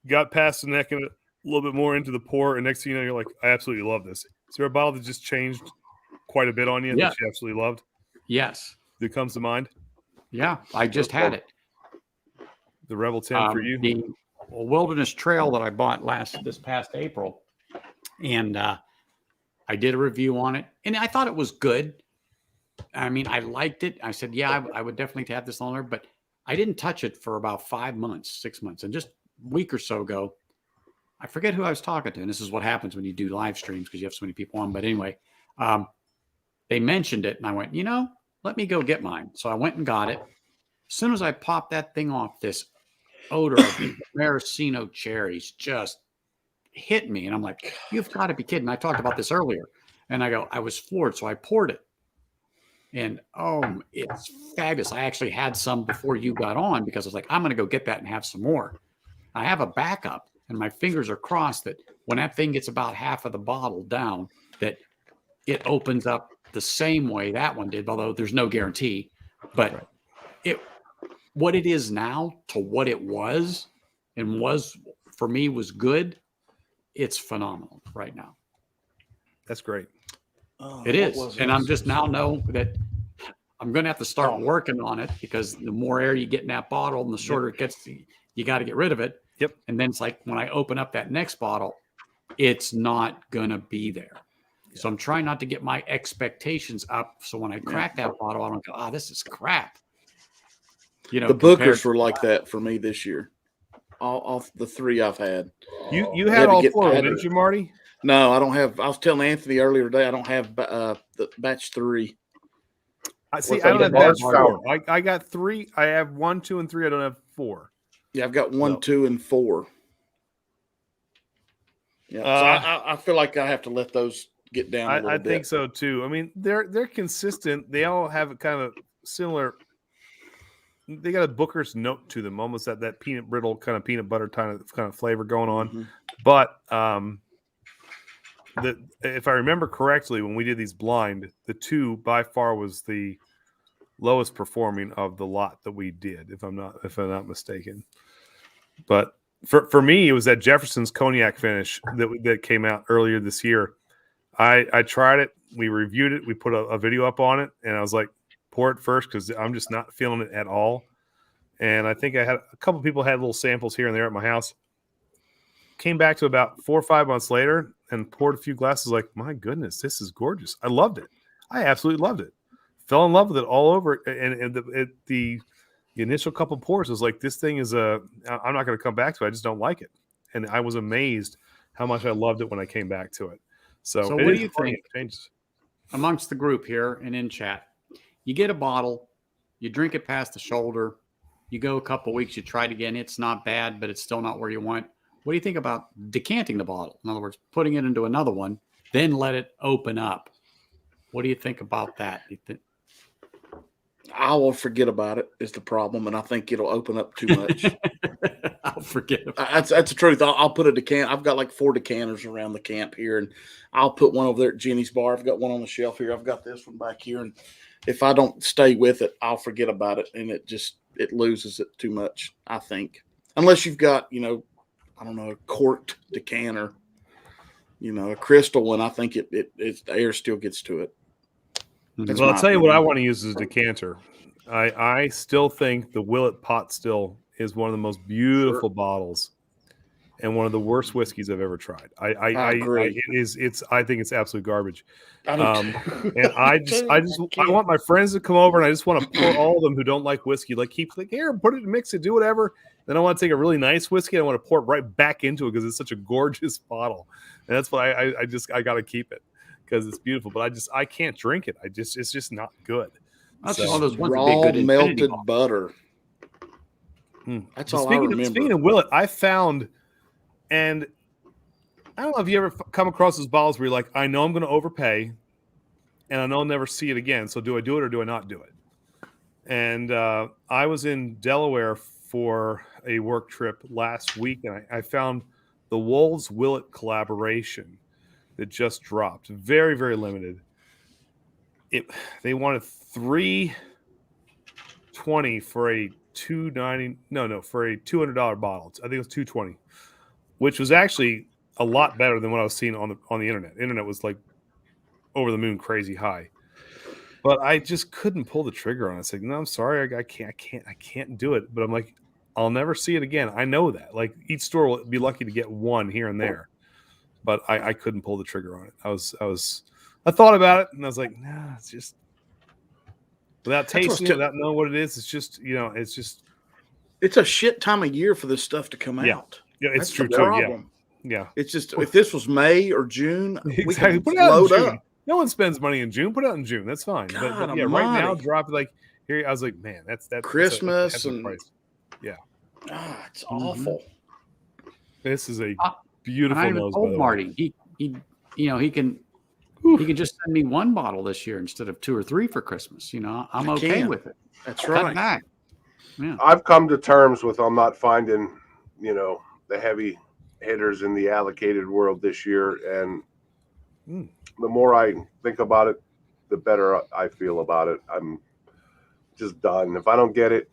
Got past the neck and a little bit more into the pour, and next thing you know, you're like, I absolutely love this. Is there a bottle that just changed quite a bit on you that you absolutely loved? Yes. That comes to mind? Yeah, I just had it. The Rebel 10 for you? The Wilderness Trail that I bought this past April. And I did a review on it, and I thought it was good. I mean, I liked it. I said, yeah, I would definitely have this on there, but I didn't touch it for about 5 months, 6 months. And just a week or so ago, I forget who I was talking to. And this is what happens when you do live streams because you have so many people on. But anyway, they mentioned it, and I went, let me go get mine. So I went and got it. As soon as I popped that thing off, this odor of maraschino cherries just hit me. And I'm like, you've got to be kidding. I talked about this earlier. And I go, I was floored. So I poured it. And it's fabulous. I actually had some before you got on because I was like, I'm going to go get that and have some more. I have a backup, and my fingers are crossed that when that thing gets about half of the bottle down, that it opens up the same way that one did, although there's no guarantee. But what it is now to what it was and was for me was good. It's phenomenal right now. That's great. It is. And I'm just now know that I'm going to have to start working on it because the more air you get in that bottle and the shorter it gets, you got to get rid of it. Yep. And then it's like when I open up that next bottle, it's not going to be there. Yeah. So I'm trying not to get my expectations up. So when I crack that bottle, I don't go, this is crap. The Bookers were like that for me this year. All the 3 I've had. You had all 4, didn't you, Marty? No, I don't have. I was telling Anthony earlier today, I don't have the batch 3. I don't have batch 4. I got 3. I have 1, 2, and 3. I don't have 4. Yeah, I've got 1, 2, and 4. Yeah, so I feel like I have to let those get down a little bit. I think so too. I mean, they're consistent. They all have kind of similar. They got a Booker's note to them, almost that peanut brittle kind of peanut butter kind of flavor going on. Mm-hmm. But if I remember correctly, when we did these blind, the 2 by far was the lowest performing of the lot that we did, if I'm not mistaken. But for me, it was that Jefferson's cognac finish that came out earlier this year. I tried it. We reviewed it. We put a video up on it, and I was like, pour it first because I'm just not feeling it at all. and I think I had a couple people had little samples here and there at my house. Came back to about 4 or 5 months later and poured a few glasses. Like, my goodness, this is gorgeous. I loved it. I absolutely loved it. Fell in love with it all over. And the initial couple pours was like, this thing is I'm not going to come back to it. I just don't like it. And I was amazed how much I loved it when I came back to it. So what do you think amongst the group here and in chat? You get a bottle, you drink it past the shoulder, you go a couple weeks, you try it again. It's not bad, but it's still not where you want. What do you think about decanting the bottle? In other words, putting it into another one, then let it open up. What do you think about that? I will forget about it is the problem, and I think it'll open up too much. I'll forget about it. That's the truth. I'll put a decant. I've got like 4 decanters around the camp here, and I'll put one over there at Jenny's bar. I've got one on the shelf here. I've got this one back here, and if I don't stay with it, I'll forget about it, and it loses it too much, I think. Unless you've got, I don't know, a corked decanter, a crystal one. I think the air still gets to it. Well, I'll tell you what I want to use as a decanter. I still think the Willet Pot Still is one of the most beautiful bottles and one of the worst whiskeys I've ever tried. I agree. I think it's absolute garbage. And I want my friends to come over, and I just want to pour all of them who don't like whiskey. Like, keep like, here, put it in, mix it, do whatever. Then I want to take a really nice whiskey, and I want to pour it right back into it because it's such a gorgeous bottle. And that's why I got to keep it because it's beautiful. But I can't drink it. It's just not good. That's just one of those ones raw that be good melted butter. That's all I remember. Speaking of Willet, I found, and I don't know if you ever come across those bottles where you're like, I know I'm going to overpay, and I know I'll never see it again. So do I do it or do I not do it? And I was in Delaware for a work trip last week, and I found the Wolves Willet collaboration that just dropped. Very, very limited. They wanted $320 for a $290 for a $200 bottle. I think it was $220, which was actually a lot better than what I was seeing on the internet. The internet was like over the moon crazy high. But I just couldn't pull the trigger on it. It's like, no, I'm sorry, I can't do it. But I'm like, I'll never see it again. I know that. Like, each store will be lucky to get one here and there. But I couldn't pull the trigger on it. I thought about it, and I was like, nah, it's just without tasting it, without knowing what it is, it's just, it's a shit time of year for this stuff to come out. Yeah, it's true too. Yeah. It's just, if this was May or June, we can put it out load in June. up. No one spends money in June. Put it out in June. That's fine. But yeah, right now, drop it like here. I was like, man, that's Christmas that's and price. Yeah. It's awful. This is a beautiful nose. Old Marty, he can just send me one bottle this year instead of 2 or 3 for Christmas. I'm okay with it. That's right. Cut back. Yeah. I've come to terms with I'm not finding, the heavy hitters in the allocated world this year, and the more I think about it, the better I feel about it. I'm just done. If I don't get it,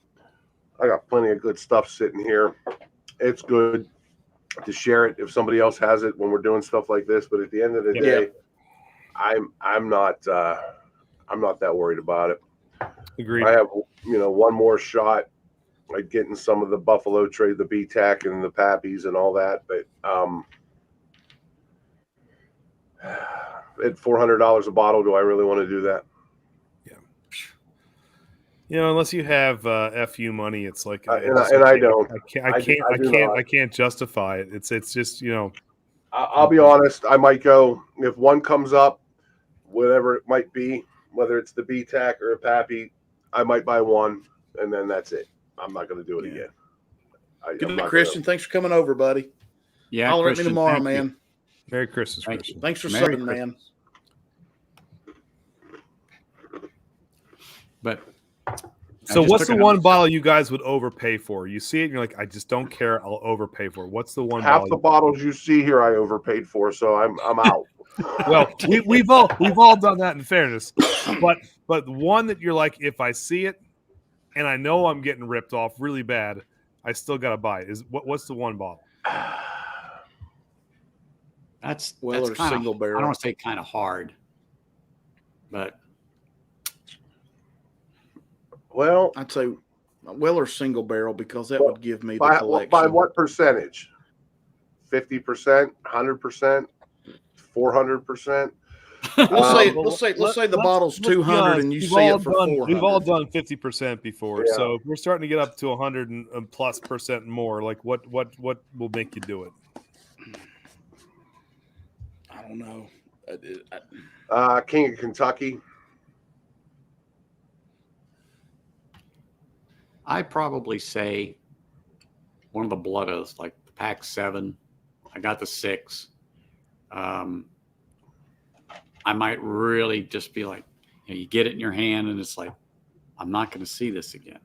I got plenty of good stuff sitting here. It's good to share it if somebody else has it when we're doing stuff like this. But at the end of the day, I'm not that worried about it. Agreed. I have one more shot at getting some of the Buffalo trade, the BTAC and the Pappies and all that, but at $400 a bottle, do I really want to do that? Yeah. Unless you have FU money, it's like I don't. I can't justify it. It's just I'll be honest. I might go if one comes up, whatever it might be, whether it's the BTAC or a Pappy, I might buy one, and then that's it. I'm not going to do it again. Good night, Christian. Thanks for coming over, buddy. Yeah, I'll let me tomorrow, man. Merry Christmas, Christian. Thanks for subbing, man. But so what's the one bottle you guys would overpay for? You see it and you're like, I just don't care. I'll overpay for it. What's the one? Half the bottles you see here, I overpaid for, so I'm out. Well, we've all done that in fairness, but one that you're like, if I see it and I know I'm getting ripped off really bad, I still gotta buy it. What's the one bottle? That's single barrel. I don't want to say kind of hard, but well, I'd say Weller single barrel, because that would give me the By collection. what percentage? 50%, 100%, 400%. Let's say the bottle's 200 and you see it for 400. We've all done 50% before, Yeah. so if we're starting to get up to 100 and plus % more. Like what will make you do it? I don't know. King of Kentucky. I probably say one of the Blood Oaths, like the Pack 7. I got the 6. I might really just be like, you get it in your hand and it's like, I'm not going to see this again.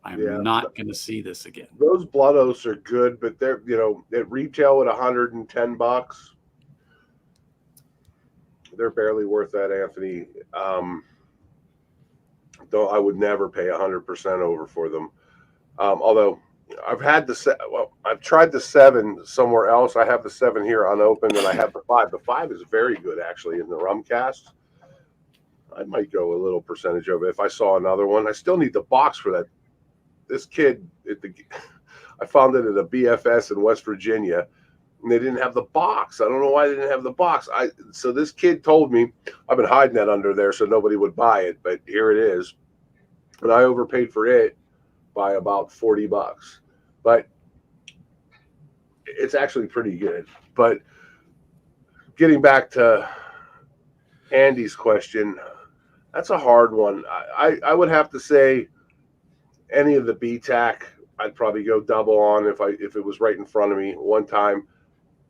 I'm not going to see this again. Those Blood Oaths are good, but they're, at retail at $110. They're barely worth that, Anthony. Though I would never pay 100% over for them. Although I've tried the 7 somewhere else. I have the 7 here unopened, and I have the 5. The 5 is very good, actually, in the rum cast. I might go a little percentage over if I saw another one. I still need the box for that. This kid, I found it at a BFS in West Virginia, and they didn't have the box. I don't know why they didn't have the box. So this kid told me, I've been hiding that under there so nobody would buy it, but here it is. And I overpaid for it by about $40. But it's actually pretty good. But getting back to Andy's question, that's a hard one. I would have to say any of the BTAC, I'd probably go double on if it was right in front of me one time.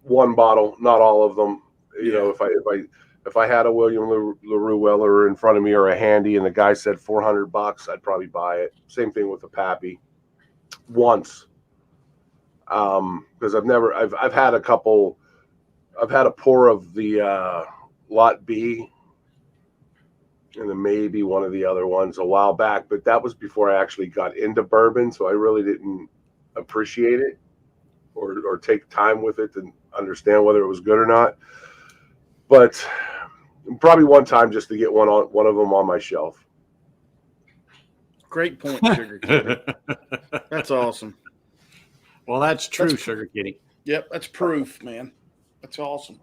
One bottle, not all of them. If I had a William LaRue Weller in front of me or a Handy and the guy said $400, I'd probably buy it. Same thing with the Pappy. Once. Because I've had a couple, I've had a pour of the Lot B and then maybe one of the other ones a while back, but that was before I actually got into bourbon, so I really didn't appreciate it or take time with it to understand whether it was good or not. But probably one time just to get one of them on my shelf. Great point, Sugar Kitty. That's awesome. Well, that's true, Sugar Kitty. Yep, that's proof, man. That's awesome.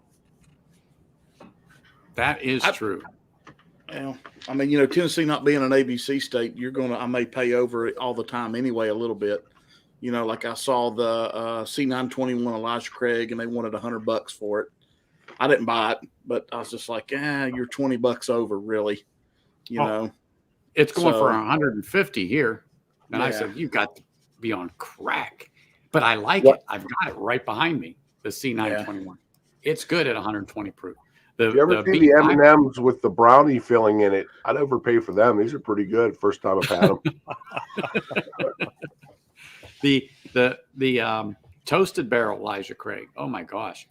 That is true. Well, I mean, Tennessee not being an ABC state, I may pay over it all the time anyway, a little bit. Like I saw the C921 Elijah Craig, and they wanted $100 for it. I didn't buy it, but I was just like, you're $20 over, really. It's going for 150 here. And I said, you've got to be on crack. But I like it. I've got it right behind me, the C921. Yeah. It's good at 120 proof. You ever see the M&Ms with the brownie filling in it? I'd overpay for them. These are pretty good. First time I've had them. The toasted barrel Elijah Craig. Oh my gosh!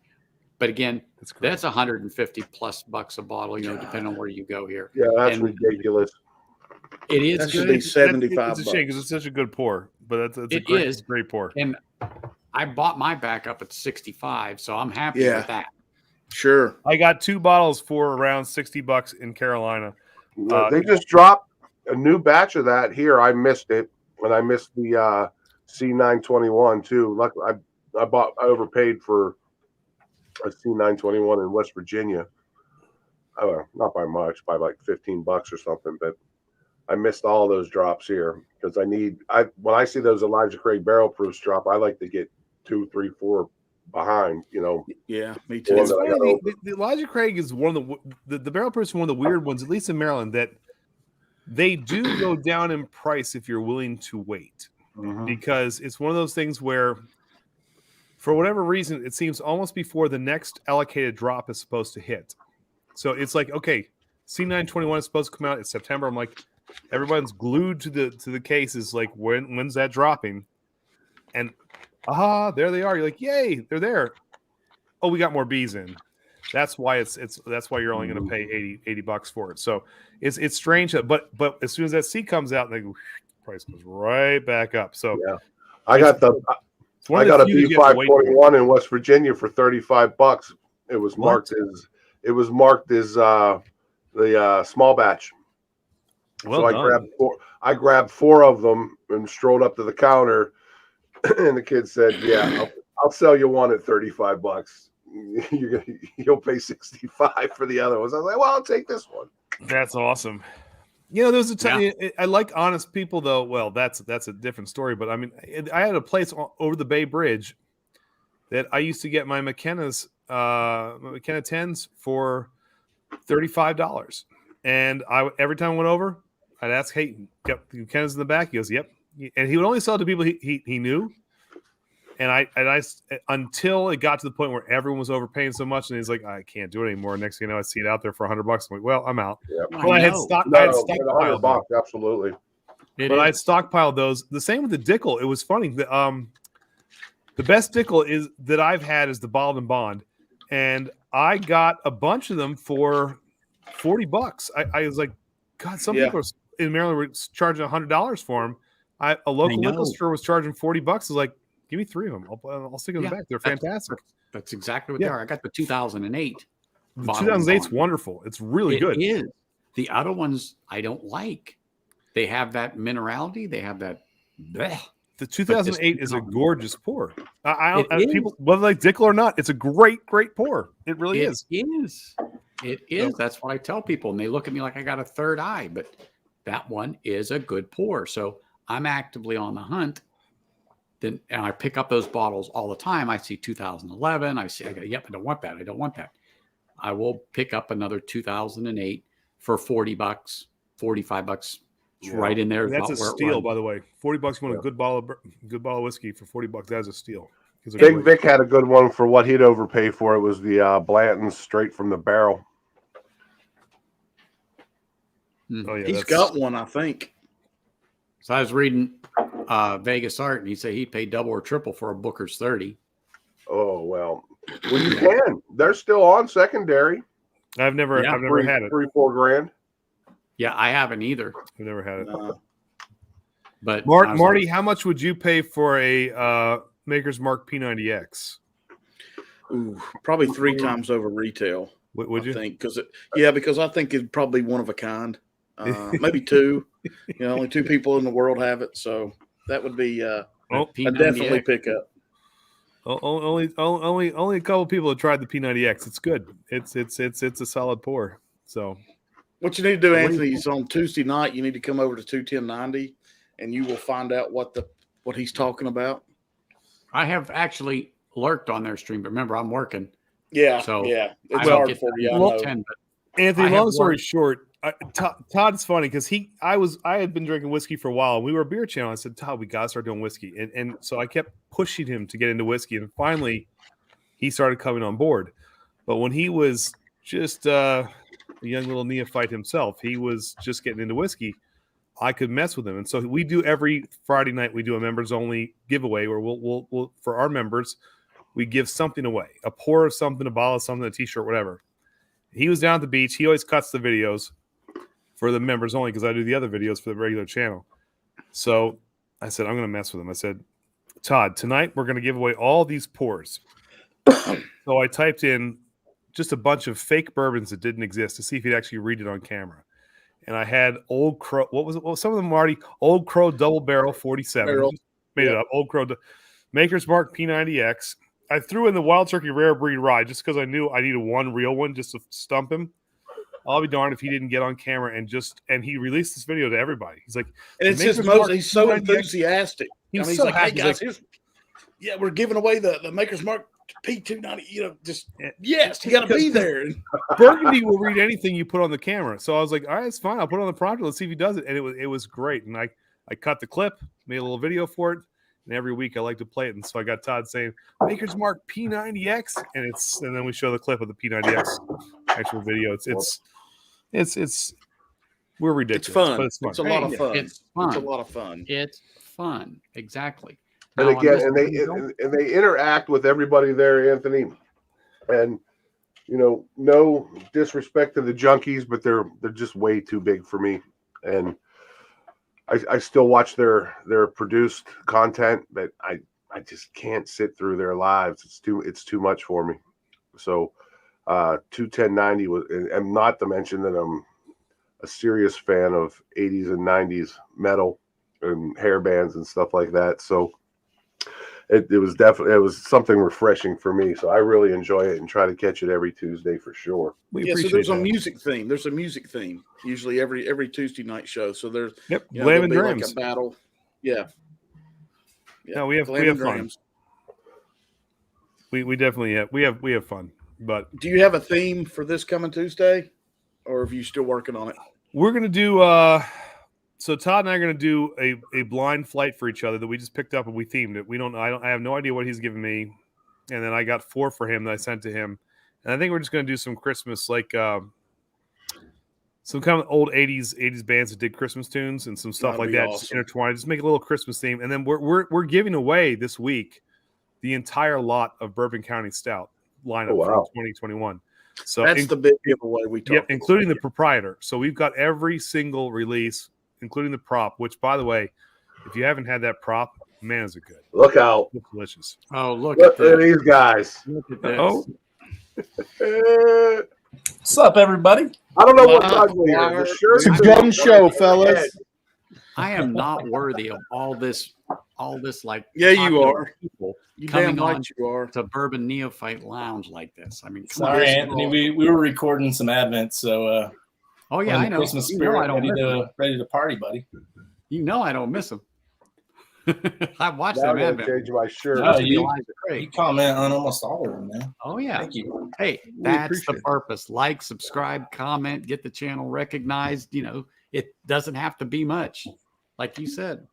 But again, that's 150 plus bucks a bottle. Depending on where you go here. Yeah, that's ridiculous. It is. That should be $75. It's a shame because it's such a good pour, but that's a great pour. And I bought my back up at 65, so I'm happy with that. Sure. I got 2 bottles for around $60 in Carolina. They just dropped a new batch of that here. I missed it, and I missed the C921 too. Luckily, I overpaid for a C921 in West Virginia. Not by much, by like $15 or something, but I missed all those drops here because when I see those Elijah Craig barrel proofs drop, I like to get 2, 3, 4 behind. Yeah, me too. The Elijah Craig is one of the barrel proofs is one of the weird ones, at least in Maryland, that they do go down in price if you're willing to wait. Because it's one of those things where, for whatever reason, it seems almost before the next allocated drop is supposed to hit. So it's like, okay, C921 is supposed to come out in September. I'm like, everyone's glued to the cases. Like, when's that dropping? And there they are. You're like, yay, they're there. Oh, we got more bees in. That's why that's why you're only going to pay $80 for it. So it's strange, but as soon as that C comes out, the price goes right back up. So yeah, I got a B521 in West Virginia for $35. It was marked as the small batch. Well so done. I grabbed 4 of them and strolled up to the counter, and the kid said, "Yeah, I'll sell you one at $35. You'll pay $65 for the other ones." I was like, "Well, I'll take this one." That's awesome. There's a time I like honest people, though. Well, that's a different story. But I mean, I had a place over the Bay Bridge that I used to get my McKenna 10s for $35, and every time I went over, I'd ask, "Hey, got the McKenna's in the back?" He goes, "Yep," and he would only sell it to people he knew. And I until it got to the point where everyone was overpaying so much, and he's like, "I can't do it anymore." Next thing you know, I see it out there for $100. I'm like, "Well, I'm out." Yep. Well, I had stockpiled $100, absolutely. I had stockpiled those. The same with the Dickel. It was funny. The best Dickel is that I've had is the Bottled and Bond, and I got a bunch of them for $40. I was like, God, some people in Maryland were charging $100 for them. A local liquor store was charging $40. I was like, give me 3 of them. I'll stick them in the back. They're fantastic. That's exactly what they are. I got the 2008. The 2008's wonderful. It's really good. It is. The other ones I don't like. They have that minerality. They have that. Bleh. The 2008 is a gorgeous pour. People, whether they like Dickel or not, it's a great pour. It really is. It is. That's what I tell people, and they look at me like I got a third eye. But that one is a good pour. So I'm actively on the hunt. And I pick up those bottles all the time. I see 2011. I go, yep, I don't want that. I don't want that. I will pick up another 2008 for $40, $45. It's right in there. That's a steal, by the way. $40. You want a good bottle of whiskey for $40. That is a steal. Big Vic had a good one for what he'd overpay for. It was the Blanton's straight from the barrel. Oh yeah, he's got one, I think. So I was reading Vegas Art, and he said he'd pay double or triple for a Booker's 30. Oh well, you can. They're still on secondary. I've never had it. $3-4 grand. Yeah, I haven't either. I've never had it. But Marty, how much would you pay for a Maker's Mark P90X? Ooh, probably 3 times over retail. Would you think? Because I think it's probably one of a kind. Maybe 2. Only 2 people in the world have it, so that would be a definitely pick up. Only a couple people have tried the P90X. It's good. It's a solid pour. So what you need to do, Anthony, is on Tuesday night you need to come over to 21090, and you will find out what he's talking about. I have actually lurked on their stream, but remember I'm working. Yeah, so yeah, it's hard for you. Anthony, long story short, Todd's funny because I had been drinking whiskey for a while. And we were a beer channel. I said, Todd, we gotta start doing whiskey, and so I kept pushing him to get into whiskey, and finally he started coming on board. But when he was just a young little neophyte himself, he was just getting into whiskey. I could mess with him, and so we do every Friday night. We do a members only giveaway where we'll for our members we give something away, a pour of something, a bottle of something, a T-shirt, whatever. He was down at the beach. He always cuts the videos for the members only because I do the other videos for the regular channel. So I said, I'm going to mess with him. I said, Todd, tonight we're going to give away all these pours. So I typed in just a bunch of fake bourbons that didn't exist to see if he'd actually read it on camera. And I had Old Crow. What was it? Well, some of them were already Old Crow Double Barrel 47. Made it up. Old Crow Maker's Mark P90X. I threw in the Wild Turkey Rare Breed Rye just because I knew I needed one real one just to stump him. I'll be darned if he didn't get on camera and he released this video to everybody. He's like, and it's his most. He's so enthusiastic. He's so like, hey guys, we're giving away the Maker's Mark P290. Yes, you got to be there. Burgundy will read anything you put on the camera. So I was like, all right, it's fine. I'll put it on the prompter. Let's see if he does it. And it was great. And I cut the clip, made a little video for it. And every week I like to play it. And so I got Todd saying, Maker's Mark P90X. And then we show the clip of the P90X actual video. It's we're ridiculous. It's fun. But it's fun. It's a lot of fun. It's fun. It's a lot of fun. It's fun. Exactly. And again, and they interact with everybody there, Anthony. And no disrespect to the junkies, but they're just way too big for me. And I still watch their produced content, but I just can't sit through their lives. It's too much for me. So 21090 was, and not to mention that I'm a serious fan of 80s and 90s metal and hair bands and stuff like that. So it was something refreshing for me. So I really enjoy it and try to catch it every Tuesday for sure. So there's a music theme. There's a music theme usually every Tuesday night show. So there's Glam and there'll be drams. like a battle. Yeah. No, we have fun. Drams. We definitely have fun. But do you have a theme for this coming Tuesday, or are you still working on it? we're gonna do so Todd and I are gonna do a blind flight for each other that we just picked up and we themed it. I have no idea what he's giving me, and then I got 4 for him that I sent to him, and I think we're just gonna do some Christmas some kind of old 80s bands that did Christmas tunes and some stuff like that. Awesome. Just intertwined. Just make a little Christmas theme, and then we're giving away this week the entire lot of Bourbon County Stout lineup from 2021. So that's the big giveaway we talked. Yep, including the proprietor. So we've got every single release, including the prop. Which, by the way, if you haven't had that prop, man, is it good? Look out! It's delicious. Oh, look at these guys. Look at this. Oh. What's up, everybody? I don't know what ugly is. The shirt It's a is gun show, fellas. I am not worthy of all this like Yeah, you popular are. people You coming damn right on you are. to Bourbon Neophyte Lounge like this. I mean, come Sorry, on. Anthony. We were recording some Advent, so Oh yeah, in I the know. Christmas You know spirit, I don't miss them. ready to party, buddy. You know I don't miss them. I watched Now them I'm gonna Advent. change my shirt. No, Must be you- Eliza Craig. You comment on almost all of them, man. Oh yeah. Thank you. Hey, that's the appreciate it. purpose. Like, subscribe, comment, get the channel recognized. You know, it doesn't have to be much, like you said.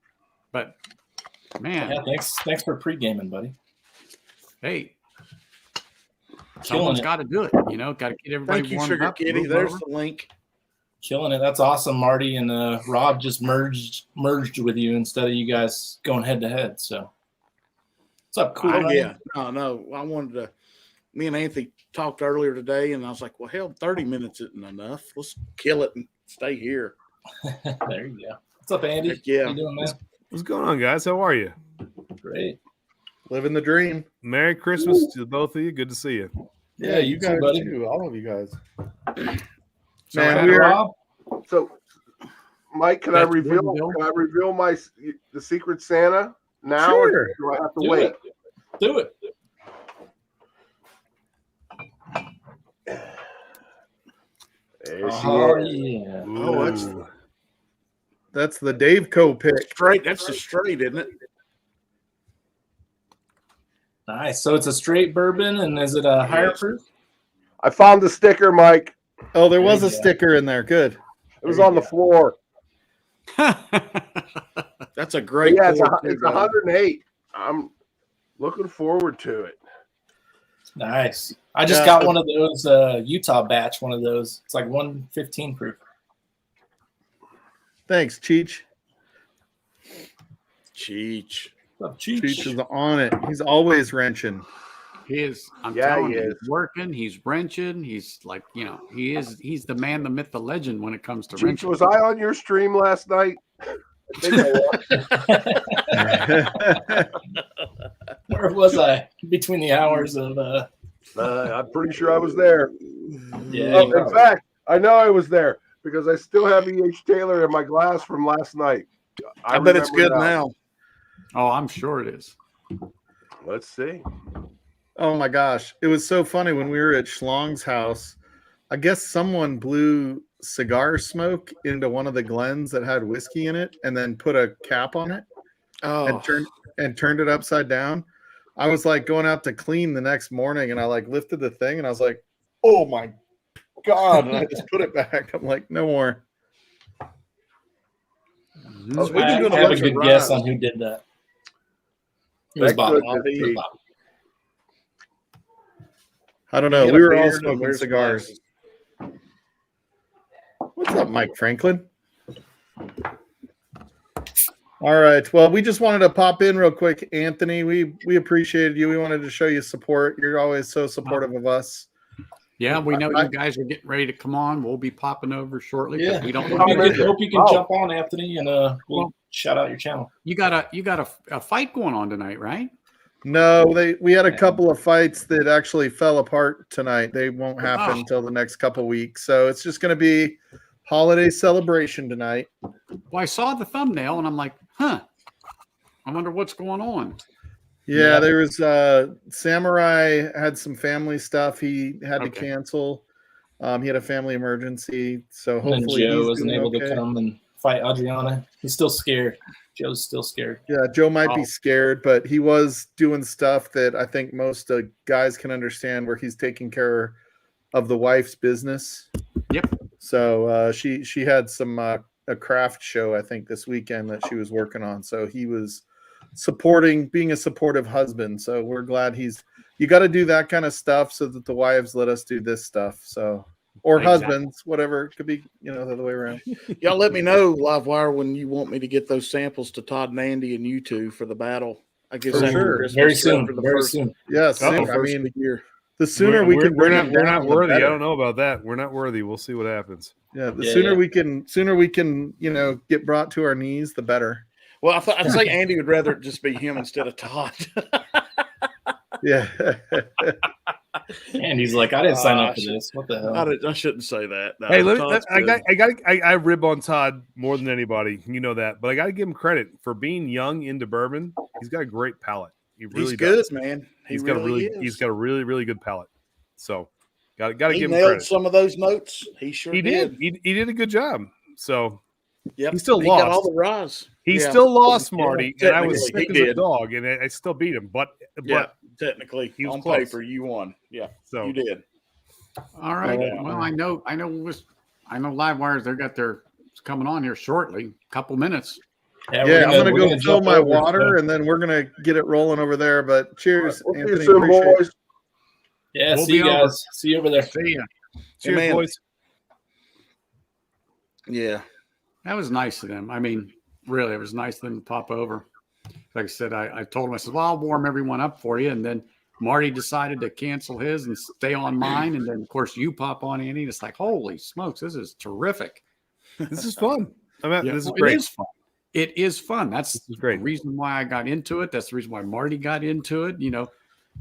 But man, Yeah, thanks for pre-gaming, buddy. hey, Killing someone's it. got to do it. You know, got to get everybody Thank you, warmed Sugar up. Kitty. move There's over. the link. Killing it. That's awesome, Marty and Rob just merged with you instead of you guys going head to head. So, what's up, cool? Oh Ryan? yeah. No. I wanted to. Me and Anthony talked earlier today, and I was like, "Well, hell, 30 minutes isn't enough. Let's kill it and stay here." There you go. What's up, Andy? Heck yeah. How you doing, man? What's going on, guys? How are you? Great. Living the dream. Merry Christmas to both of you. Good to see you. Yeah, you guys buddy. too. All of you guys. So, Man, Adam, we're Rob? So, Mike, can I That's reveal? good, Bill. Can I reveal the Secret Santa now, or Sure. do I have to Do wait? it. Do it. There she Oh, is. yeah. Oh, that's- Ooh. That's the Dave Co pick. straight. That's the straight, isn't it? Nice. So it's a straight bourbon, and is it a higher proof? I found the sticker, Mike. Oh, there was There a you go. sticker in there. Good. It was on the floor. That's a great. Yeah, it's, pour, too, it's brother. 108. I'm looking forward to it. Nice. I just Yeah. got one of those Utah batch, one of those. It's like 115 proof. Thanks, Cheech. Cheech. Oh, Cheech is on it. He's always wrenching. he is. I'm Yeah, telling he you, is. he's working. He's wrenching. He's like, you know, he's the man, the myth, the legend when it comes to Cheech, wrenching. was I on your stream last night? I think I was. Where was I? Between the hours of I'm pretty sure I was there. yeah. Oh, in fact, I know I was there because I still have E.H. Taylor in my glass from last night. I bet it's remember good now. Oh, I'm sure it is. Let's see. Oh my gosh. It was so funny when we were at Schlong's house. I guess someone blew cigar smoke into one of the Glens that had whiskey in it and then put a cap on it Oh, and turned it upside down. I was like going out to clean the next morning and I like lifted the thing and I was like, oh my God. And I just put it back. I'm like, no more. So we've been I doing a have a bunch good of guess rides. on who did that. It was That Bob. could It was be. Bob. I don't know. Get We a were all beard and smoking wear cigars. glasses. What's up, Mike Franklin? All right. Well, we just wanted to pop in real quick, Anthony. We appreciated you. We wanted to show you support. You're always so supportive of us. Yeah, we know you guys are getting ready to come on. We'll be popping over shortly. 'Cause Yeah. we don't. How many- Hope you can Oh. jump on, Anthony, and we'll shout out your channel. You got a fight going on tonight, right? No, we had a couple of fights that actually fell apart tonight. They won't happen Oh. until the next couple weeks. So it's just going to be holiday celebration tonight. Well, I saw the thumbnail and I'm like, huh. I wonder what's going on. Yeah, there was Samurai had some family stuff he had to cancel. He had a family emergency, so hopefully Joe he's wasn't doing able okay. to come and fight Adriana. He's still scared. Joe's still scared. Yeah, Joe might be scared, but he was doing stuff that I think most guys can understand, where he's taking care of the wife's business. Yep. So she had some a craft show, I think, this weekend that she was working on. So he was being a supportive husband. So we're glad you got to do that kind of stuff so that the wives let us do this stuff. So, or husbands, whatever, it could be, the other way around. Y'all let me know, Livewire, when you want me to get those samples to Todd and Andy and you two for the battle. I guess For sure. Very soon. Very soon. Yes. I mean, the sooner we're bring not, them we're down, not the worthy. I better. don't know about that. We're not worthy. We'll see what happens. Yeah, sooner we can get brought to our knees, the better. Well, I'd say Andy would rather it just be him instead of Todd. Yeah. And he's like, I didn't sign up for this. What the hell? I shouldn't say that. No, Hey, I rib on Todd more than anybody. You know that, but I got to give him credit for being young into bourbon. He's got a great palate. He really does. Good, man. He's got a really, really good palate. So, got to give him nailed credit. Some of those notes. He sure did. He did a good job. So, yep. He still lost. Got all the rise. He still lost, Marty, and I was Technically, sick as a dog, and I still beat him. But technically, he was on close. paper, you won. Yeah, so you did. All right. Well, I know Livewires, they got their coming on here shortly. Couple minutes. Yeah, I'm gonna go fill my water, and then we're gonna get it rolling over there. But cheers, Anthony. Appreciate it. Yeah, see you guys. See you over there. See ya. Cheers, boys. Yeah, that was nice of them. I mean, really, it was nice of them to pop over. Like I said, I told him, I said, well, I'll warm everyone up for you. And then Marty decided to cancel his and stay on mine. And then, of course, you pop on, Andy. It's like, holy smokes, this is terrific. This is fun. This is It great. is fun. It is fun. That's great. The reason why I got into it. That's the reason why Marty got into it,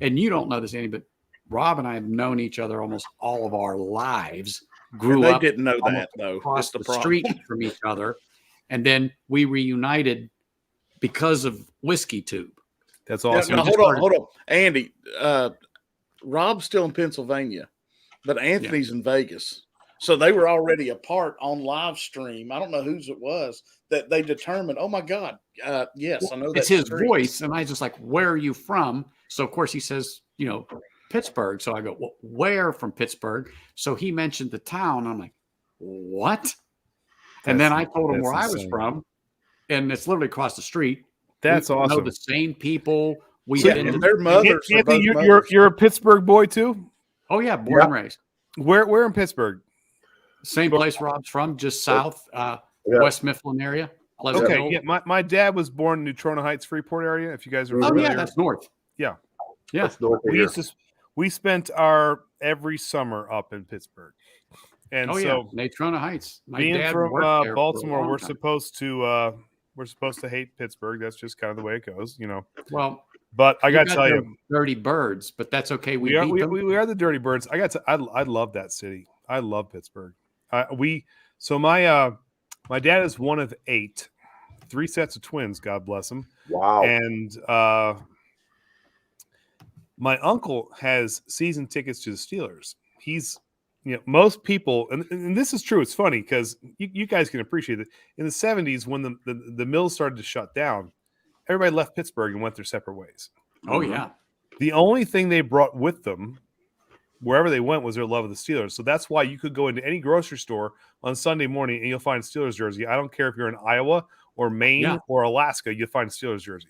And you don't know this, Andy, but Rob and I have known each other almost all of our lives. Grew up. They didn't know that, though. Across the street from each other. And then we reunited because of Whiskey Tube. That's awesome. Now, hold on. Andy, Rob's still in Pennsylvania, but Anthony's in Vegas. So they were already apart on live stream. I don't know whose it was that they determined, oh, my God, yes, I know it's his voice. And I just like, where are you from? So, of course, he says, Pittsburgh. So I go, well, where from Pittsburgh? So he mentioned the town. I'm like, what? And then I told him where I was from. And it's literally across the street. That's awesome. Know the same people. Their mothers. Anthony, you're a Pittsburgh boy too? Oh yeah, born and raised. Where in Pittsburgh? Same place Rob's from, just south, West Mifflin area. Okay, yeah. My dad was born in Neutrona Heights, Freeport area. If you guys are familiar. That's north. Yeah, that's north of here. We spent our every summer up in Pittsburgh, and Neutrona Heights. Being from Baltimore, we're supposed to hate Pittsburgh. That's just kind of the way it goes, Well, but I got to tell you, dirty birds. But that's okay. We are the dirty birds. I love that city. I love Pittsburgh. My dad is one of 8, 3 sets of twins. God bless him. Wow. And my uncle has season tickets to the Steelers. He's, most people, and this is true. It's funny because you guys can appreciate it. In the 70s, when the mills started to shut down, everybody left Pittsburgh and went their separate ways. Oh, yeah. The only thing they brought with them, wherever they went, was their love of the Steelers. So that's why you could go into any grocery store on Sunday morning and you'll find a Steelers jersey. I don't care if you're in Iowa or Maine or Alaska, you'll find a Steelers jersey.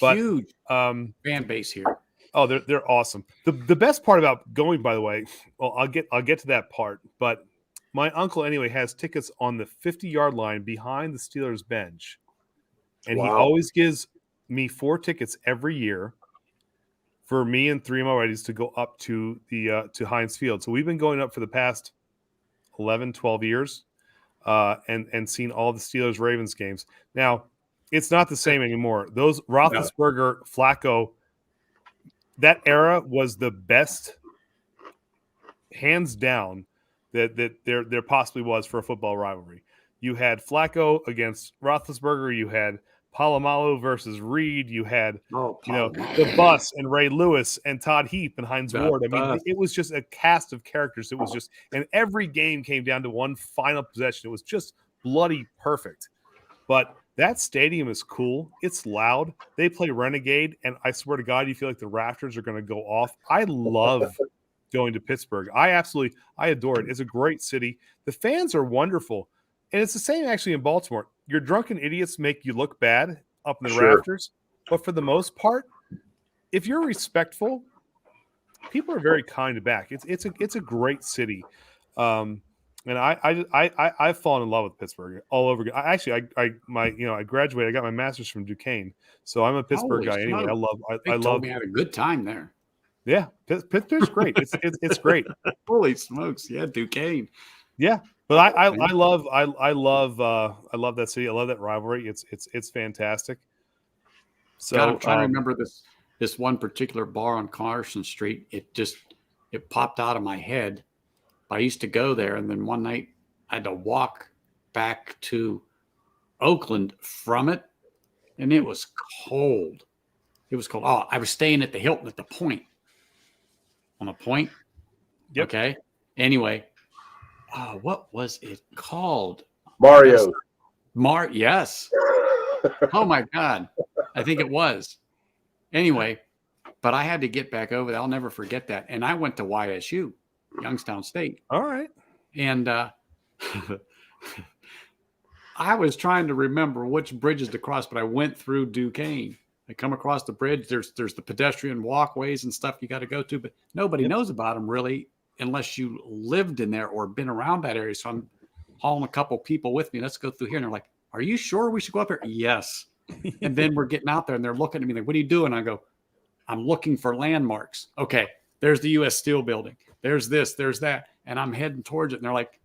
But, huge fan base here. Oh, they're awesome. The best part about going, by the way, well, I'll get to that part. But my uncle anyway has tickets on the 50-yard line behind the Steelers bench, and he always gives me 4 tickets every year for me and 3 of my buddies to go up to the to Heinz Field. So we've been going up for the past 11, 12 years, and seen all the Steelers Ravens games. Now it's not the same anymore. Those Roethlisberger, Flacco. That era was the best, hands down, that there possibly was for a football rivalry. You had Flacco against Roethlisberger. You had Palomalu versus Reed. You had the Bus and Ray Lewis and Todd Heap and Heinz Ward. I mean, it was just a cast of characters. It was just, and every game came down to one final possession. It was just bloody perfect. But that stadium is cool. It's loud. They play Renegade, and I swear to God, you feel like the rafters are going to go off. I love going to Pittsburgh. I adore it. It's a great city. The fans are wonderful. And it's the same actually in Baltimore. Your drunken idiots make you look bad up in the rafters. But for the most part, if you're respectful, people are very kind back. It's a great city. And I've fallen in love with Pittsburgh all over again. I graduated. I got my master's from Duquesne, so I'm a Pittsburgh guy anyway. I love. Me had a good time there. Yeah, Pittsburgh's great. It's great. Holy smokes! Yeah, Duquesne. Yeah, but I love that city. I love that rivalry. It's fantastic. So God, I'm trying to remember this one particular bar on Carson Street. It popped out of my head. I used to go there, and then one night I had to walk back to Oakland from it, and it was cold. It was cold. Oh, I was staying at the Hilton at the Point. On the Point? Yep. Okay. Anyway, what was it called? Mario. Yes. Oh, my God. I think it was. Anyway, but I had to get back over there. I'll never forget that. And I went to YSU. Youngstown State. All right. And I was trying to remember which bridges to cross, but I went through Duquesne. I come across the bridge. There's the pedestrian walkways and stuff you got to go to, but nobody knows about them really unless you lived in there or been around that area. So I'm hauling a couple people with me. Let's go through here. And they're like, "Are you sure we should go up here?" Yes. And then we're getting out there and they're looking at me like, "What are you doing?" I go, "I'm looking for landmarks." Okay. There's the U.S. Steel building. There's this, there's that. And I'm heading towards it. And they're like,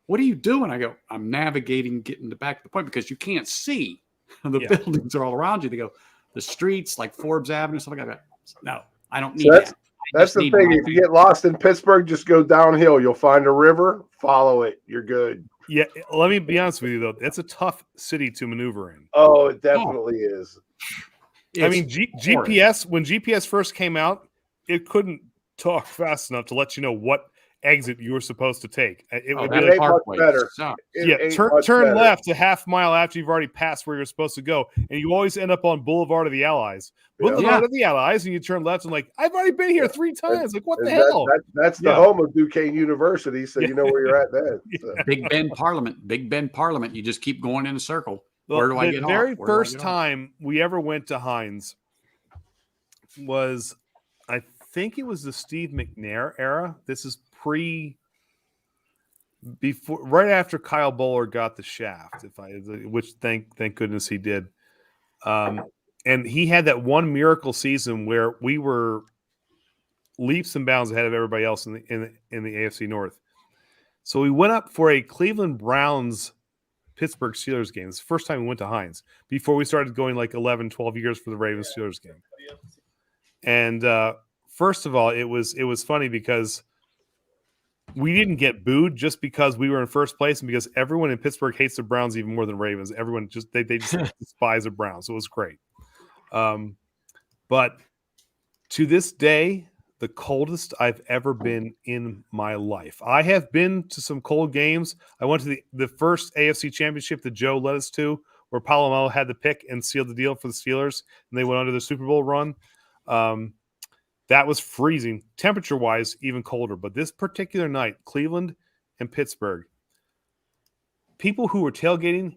"What are you doing?" I go, "I'm navigating, getting to back to the point because you can't see. The buildings are all around you." They go, "The streets like Forbes Avenue, stuff like that." No, I don't need that. That's the thing. If you get lost in Pittsburgh, just go downhill. You'll find a river, follow it. You're good. Yeah. Let me be honest with you, though. It's a tough city to maneuver in. Oh, it definitely is. I mean, GPS, when GPS first came out, it couldn't talk fast enough to let you know what exit you were supposed to take. It would be like, much better. Turn left a half mile after you've already passed where you're supposed to go, and you always end up on Boulevard of the Allies. Boulevard of the Allies, and you turn left and like, I've already been here 3 times. Like, what the hell? That's the home of Duquesne University, so you know where you're at then. So. Big Bend Parliament. You just keep going in a circle. Well, where do I get off? The very first time we ever went to Heinz was, I think it was the Steve McNair era. This is right after Kyle Bowler got the shaft, which thank goodness he did. And he had that one miracle season where we were leaps and bounds ahead of everybody else in the AFC North. So we went up for a Cleveland Browns Pittsburgh Steelers game. It's the first time we went to Heinz before we started going like 11, 12 years for the Ravens Steelers game. And first of all, it was funny because we didn't get booed just because we were in first place and because everyone in Pittsburgh hates the Browns even more than Ravens. Everyone just they just despise the Browns. So it was great. But to this day, the coldest I've ever been in my life. I have been to some cold games. I went to the first AFC Championship that Joe led us to, where Palomalu had the pick and sealed the deal for the Steelers, and they went under the Super Bowl run. That was freezing, temperature-wise, even colder. But this particular night, Cleveland and Pittsburgh, people who were tailgating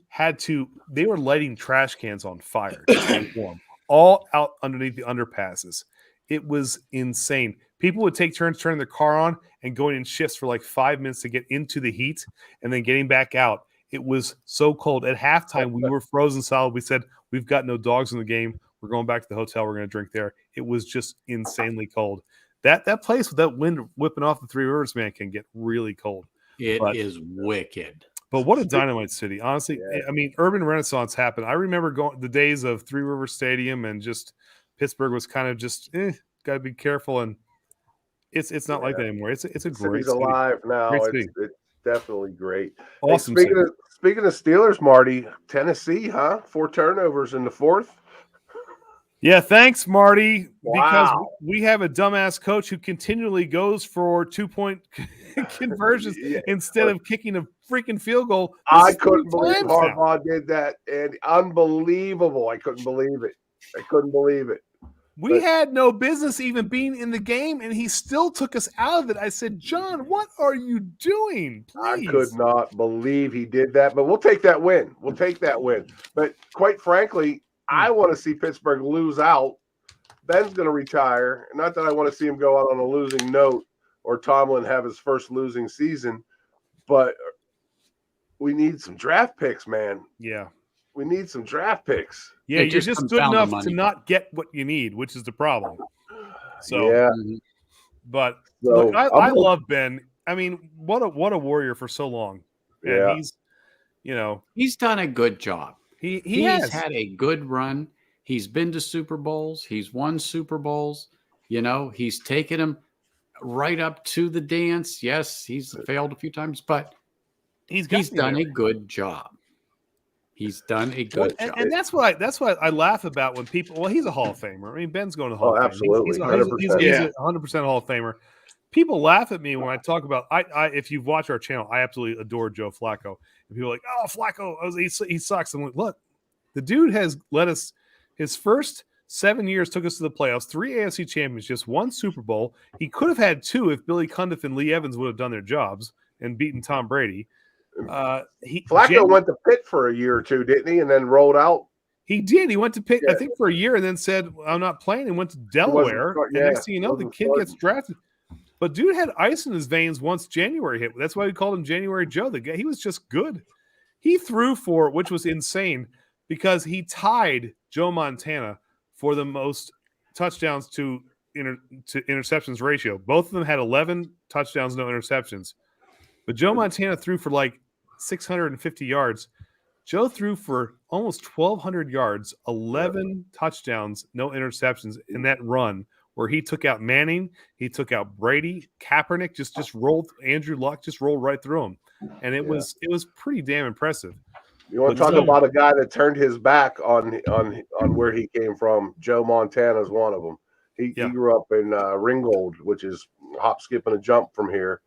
they were lighting trash cans on fire to stay warm, all out underneath the underpasses. It was insane. People would take turns turning their car on and going in shifts for like 5 minutes to get into the heat and then getting back out. It was so cold. At halftime, we were frozen solid. We said, we've got no dogs in the game. We're going back to the hotel. We're going to drink there. It was just insanely cold. That place with that wind whipping off the Three Rivers, man, can get really cold. It is wicked. But what a dynamite city. Honestly, I mean, urban renaissance happened. I remember going the days of Three Rivers Stadium and just Pittsburgh was kind of just, got to be careful. And It's not like that anymore. It's a The great city's city. alive now. Great It's city. definitely great. Awesome. Hey, city. speaking of Steelers, Marty, Tennessee, huh? 4 turnovers in the fourth. Yeah, thanks, Marty. Because Wow. we have a dumbass coach who continually goes for 2-point conversions Yeah. instead of kicking a freaking field goal. I This is couldn't 3 believe times now. Harbaugh did that, and unbelievable. I couldn't believe it. We had no business even being in the game, and he still took us out of it. I said, John, what are you doing? Please. I could not believe he did that, but we'll take that win. But quite frankly, I want to see Pittsburgh lose out. Ben's going to retire. Not that I want to see him go out on a losing note or Tomlin have his first losing season, but we need some draft picks, man. Yeah. We need some draft picks. Yeah, It you're just just comes good down to enough to money. not get what you need, which is the problem. So, Yeah. but So, look, I love Ben. I mean, what a warrior for so long. And Yeah. he's, He's done a good job. he He's has. had a good run. He's been to Super Bowls. He's won Super Bowls. He's taken him right up to the dance. Yes, he's failed a few times, but He's done a good job. He's done a good job. And that's what I laugh about when people. Well, he's a Hall of Famer. I mean, Ben's going to Hall of Fame. Absolutely. He's 100%. a 100% Hall of Famer. People laugh at me when I talk about. If you've watched our channel, I absolutely adore Joe Flacco. And people are like, "Oh, Flacco, he sucks." I'm like, look, the dude has led us. His first 7 years took us to the playoffs, 3 AFC championships, 1 Super Bowl. He could have had 2 if Billy Cundiff and Lee Evans would have done their jobs and beaten Tom Brady. Flacco went to Pitt for a year or two, didn't he? And then rolled out. He did. He went to Pitt, Yeah. I think, for a year, and then said, "I'm not playing," and went to Delaware. And next thing you know, the kid gets drafted. But dude had ice in his veins once January hit. That's why we called him January Joe. The guy, he was just good. He threw for, which was insane, because he tied Joe Montana for the most touchdowns to interceptions ratio. Both of them had 11 touchdowns, no interceptions. But Joe Montana threw for like 650 yards. Joe threw for almost 1,200 yards, 11 touchdowns, no interceptions in that run where he took out Manning, he took out Brady, Kaepernick just rolled, Andrew Luck just rolled right through him. And it was pretty damn impressive. You want to talk about a guy that turned his back on where he came from? Joe Montana is one of them. He grew up in Ringgold, which is hop, skip, and a jump from here,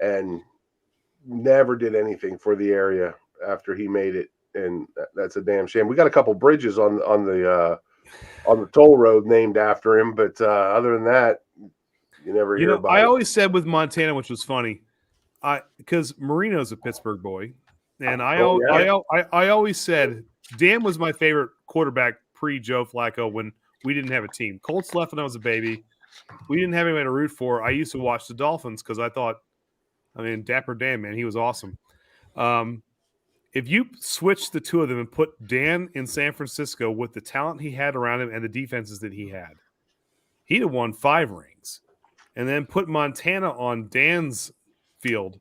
and never did anything for the area after he made it, and that's a damn shame. We got a couple bridges on the toll road named after him, but other than that, you never hear about it. I always said with Montana, which was funny, because Marino's a Pittsburgh boy, and I always said Dan was my favorite quarterback pre-Joe Flacco when we didn't have a team. Colts left when I was a baby. We didn't have anybody to root for. I used to watch the Dolphins because I thought, Dapper Dan, man, he was awesome. If you switch the two of them and put Dan in San Francisco with the talent he had around him and the defenses that he had, he'd have won 5 rings. And then put Montana on Dan's field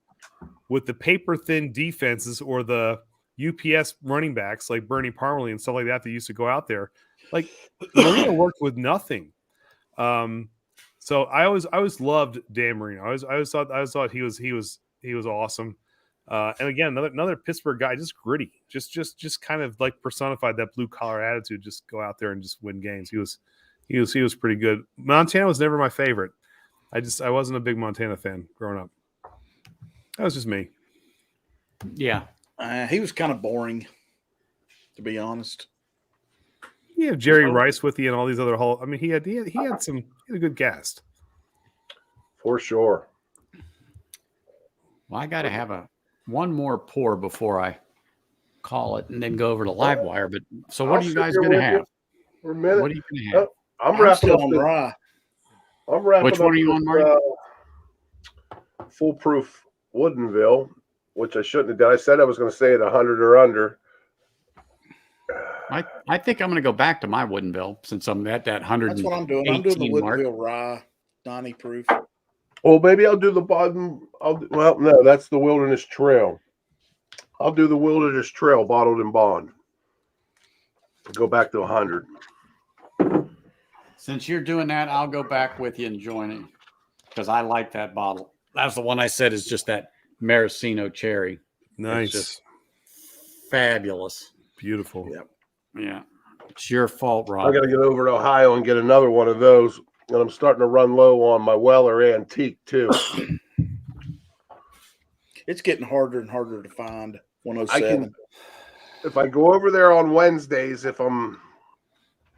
with the paper-thin defenses or the UPS running backs like Bernie Parmalee and stuff like that used to go out there. Like, Marino worked with nothing. So I always loved Dan Marino. I always thought he was awesome. And again, another Pittsburgh guy, just gritty, just kind of like personified that blue collar attitude. Just go out there and just win games. He was pretty good. Montana was never my favorite. I wasn't a big Montana fan growing up. That was just me. Yeah, he was kind of boring, to be honest. You have Jerry Rice with you and all these other he had a good cast. For sure. well, I got to have one more pour before I call it and then go over to Livewire. But so, what are you guys going to have? For a minute. What are you going to have? I'm wrapping up on rye. I'm wrapping Which one up are you on, Marty? Foolproof Woodinville, which I shouldn't have done. I said I was going to say it 100 or under. I think I'm going to go back to my Woodinville since I'm at that 100. That's what I'm doing. I'm doing the Woodinville rye, 90 proof. Well, maybe I'll do the bottom. No, that's the Wilderness Trail. I'll do the Wilderness Trail bottled in bond. Go back to 100. Since you're doing that, I'll go back with you and join it. because I like that bottle. That's the one I said is just that maraschino cherry. Nice. It's just fabulous. Beautiful. Yeah. It's your fault, I Rob. got to get over to Ohio and get another one of those. And I'm starting to run low on my Weller Antique too. It's getting harder and harder to find 107. I can, if I go over there on Wednesdays, if I'm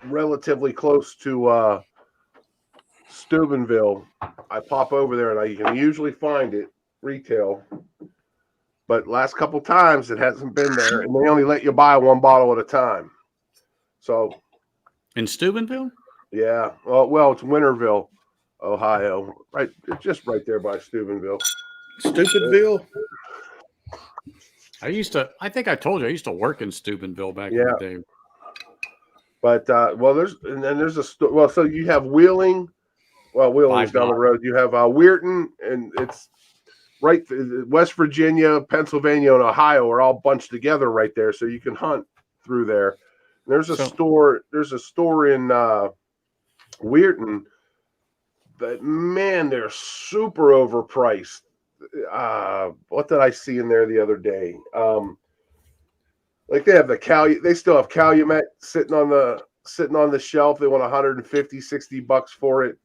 relatively close to Steubenville, I pop over there and I can usually find it retail. But last couple times it hasn't been there, and they only let you buy one bottle at a time. So In Steubenville? yeah, well, it's Winterville, Ohio, right? It's just right there by Steubenville. Stupidville. I think I told you I used to work in Steubenville back in the day. But there's a so you have Wheeling. Well, Wheeling's down the road. You have Weirton, and it's right. West Virginia, Pennsylvania, and Ohio are all bunched together right there, so you can hunt through there. There's a store. There's a store in Weirton, but man, they're super overpriced. What did I see in there the other day? Like they have they still have Calumet sitting on the shelf. They want $150-$60 for it.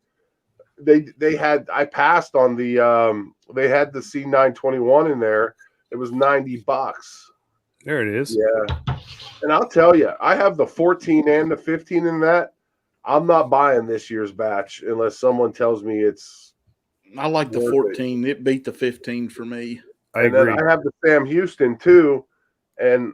I passed on they had the C921 in there. It was $90. There it is. Yeah. And I'll tell you, I have the 14 and the 15 in that. I'm not buying this year's batch unless someone tells me it's. I like the 14. It beat the 15 for me. I agree. Then I have the Sam Houston too, and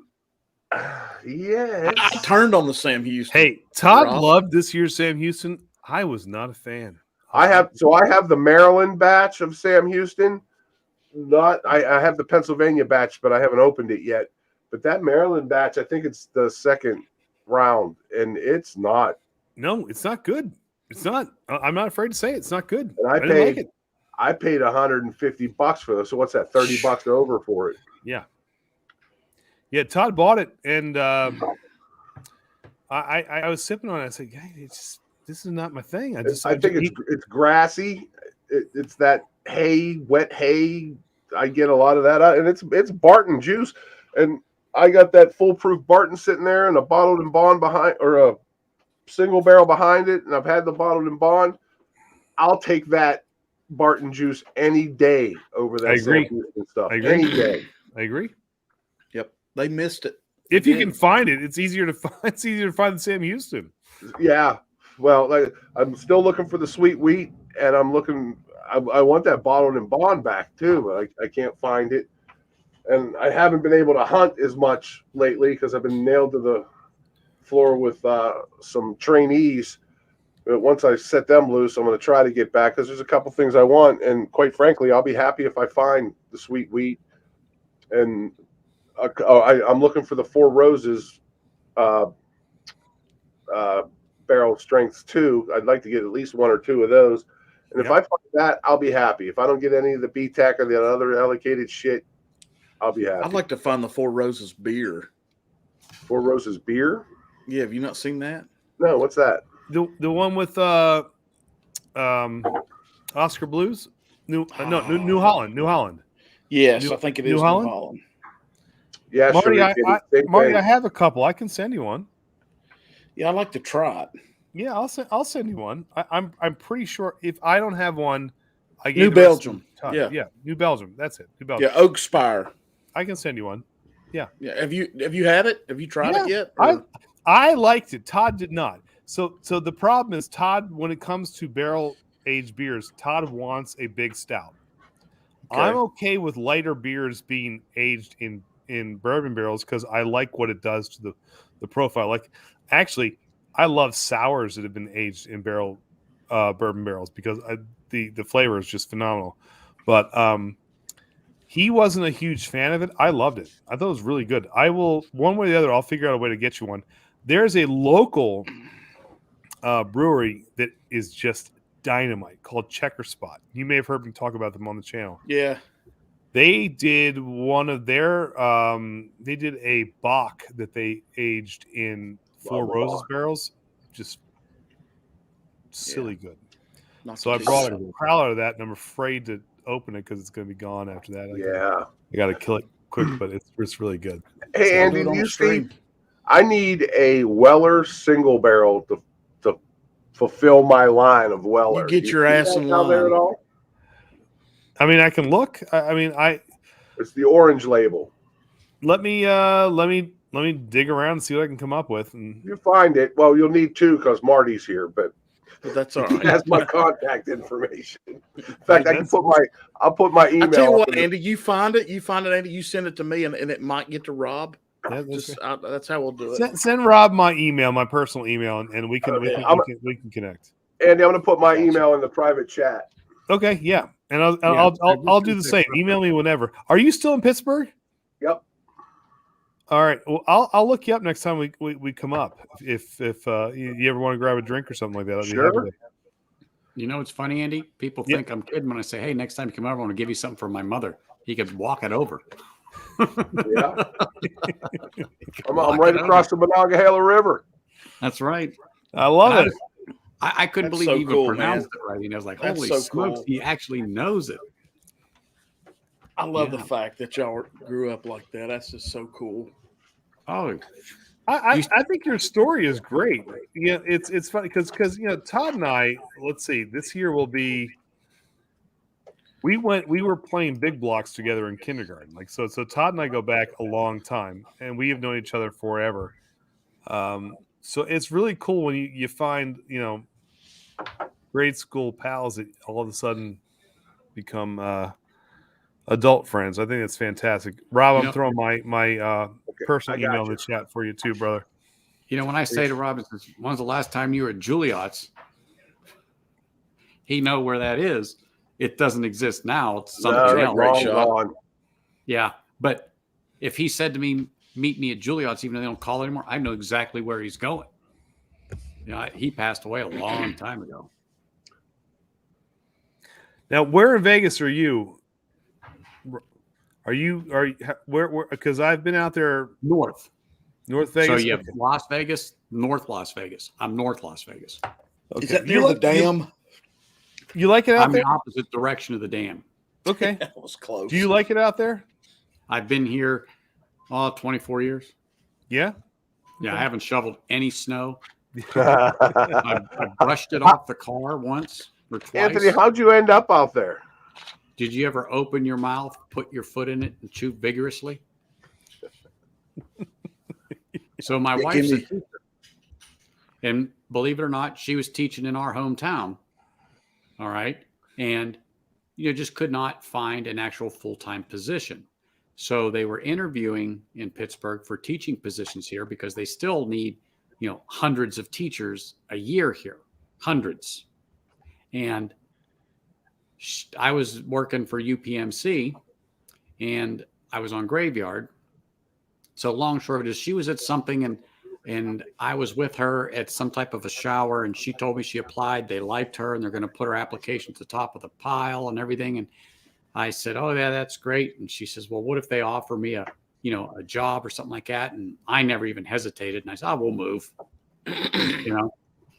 yeah, I turned on the Sam Houston. Hey, Todd loved this year's Sam Houston. I was not a fan. I have the Maryland batch of Sam Houston. I have the Pennsylvania batch, but I haven't opened it yet. But that Maryland batch, I think it's the second round, and it's not. No, it's not good. It's not. I'm not afraid to say it. It's not good. And I paid $150 for this. So what's that? $30 over for it. Yeah. Yeah, Todd bought it, and I was sipping on it. I said, "Yeah, this is not my thing." I think it's grassy. It's that wet hay. I get a lot of that, and it's Barton juice. And I got that foolproof Barton sitting there, and a bottled and bond behind, or a single barrel behind it. And I've had the bottled and bond. I'll take that Barton juice any day over that. I agree. Stuff. I agree. Any day. I agree. Yep, they missed it. If you can find it, it's easier to find. It's easier to find than Sam Houston. Yeah. Well, I'm still looking for the sweet wheat, and I'm looking. I want that bottled and bond back too, but I can't find it, and I haven't been able to hunt as much lately because I've been nailed to the floor with some trainees. But once I set them loose, I'm going to try to get back because there's a couple things I want, and quite frankly, I'll be happy if I find the sweet wheat. And I'm looking for the Four Roses barrel strengths too. I'd like to get at least one or two of those. And if I find that, I'll be happy. If I don't get any of the BTAC or the other allocated shit, I'll be happy. I'd like to find the Four Roses beer. Four Roses beer? Yeah, have you not seen that? No, what's that? The one with Oscar Blues? New Holland. Yes, I think it is New Holland. Yeah, Marty, I have a couple. I can send you one. Yeah, I like to try it. Yeah, I'll send you one. I'm pretty sure if I don't have one, I get New Belgium. Yeah, New Belgium. That's it. New Belgium. Yeah, Oak Spire. I can send you one. Yeah. Yeah. Have you had it? Have you tried it yet? I liked it. Todd did not. So the problem is Todd, when it comes to barrel aged beers, Todd wants a big stout. Okay. I'm okay with lighter beers being aged in bourbon barrels because I like what it does to the profile. Like, actually, I love sours that have been aged in bourbon barrels because the flavor is just phenomenal. But he wasn't a huge fan of it. I loved it. I thought it was really good. I will, one way or the other, I'll figure out a way to get you one. There's a local brewery that is just dynamite called Checker Spot. You may have heard me talk about them on the channel. Yeah. They did one of their they did a Bock that they aged in Four Roses barrels. Just silly good. So I brought a crowler of that, and I'm afraid to open it because it's going to be gone after that. I got to kill it quick, but it's really good. Hey, So, Andy, do you see? I need a Weller single barrel to fulfill my line of Weller. You get your ass in line there at all? I mean, I can look. It's the orange label. Let me dig around and see what I can come up with. And you find it. Well, you'll need two because Marty's here, but that's all right. That's my contact information. In fact, I'll put my email. I tell you what, Andy, you find it, Andy. You send it to me, and it might get to Rob. Yeah, that's how we'll do it. Send Rob my email, my personal email, and we can connect. Andy, I'm going to put my email in the private chat. Okay, yeah, and I'll do the same. Email me whenever. Are you still in Pittsburgh? Yep. All right. Well, I'll look you up next time we come up. If you ever want to grab a drink or something like that, sure. You know, it's funny, Andy. People think I'm kidding when I say, "Hey, next time you come over, I want to give you something for my mother." He could walk it over. Yeah. I'm right across the Monongahela River. That's right. I love it. I couldn't believe he even pronounced it right. And I was like, "Holy smokes, cool. He actually knows it." I love the fact that y'all grew up like that. That's just so cool. Oh, I think your story is great. Yeah, it's funny because Todd and I, let's see, this year will be. We were playing big blocks together in kindergarten. So Todd and I go back a long time, and we have known each other forever. So it's really cool when you find grade school pals that all of a sudden become adult friends. I think that's fantastic. Rob, I'm throwing my personal email in the chat for you too, brother. When I say to Rob, when's the last time you were at Juilliard's? He know where that is. It doesn't exist now. It's something else. Great shot. Yeah, but if he said to me, "Meet me at Juilliard's," even though they don't call it anymore, I know exactly where he's going. He passed away a long time ago. Now, where in Vegas are you? Are you where? Because I've been out there North Vegas. So you have Las Vegas, North Las Vegas. I'm North Las Vegas. Okay. Is that near the dam? You like it out there? I'm the opposite direction of the dam. Okay, that was close. Do you like it out there? I've been here 24 years. Yeah. Yeah, I haven't shoveled any snow. I brushed it off the car once or twice. Anthony, how'd you end up out there? Did you ever open your mouth, put your foot in it, and chew vigorously? So my wife's a teacher. And believe it or not, she was teaching in our hometown. All right. And just could not find an actual full-time position. So they were interviewing in Pittsburgh for teaching positions here because they still need, hundreds of teachers a year here, hundreds. And I was working for UPMC and I was on graveyard. So long short of it is she was at something and I was with her at some type of a shower and she told me she applied, they liked her and they're going to put her application at the top of the pile and everything. And I said, "Oh yeah, that's great." And she says, "Well, what if they offer me a job or something like that?" And I never even hesitated. And I said, "We'll move."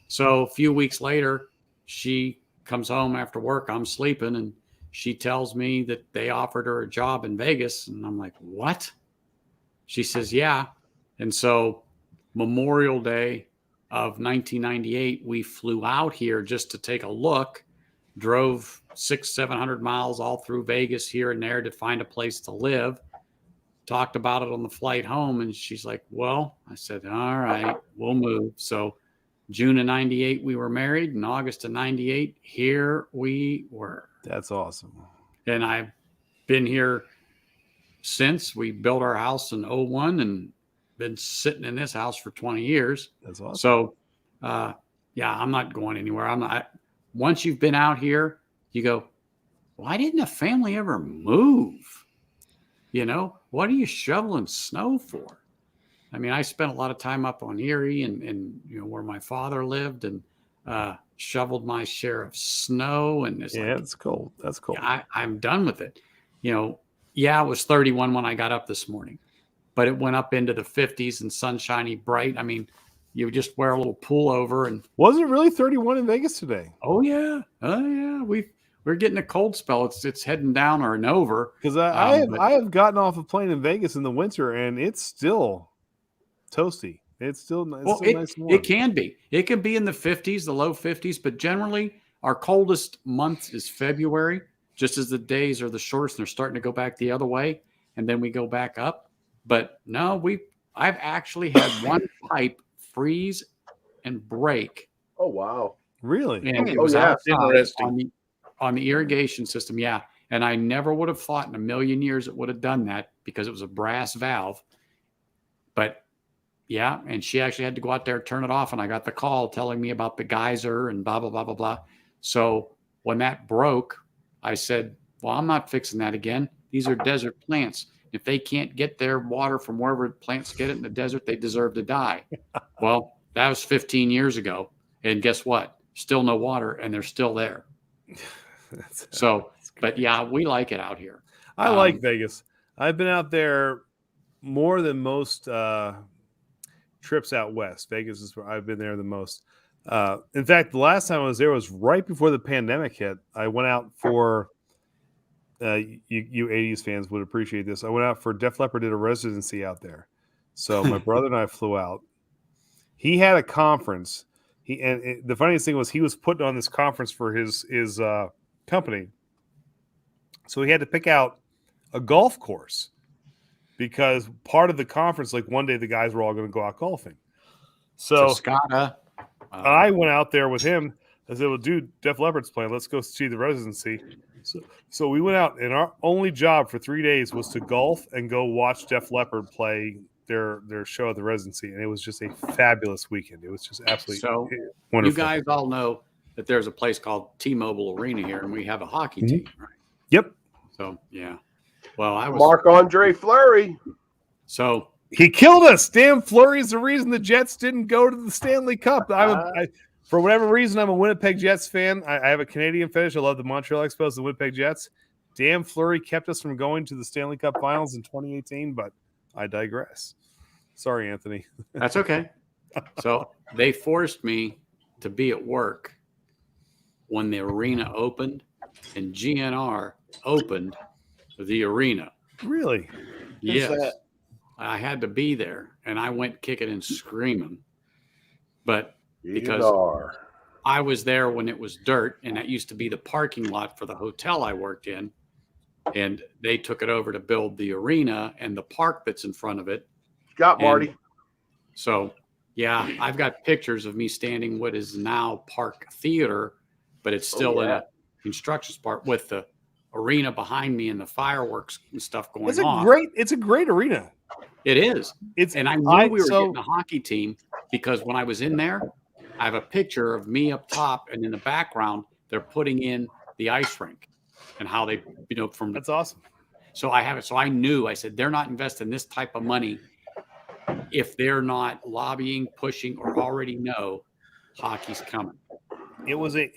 So a few weeks later, she comes home after work. I'm sleeping and she tells me that they offered her a job in Vegas. And I'm like, "What?" She says, "Yeah." And so Memorial Day of 1998, we flew out here just to take a look, drove 600-700 miles all through Vegas here and there to find a place to live, talked about it on the flight home. And she's like, "Well," I said, "All right, we'll move." So June of 98, we were married. In August of 98, here we were. That's awesome. And I've been here since. We built our house in 01 and been sitting in this house for 20 years. That's awesome. So, I'm not going anywhere. I'm not. Once you've been out here, you go, why didn't a family ever move? What are you shoveling snow for? I mean, I spent a lot of time up on Erie and where my father lived and shoveled my share of snow. And it's cold. That's cold. I'm done with it. It was 31 when I got up this morning, but it went up into the 50s and sunshiny bright. I mean, you just wear a little pullover and. Was it really 31 in Vegas today? Oh yeah, we're getting a cold spell. It's heading down or an over. Because I have gotten off a plane in Vegas in the winter and it's still toasty. It's still nice and warm. It can be. It can be in the 50s, the low 50s, but generally our coldest month is February, just as the days are the shortest and they're starting to go back the other way, and then we go back up. But no, I've actually had one pipe freeze and break. Oh wow! Really? And it was interesting on the irrigation system. Yeah, and I never would have thought in a million years it would have done that because it was a brass valve. But yeah, and she actually had to go out there and turn it off, and I got the call telling me about the geyser and blah blah blah blah blah. So when that broke, I said, "Well, I'm not fixing that again. These are desert plants. If they can't get their water from wherever plants get it in the desert, they deserve to die." Well, that was 15 years ago. And guess what? Still no water, and they're still there. So, but yeah, we like it out here. I like Vegas. I've been out there more than most trips out west. Vegas is where I've been there the most. In fact, the last time I was there was right before the pandemic hit. I went out for you 80s fans would appreciate this. I went out for Def Leppard, did a residency out there. So my brother and I flew out. He had a conference. The funniest thing was he was putting on this conference for his company. So he had to pick out a golf course because part of the conference, like one day the guys were all going to go out golfing. So I went out there with him. I said, "Well, dude, Def Leppard's playing. Let's go see the residency." So we went out, and our only job for 3 days was to golf and go watch Def Leppard play their show at the residency, and it was just a fabulous weekend. It was just absolutely wonderful. You guys all know that there's a place called T-Mobile Arena here, and we have a hockey team, right? Yep. So yeah. Well, I was Marc-Andre Fleury. So he killed us. Damn, Fleury is the reason the Jets didn't go to the Stanley Cup. For whatever reason, I'm a Winnipeg Jets fan. I have a Canadian fetish. I love the Montreal Expos, the Winnipeg Jets. Damn, Fleury kept us from going to the Stanley Cup Finals in 2018, but I digress. Sorry, Anthony. That's okay. So they forced me to be at work when the arena opened, and GNR opened the arena. Really? Yes. I had to be there, and I went kicking and screaming. But because I was there when it was dirt, and that used to be the parking lot for the hotel I worked in, and they took it over to build the arena and the park that's in front of it. Got Marty. So, yeah, I've got pictures of me standing what is now Park Theater, but it's still in a construction part with the arena behind me and the fireworks and stuff going on. It's a great arena. It is. And I knew we were getting a hockey team because when I was in there, I have a picture of me up top, and in the background, they're putting in the ice rink and how they, That's awesome. So I have it. So I knew, I said, they're not investing this type of money if they're not lobbying, pushing, or already know hockey's coming. It was, I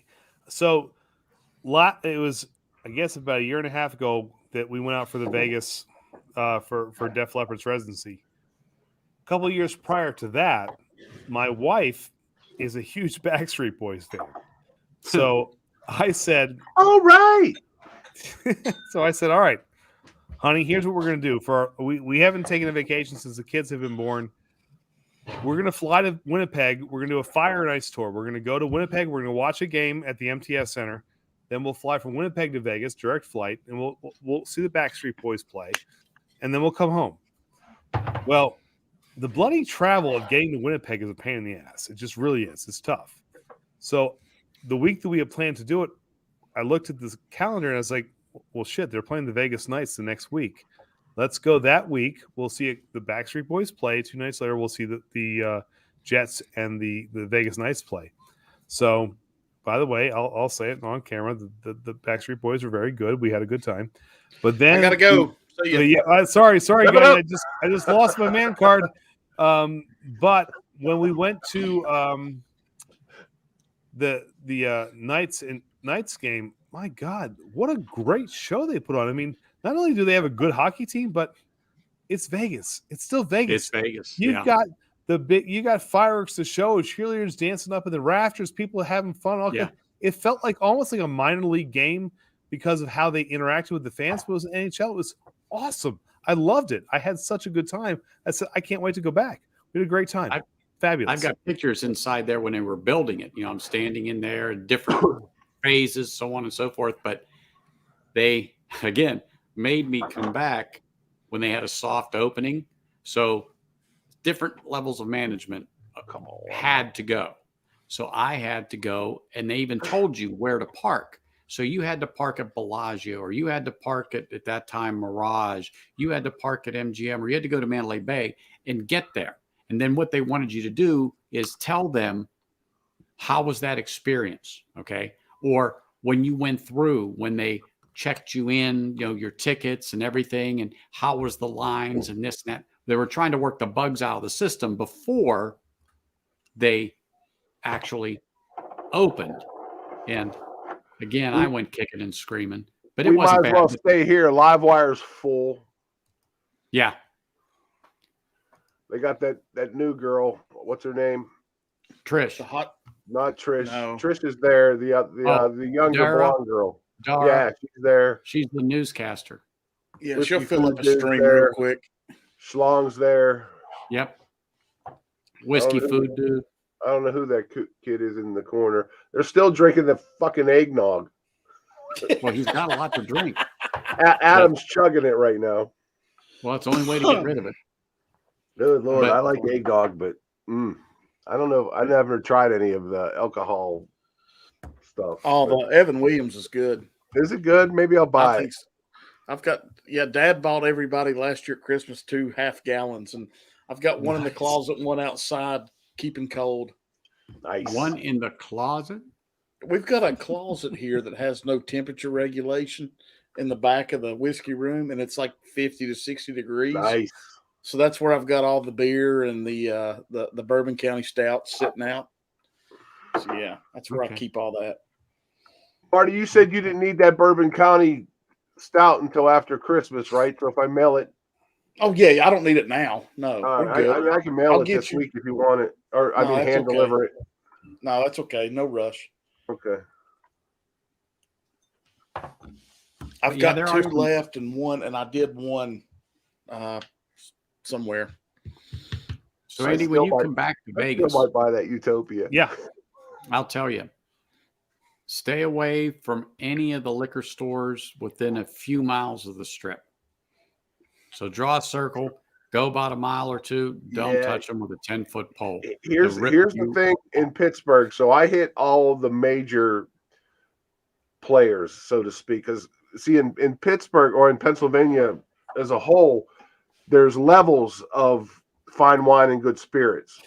guess, about a year and a half ago that we went out for the Vegas for Def Leppard's residency. A couple of years prior to that, my wife is a huge Backstreet Boys fan. So I said, all right. So I said, all right, honey, here's what we're going to do. We haven't taken a vacation since the kids have been born. We're going to fly to Winnipeg. We're going to do a fire and ice tour. We're going to go to Winnipeg. We're going to watch a game at the MTS Center. Then we'll fly from Winnipeg to Vegas, direct flight, and we'll see the Backstreet Boys play, and then we'll come home. Well, the bloody travel of getting to Winnipeg is a pain in the ass. It just really is. It's tough. So the week that we had planned to do it, I looked at this calendar and I was like, well, shit, they're playing the Vegas Knights the next week. Let's go that week. We'll see the Backstreet Boys play. 2 nights later, we'll see the Jets and the Vegas Knights play. So, by the way, I'll say it on camera. The Backstreet Boys were very good. We had a good time. But then I gotta go. Sorry, guys. I just lost my man card. But when we went to the Knights game, my God, what a great show they put on. I mean, not only do they have a good hockey team, but it's Vegas. It's still Vegas. It's Vegas. You've got You got fireworks to show, cheerleaders dancing up in the rafters, people having fun. Yeah. It felt like almost like a minor league game because of how they interacted with the fans. But it was NHL. It was awesome. I loved it. I had such a good time. I said, I can't wait to go back. We had a great time. Fabulous. I've got pictures inside there when they were building it. I'm standing in there in different phases, so on and so forth. But they, again, made me come back when they had a soft opening. So different levels of management had to go. So I had to go, and they even told you where to park. So you had to park at Bellagio, or you had to park at that time Mirage. You had to park at MGM, or you had to go to Mandalay Bay and get there. And then what they wanted you to do is tell them, how was that experience? Okay. Or when you went through, when they checked you in, your tickets and everything, and how was the lines and this and that. They were trying to work the bugs out of the system before they actually opened. And again, I went kicking and screaming, but it wasn't bad. We might as well stay here. Live Wire's full. Yeah. They got that new girl. What's her name? Trish. Not Trish. No. Trish is there. The younger Dara? blonde girl. Dara. Yeah, she's there. She's the newscaster. Yeah, Whiskey she'll fill up a Food Dude's stream there. real quick. Schlong's there. Yep. Whiskey Food Dude. I don't know who that kid is in the corner. They're still drinking the fucking eggnog. Well, he's got a lot to drink. Adam's chugging it right now. Well, it's the only way to get rid of it. Good Lord, But- I like eggnog, but I don't know. I never tried any of the alcohol stuff. Oh, the Evan Williams is good. Is it good? Maybe I'll buy I it. think so. I've got, Dad bought everybody last year at Christmas 2 half gallons, and I've got one in the Nice. closet and one outside, keeping cold. Nice. One in the closet. We've got a closet here that has no temperature regulation in the back of the whiskey room, and it's like 50 to 60 degrees. Nice. So that's where I've got all the beer and the Bourbon County Stout sitting out. So yeah, that's where I Okay. keep all that. Marty, you said you didn't need that Bourbon County Stout until after Christmas, right? So if I mail it, Oh yeah, I don't need it now. No, we're good. I can mail I'll it get this you- week if you want it, or No, that's hand okay. deliver it. No, that's okay. No rush. Okay. I've Yeah, got there 2 are some- left and one, and I did one somewhere. So I Andy, still when you might- come back to I Vegas, still might buy that Utopia. Yeah. I'll tell you, stay away from any of the liquor stores within a few miles of the strip. So draw a circle, go about a mile or two. Don't Yeah. touch them with a 10-foot pole. Here's They'll rip the you. thing in Pittsburgh. So I hit all the major players, so to speak. Because see, in Pittsburgh or in Pennsylvania as a whole, there's levels of fine wine and good spirits.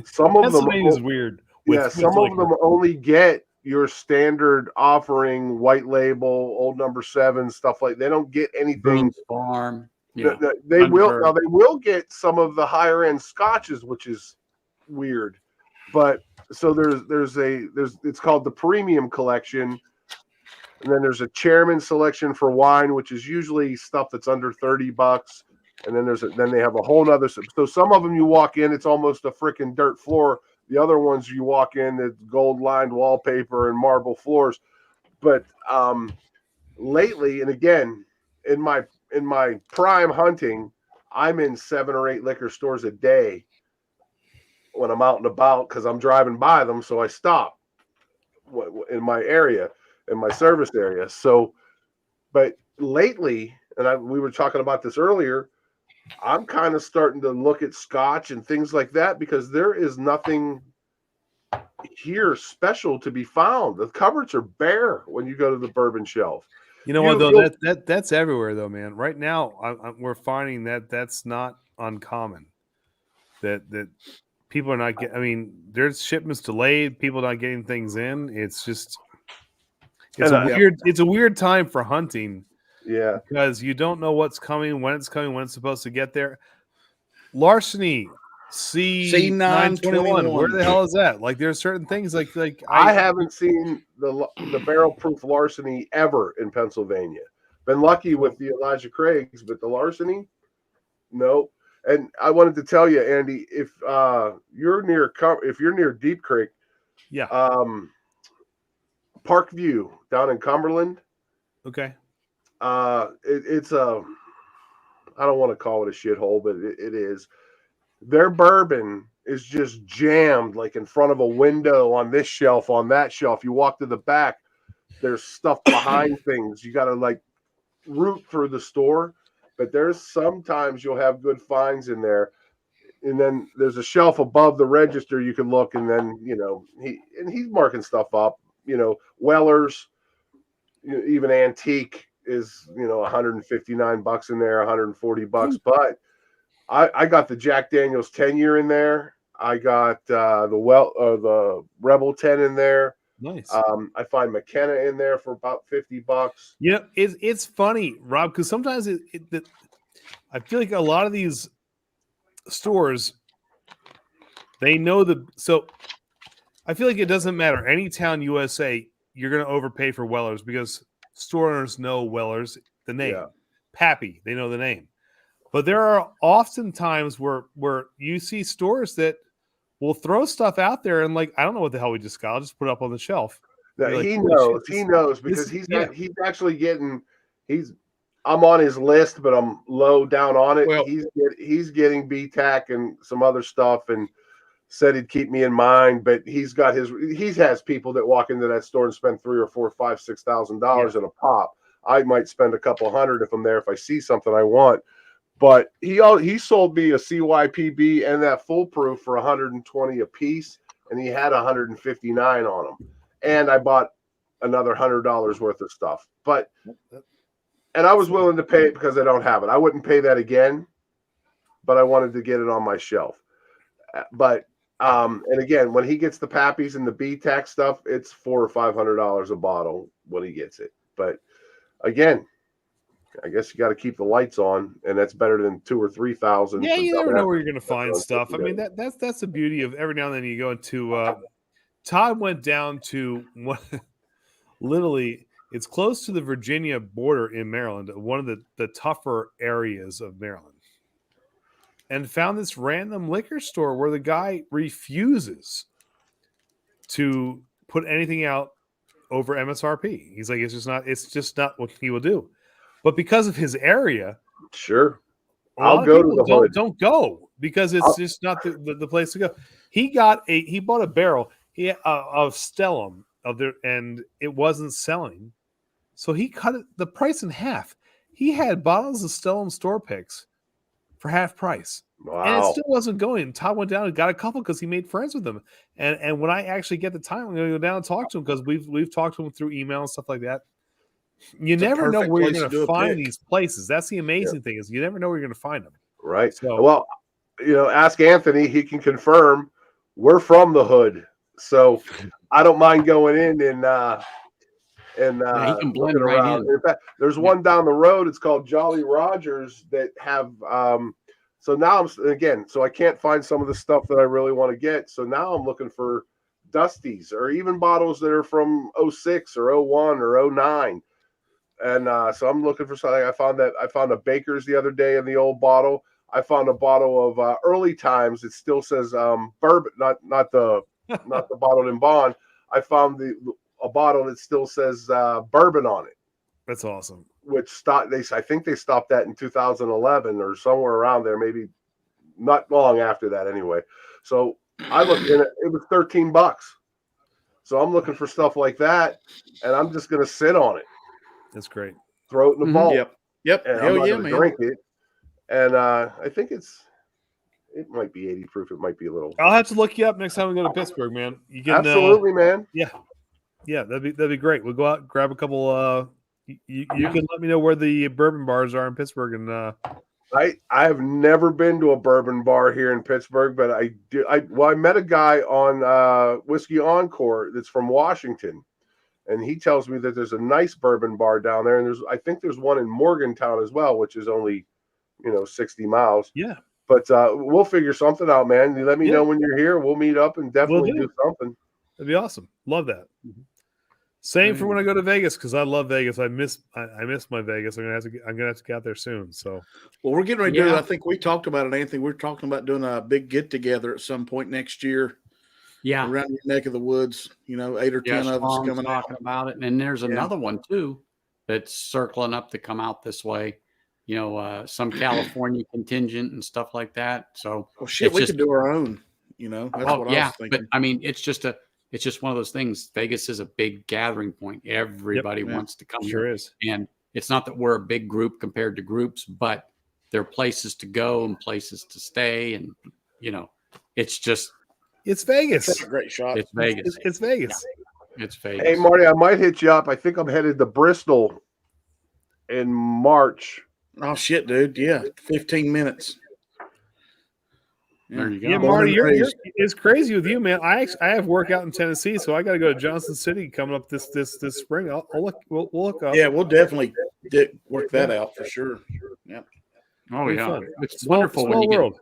Some of them, Pennsylvania's weird. some of them only get your standard offering, white label, old number 7, stuff like. They don't get anything. Boone's Farm. Yeah. They will Unverb. now. They will get some of the higher end scotches, which is weird. But so there's it's called the Premium Collection, and then there's a Chairman Selection for wine, which is usually stuff that's under $30. And then then they have a whole nother. So some of them you walk in, it's almost a freaking dirt floor. The other ones you walk in, it's gold lined wallpaper and marble floors. But lately, and again, in my prime hunting, I'm in 7 or 8 liquor stores a day when I'm out and about because I'm driving by them. So I stop in my area, in my service area. So, but lately, and we were talking about this earlier, I'm kind of starting to look at scotch and things like that because there is nothing here special to be found. The cupboards are bare when you go to the bourbon shelf. You know what though? That's everywhere though, man. Right now, we're finding that that's not uncommon. That people are not getting. I mean, there's shipments delayed. People not getting things in. It's just it's a weird time for hunting. Yeah, because you don't know what's coming, when it's supposed to get there. Larceny, C921. Where the hell is that? Like, there's certain things like I haven't seen the barrel proof larceny ever in Pennsylvania. Been lucky with the Elijah Craigs, but the larceny, nope. And I wanted to tell you, Andy, if you're near Deep Creek, Yeah. Parkview down in Cumberland. Okay. It's a, I don't want to call it a shithole, but it is. Their bourbon is just jammed like in front of a window on this shelf, on that shelf. You walk to the back, there's stuff behind things. You got to like root through the store, but there's sometimes you'll have good finds in there. And then there's a shelf above the register you can look, and then he's marking stuff up. Weller's, even antique is $159 in there, $140. But I got the Jack Daniel's 10-year in there. I got the Rebel 10 in there. Nice. I find McKenna in there for about $50. It's funny, Rob, because sometimes I feel like a lot of these stores, they know so I feel like it doesn't matter. Any town USA, you're going to overpay for Weller's because store owners know Weller's, the name. Yeah. Pappy, they know the name. But there are often times where you see stores that will throw stuff out there and like, I don't know what the hell we just got. I'll just put it up on the shelf. Now, he knows because he's actually getting I'm on his list, but I'm low down on it. Well, he's getting BTAC and some other stuff, and said he'd keep me in mind. But he has people that walk into that store and spend $3,000 or $4,000, $5,000, $6,000 in a pop. I might spend a couple $100 if I'm there if I see something I want. But he sold me a CYPB and that foolproof for $120 a piece, and he had $159 on them. And I bought another $100 worth of stuff. And I was willing to pay it because I don't have it. I wouldn't pay that again, but I wanted to get it on my shelf. But and again, when he gets the Pappies and the BTAC stuff, it's $400 or $500 a bottle when he gets it. But again, I guess you got to keep the lights on, and that's better than $2,000 or $3,000. Yeah, you never know where you're going to find stuff. I mean, that's the beauty of every now and then you go into. Todd went down to literally. It's close to the Virginia border in Maryland, one of the tougher areas of Maryland, and found this random liquor store where the guy refuses to put anything out over MSRP. He's like, it's just not what he will do. But because of his area, sure, I'll go to the hood. Don't go because it's just not the place to go. He bought a barrel of Stellum and it wasn't selling. So he cut the price in half. He had bottles of Stellum store picks for half price. Wow. And it still wasn't going. Todd went down and got a couple because he made friends with them. And when I actually get the time, I'm going to go down and talk to him because we've talked to him through email and stuff like that. You never know where you're going to find these places. That's the amazing thing is you never know where you're going to find them. Right. So, well, ask Anthony. He can confirm we're from the hood. So I don't mind going in and he can blend right in. In fact, there's one down the road. It's called Jolly Rogers that have so now so I can't find some of the stuff that I really want to get. So now I'm looking for Dusties or even bottles that are from 06 or 01 or 09. And so I'm looking for something. I found a Baker's the other day in the old bottle. I found a bottle of early times. It still says bourbon, not the bottled in bond. I found a bottle that still says bourbon on it. That's awesome. Which I think they stopped that in 2011 or somewhere around there, maybe not long after that anyway. So I looked in it, it was $13. So I'm looking for stuff like that, and I'm just gonna sit on it. That's great. Throw it in the bowl. Yep. And I'm not gonna drink it. And I think it might be 80 proof. It might be a little. I'll have to look you up next time we go to Pittsburgh, man. You can, absolutely, man. Yeah, that'd be great. We'll go out, grab a couple. You can let me know where the bourbon bars are in Pittsburgh, and I have never been to a bourbon bar here in Pittsburgh, but I met a guy on Whiskey Encore that's from Washington, and he tells me that there's a nice bourbon bar down there, and I think there's one in Morgantown as well, which is only 60 miles. Yeah. But we'll figure something out, man. You let me know when you're here. We'll meet up and definitely do something. That'd be awesome. Love that. Same for when I go to Vegas because I love Vegas. I miss my Vegas. I'm gonna have to get out there soon. So, well, we're getting ready to do. I think we talked about it, Anthony. We're talking about doing a big get together at some point next year. Yeah, around your neck of the woods. 8 or 10 of us coming talking about it, and there's another one too that's circling up to come out this way. Some California contingent and stuff like that. So, well, shit, we could do our own. That's what I was thinking. But I mean, it's just one of those things. Vegas is a big gathering point. Everybody wants to come. Sure here. is. And it's not that we're a big group compared to groups, but there are places to go and places to stay. And, it's just. It's Vegas. That's a great shot. It's Vegas. It's Vegas. Yeah. It's Vegas. Hey, Marty, I might hit you up. I think I'm headed to Bristol in March. Oh, shit, dude. Yeah. 15 minutes. There you go. Yeah, Marty, it's crazy with you, man. I have work out in Tennessee, so I got to go to Johnson City coming up this spring. We'll look up. Yeah, we'll definitely work that out for sure. Yeah. Oh yeah, fun. it's wonderful when you world.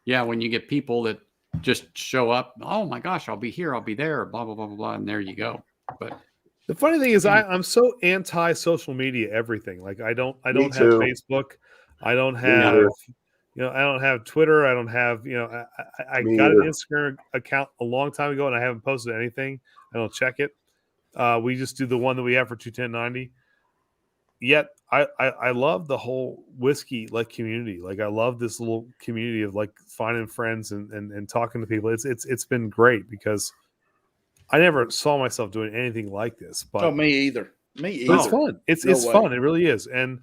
when you get people that just show up. Oh my gosh, I'll be here, I'll be there, blah blah blah blah blah, and there you go. But the funny thing is, I'm so anti social media everything. Like I don't have too. Facebook. I don't have. I don't have Twitter. I don't have, I got an Instagram account a long time ago and I haven't posted anything. I don't check it. We just do the one that we have for 21090. Yet I love the whole whiskey community. Like I love this little community of finding friends and talking to people. It's been great because I never saw myself doing anything like this. But me either. But it's fun. It's fun. It really is. And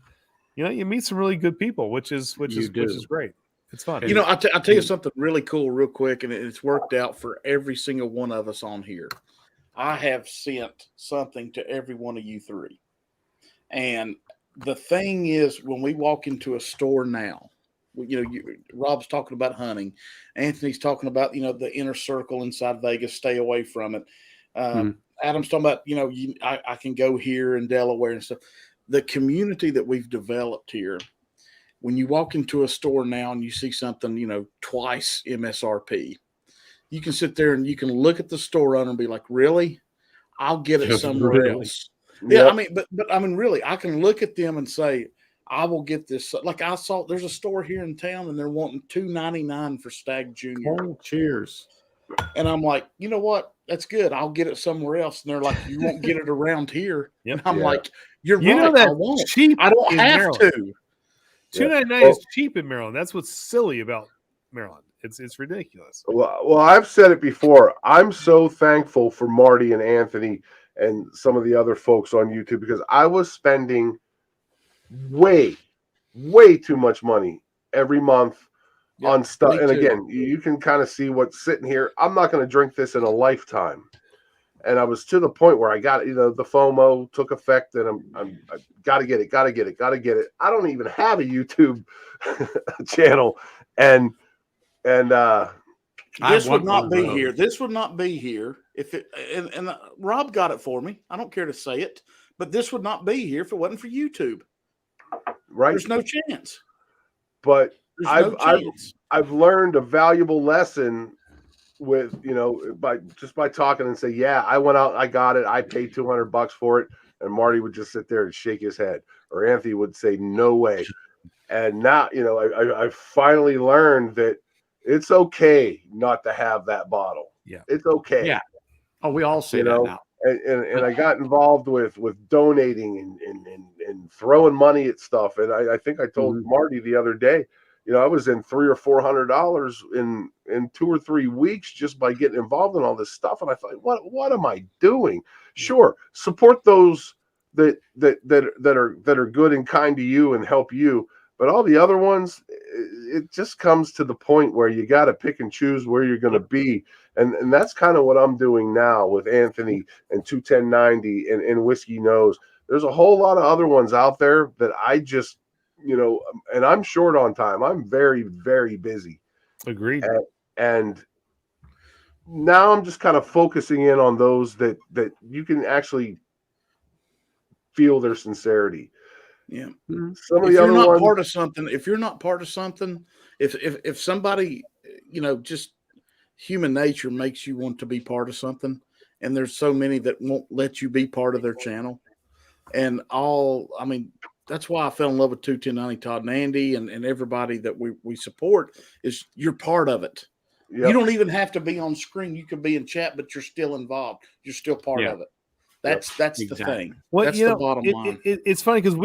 you meet some really good people, which is great. It's fun. I'll tell you something really cool real quick, and it's worked out for every single one of us on here. I have sent something to every one of you three. And the thing is, when we walk into a store now, Rob's talking about hunting. Anthony's talking about, the inner circle inside Vegas, stay away from it. Adam's talking about, I can go here in Delaware and stuff. The community that we've developed here, when you walk into a store now and you see something, twice MSRP, you can sit there and you can look at the store owner and be like, really? I'll get it somewhere else. Yeah, I mean, but I mean, really, I can look at them and say, I will get this. Like I saw, there's a store here in town and they're wanting $2.99 for Stag Junior. Oh, cheers. And I'm like, you know what? That's good. I'll get it somewhere else. And they're like, you won't get it around here. And I'm like, you're right. I won't. Cheap. I don't have Maryland. to. $2.99 is cheap in Maryland. That's what's silly about Maryland. It's ridiculous. Well, I've said it before. I'm so thankful for Marty and Anthony and some of the other folks on YouTube because I was spending way too much money every month on stuff. And again, you can kind of see what's sitting here. I'm not going to drink this in a lifetime. And I was to the point where I got, the FOMO took effect and I got to get it. I don't even have a YouTube channel. And this would not be here. This would not be here if it, and Rob got it for me. I don't care to say it, but this would not be here if it wasn't for YouTube. Right. There's no chance. But I've learned a valuable lesson with, by talking and say, yeah, I went out, I got it. I paid $200 for it. And Marty would just sit there and shake his head, or Anthony would say, no way. And now, I finally learned that it's okay not to have that bottle. Yeah. It's okay. Yeah. Oh, we all say that now. And I got involved with donating and throwing money at stuff. And I think I told Marty the other day, I was in $300 or $400 in 2 or 3 weeks just by getting involved in all this stuff. And I thought, what am I doing? Sure, support those that are good and kind to you and help you. But all the other ones, it just comes to the point where you got to pick and choose where you're going to be. And that's kind of what I'm doing now with Anthony and 21090 and Whiskey Knows. There's a whole lot of other ones out there that I just, and I'm short on time. I'm very, very busy. Agreed. And now I'm just kind of focusing in on those that you can actually feel their sincerity. Yeah. Some of the other ones, part of something, if you're not part of something, if somebody, just human nature makes you want to be part of something, and there's so many that won't let you be part of their channel. And that's why I fell in love with 21090 Todd and Andy and everybody that we support is you're part of it. Yep. You don't even have to be on screen. You can be in chat, but you're still involved. You're still part of it. That's the thing. Well, that's the bottom line. It's funny because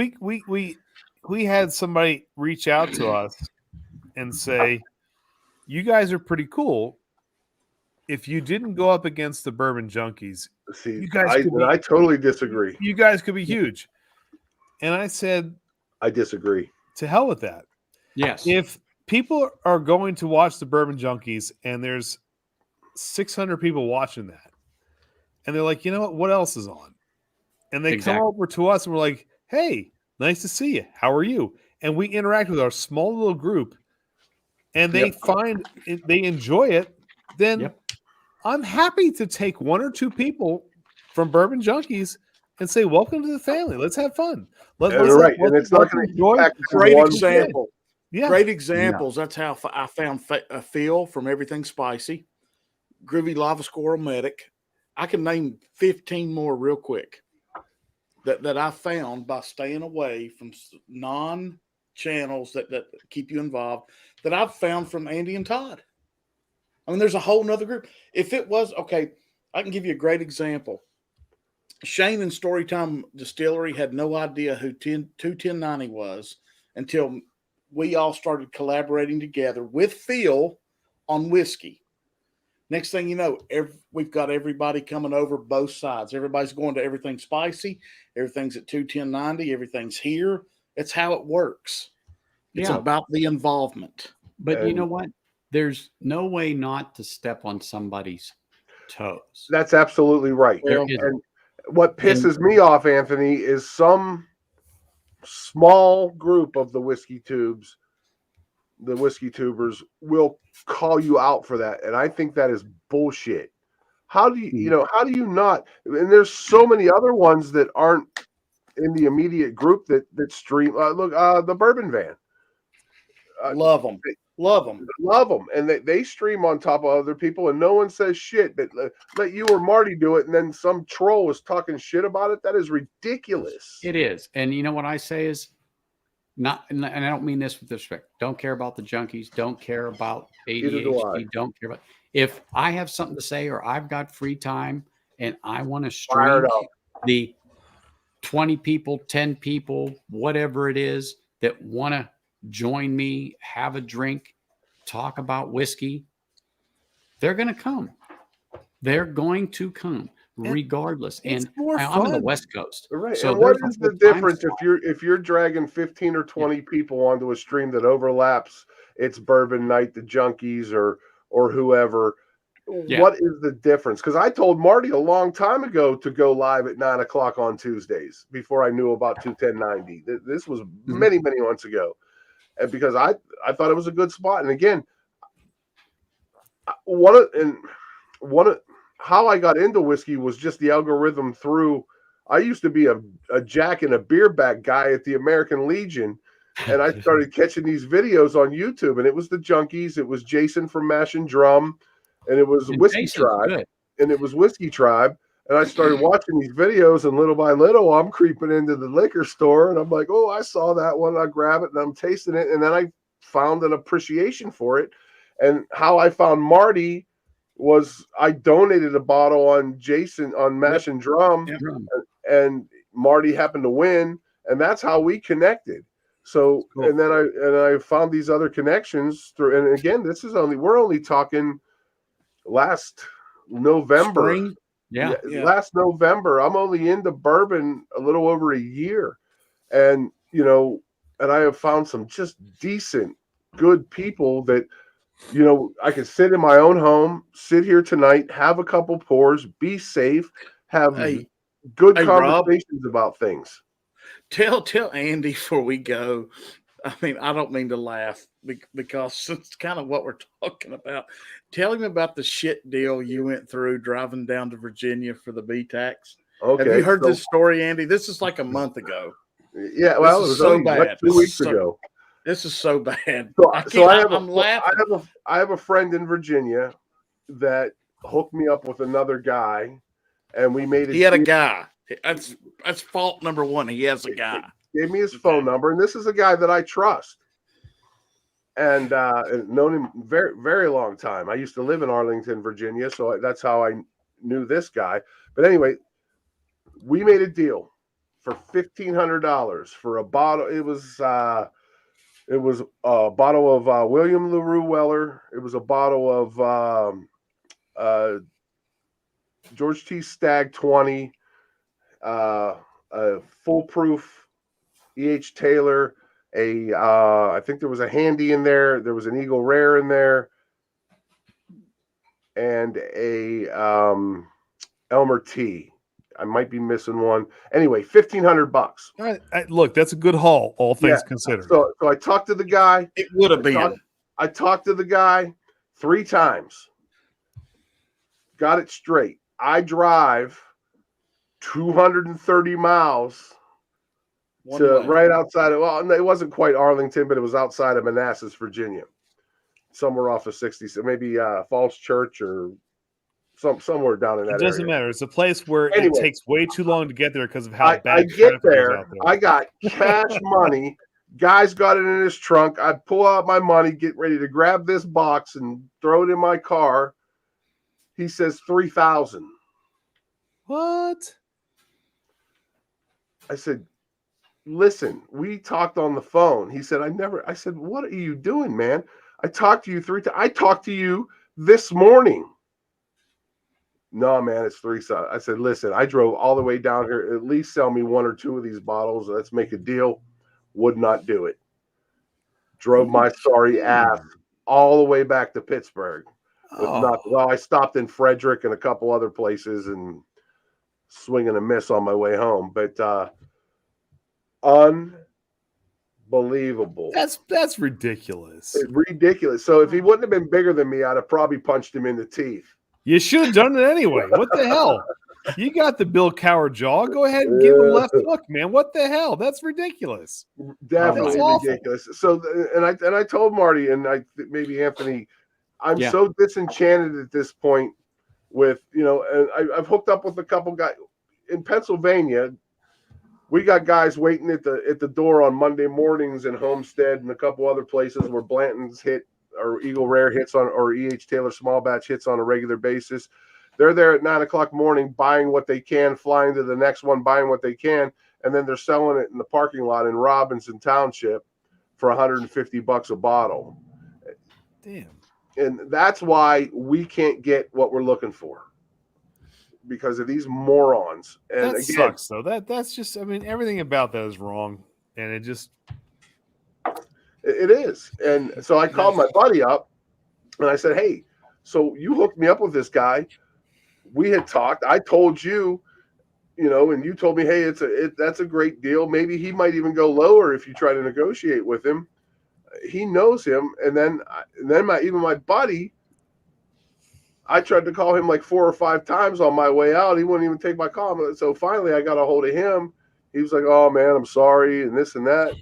we had somebody reach out to us and say, "You guys are pretty cool. If you didn't go up against the Bourbon Junkies, See, you guys I totally disagree. You guys could be huge." And I said, I disagree. To hell with that. Yes. If people are going to watch the Bourbon Junkies and there's 600 people watching that, and they're like, you know what else is on? And they come over to us and we're like, hey, nice to see you. How are you? And we interact with our small little group and they they enjoy it. Then I'm happy to take one or two people from Bourbon Junkies and say, welcome to the family. Let's have fun. And it's not going to enjoy. Great example. Yeah. Great examples. That's how I found Phil from Everything Spicy, Groovy Lava Squirrel Medic. I can name 15 more real quick that I found by staying away from non-channels that keep you involved that I've found from Andy and Todd. I mean, there's a whole nother group. If it was, okay, I can give you a great example. Shane and Storytime Distillery had no idea who 21090 was until we all started collaborating together with Phil on whiskey. Next thing you know, we've got everybody coming over both sides. Everybody's going to Everything Spicy. Everything's at 21090. Everything's here. It's how it works. It's about the involvement. But you know what? There's no way not to step on somebody's toes. That's absolutely right. And what pisses me off, Anthony, is some small group of the whiskey tubers will call you out for that. And I think that is bullshit. How do you not? And there's so many other ones that aren't in the immediate group that stream. The Bourbon Van. Love them. And they stream on top of other people and no one says shit. But let you or Marty do it and then some troll is talking shit about it. That is ridiculous. It is. And you know what I say is not, and I don't mean this with disrespect. Don't care about the junkies. Don't care about ADHD. Don't care about. If I have something to say or I've got free time and I want to stream the 20 people, 10 people, whatever it is that want to join me, have a drink, talk about whiskey, they're going to come. They're going to come regardless. And I'm on the West Coast. Right. So and what is the difference if you're dragging 15 or 20 people onto a stream that overlaps it's Bourbon Night, the Junkies or whoever? What is the difference? Because I told Marty a long time ago to go live at 9:00 on Tuesdays before I knew about 21090. This was many months ago. And because I thought it was a good spot. And again, how I got into whiskey was just the algorithm through. I used to be a Jack and a beer back guy at the American Legion. And I started catching these videos on YouTube. And it was the Junkies. It was Jason from Mash and Drum. And it was Whiskey Tribe. And it was Whiskey Tribe. And I started watching these videos, and little by little, I'm creeping into the liquor store, and I'm like, oh, I saw that one. I grab it, and I'm tasting it. And then I found an appreciation for it. And how I found Marty was I donated a bottle on Jason on Mash and Drum, and Marty happened to win. And that's how we connected. So, and then I found these other connections through. And again, we're only talking last November. Spring? Last November. I'm only into bourbon a little over a year. And, and I have found some just decent, good people that, I can sit in my own home, sit here tonight, have a couple pours, be safe, have good conversations Rob, about things. Tell Andy before we go. I mean, I don't mean to laugh because it's kind of what we're talking about. Tell him about the shit deal you went through driving down to Virginia for the B-Tax. Okay, have you heard this story, Andy? This is like a month ago. Yeah, well, it was so bad. Like 2 weeks ago. This is so bad. I'm laughing. I have a friend in Virginia that hooked me up with another guy, and we made it. He had a guy. That's fault number one. He has a guy. Gave me his phone number, and this is a guy that I trust, and known him very, very long time. I used to live in Arlington, Virginia, so that's how I knew this guy. But anyway, we made a deal for $1,500 for a bottle. It was a bottle of William LaRue Weller. It was a bottle of George T. Stagg 20, a foolproof E.H. Taylor. I think there was a Handy in there. There was an Eagle Rare in there, and a Elmer T. I might be missing one. Anyway, $1,500. Look, that's a good haul, all things considered. So I talked to the guy. It would have been. I talked to the guy 3 times. Got it straight. I drive 230 miles to right outside of, well, it wasn't quite Arlington, but it was outside of Manassas, Virginia, somewhere off of 60, so maybe Falls Church or somewhere down in that area. It doesn't matter. It's a place where it takes way too long to get there because of how bad I get there. I got cash money. Guy's got it in his trunk. I pull out my money, get ready to grab this box and throw it in my car. He says $3,000. What? I said, listen, we talked on the phone. He said, I said, what are you doing, man? I talked to you 3 times. I talked to you this morning. No, man, it's $3,000. I said, listen, I drove all the way down here. At least sell me 1 or 2 of these bottles. Let's make a deal. Would not do it. Drove my sorry ass all the way back to Pittsburgh. Well, I stopped in Frederick and a couple other places and swing and a miss on my way home. But unbelievable. That's ridiculous. It's ridiculous. So if he wouldn't have been bigger than me, I'd have probably punched him in the teeth. You should have done it anyway. What the hell? You got the Bill Cowher jaw. Go ahead and give him left hook, man. What the hell? That's ridiculous. Definitely ridiculous. So, and I told Marty and maybe Anthony, I'm so disenchanted at this point with, and I've hooked up with a couple guys in Pennsylvania. We got guys waiting at the door on Monday mornings in Homestead and a couple other places where Blanton's hit or Eagle Rare hits on, or E.H. Taylor small batch hits on a regular basis. They're there at 9:00 morning, buying what they can, flying to the next one, buying what they can, and then they're selling it in the parking lot in Robinson Township for $150 a bottle. Damn. And that's why we can't get what we're looking for, because of these morons. And that sucks, though. That's just, everything about that is wrong, and it just. It is. And so I called my buddy up and I said, hey, so you hooked me up with this guy. We had talked. I told you, and you told me, hey, that's a great deal. Maybe he might even go lower if you try to negotiate with him. He knows him. And then my buddy, I tried to call him like 4 or 5 times on my way out. He wouldn't even take my call. So finally I got a hold of him. He was like, oh man, I'm sorry. And this and that.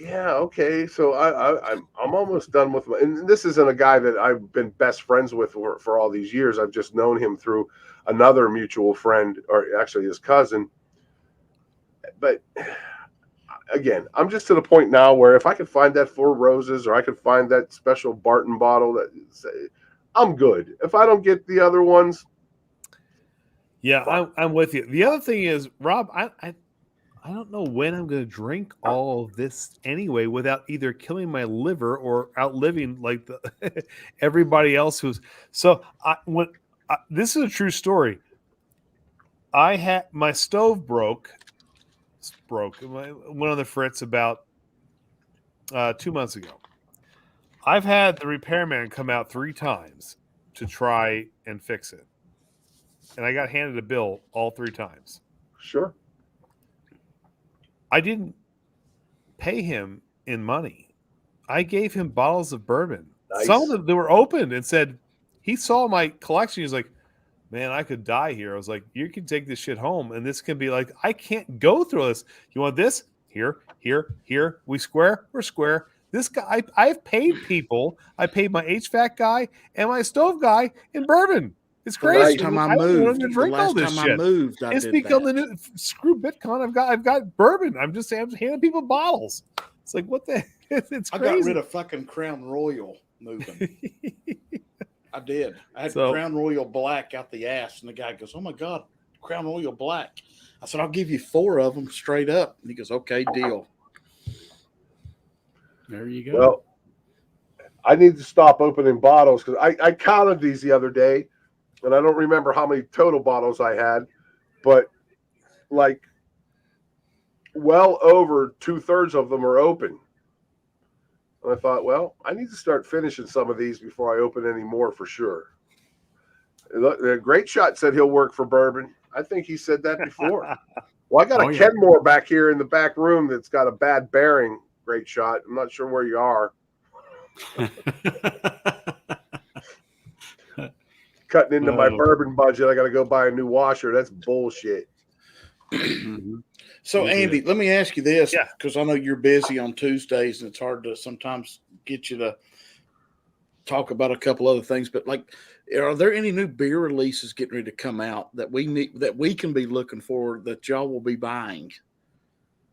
Yeah, okay. So I'm almost done with and this isn't a guy that I've been best friends with for all these years. I've just known him through another mutual friend, or actually his cousin. But again, I'm just to the point now where if I could find that 4 Roses or I could find that special Barton bottle, I'm good. If I don't get the other ones. Yeah, I'm with you. The other thing is, Rob, I don't know when I'm going to drink all of this anyway without either killing my liver or outliving like everybody else who's. So this is a true story. I had my stove broke one of the Fritz about 2 months ago. I've had the repairman come out 3 times to try and fix it, and I got handed a bill all 3 times. Sure. I didn't pay him in money. I gave him bottles of bourbon. Nice. Some of them, they were opened and said, he saw my collection. He's like, man, I could die here. I was like, you can take this shit home. And this can be like, I can't go through this. You want this? Here. We square? We're square. This guy, I've paid people. I paid my HVAC guy and my stove guy in bourbon. It's The crazy. last time I don't want moved, to the drink all last this time shit. I moved, I It's did become that. the new screw Bitcoin. I've got bourbon. I'm handing people bottles. It's like what the it's I crazy. got rid of fucking Crown Royal moving. I did. I had So- Crown Royal Black out the ass, and the guy goes, "Oh my God, Crown Royal Black." I said, "I'll give you 4 of them straight up." And he goes, "Okay, deal." There you go. Well, I need to stop opening bottles because I counted these the other day, and I don't remember how many total bottles I had, but like well over 2/3 of them are open. And I thought, well, I need to start finishing some of these before I open any more for sure. The Great Shot said he'll work for bourbon. I think he said that before. Well, I got a Kenmore back here in the back room that's got a bad bearing, Great Shot. I'm not sure where you are. Cutting into my bourbon budget. I got to go buy a new washer. That's bullshit. So, Andy, let me ask you this, Yeah. because I know you're busy on Tuesdays and it's hard to sometimes get you to talk about a couple other things. But like, are there any new beer releases getting ready to come out that we need, that we can be looking for, that y'all will be buying?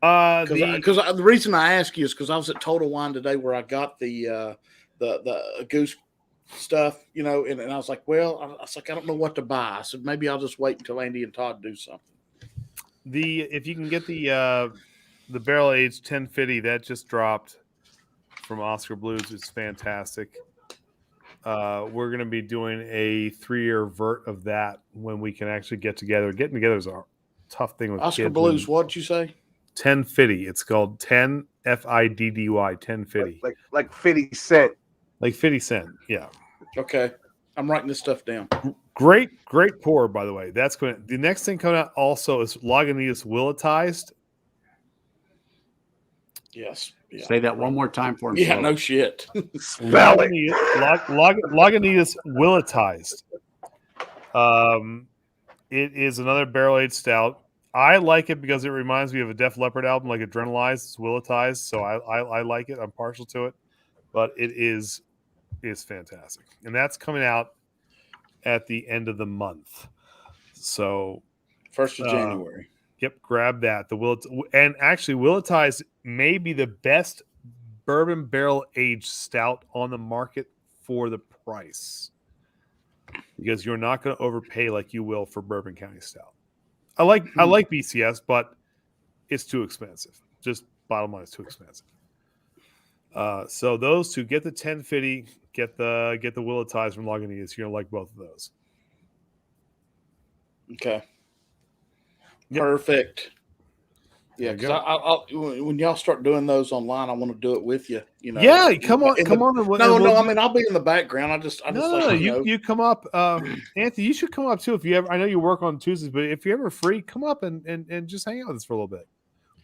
Because the reason I ask you is because I was at Total Wine today where I got the goose stuff, you know, and I was like, well, I was like, I don't know what to buy. I said maybe I'll just wait until Andy and Todd do something. If you can get the barrel aged 1050 that just dropped from Oscar Blues, it's fantastic. We're going to be doing a 3-year vert of that when we can actually get together. Getting together is a tough thing with Oscar kids. Blues, what'd you say? 1050. It's called 10 FIDDY 1050. Like 50 Cent. Like 50 Cent. Yeah. Okay. I'm writing this stuff down. Great pour, by the way. That's going. The next thing coming out also is Lagunitas Willetized. Yes. Yeah. Say that one more time for him. Yeah, slowly. no shit. Spell it. Lagunitas Willetized. It is another barrel-aged stout. I like it because it reminds me of a Def Leppard album, like Adrenalized. It's Willetized, so I like it. I'm partial to it, but it is fantastic, and that's coming out at the end of the month. So 1st of January. Yep, grab that. And actually, Willetized may be the best bourbon barrel aged stout on the market for the price, because you're not going to overpay like you will for Bourbon County Stout. I like BCS, but it's too expensive. Just bottom line, it's too expensive. So those two, get the 1050, get the Willetized from Lagunitas. You're gonna like both of those. Okay. Yep. Perfect. Yeah, because when y'all start doing those online, I want to do it with you. You know. Yeah, come on. No. I mean, I'll be in the background. You come up, Anthony. You should come up too if you ever. I know you work on Tuesdays, but if you're ever free, come up and just hang out with us for a little bit.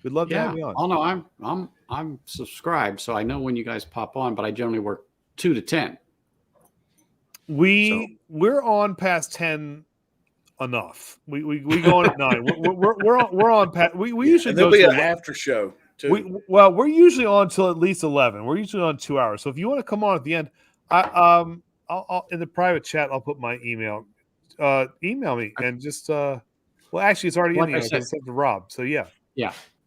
We'd love to have you on. Oh no, I'm subscribed, so I know when you guys pop on. But I generally work 2 to 10. We're on past 10 enough. We go on at 9. We're on past. We usually there'll go be to an after show too. We're usually on till at least 11. We're usually on 2 hours. So if you want to come on at the end, I'll in the private chat I'll put my email. Email me and just well, actually it's already in the email because it's sent to Rob. So yeah.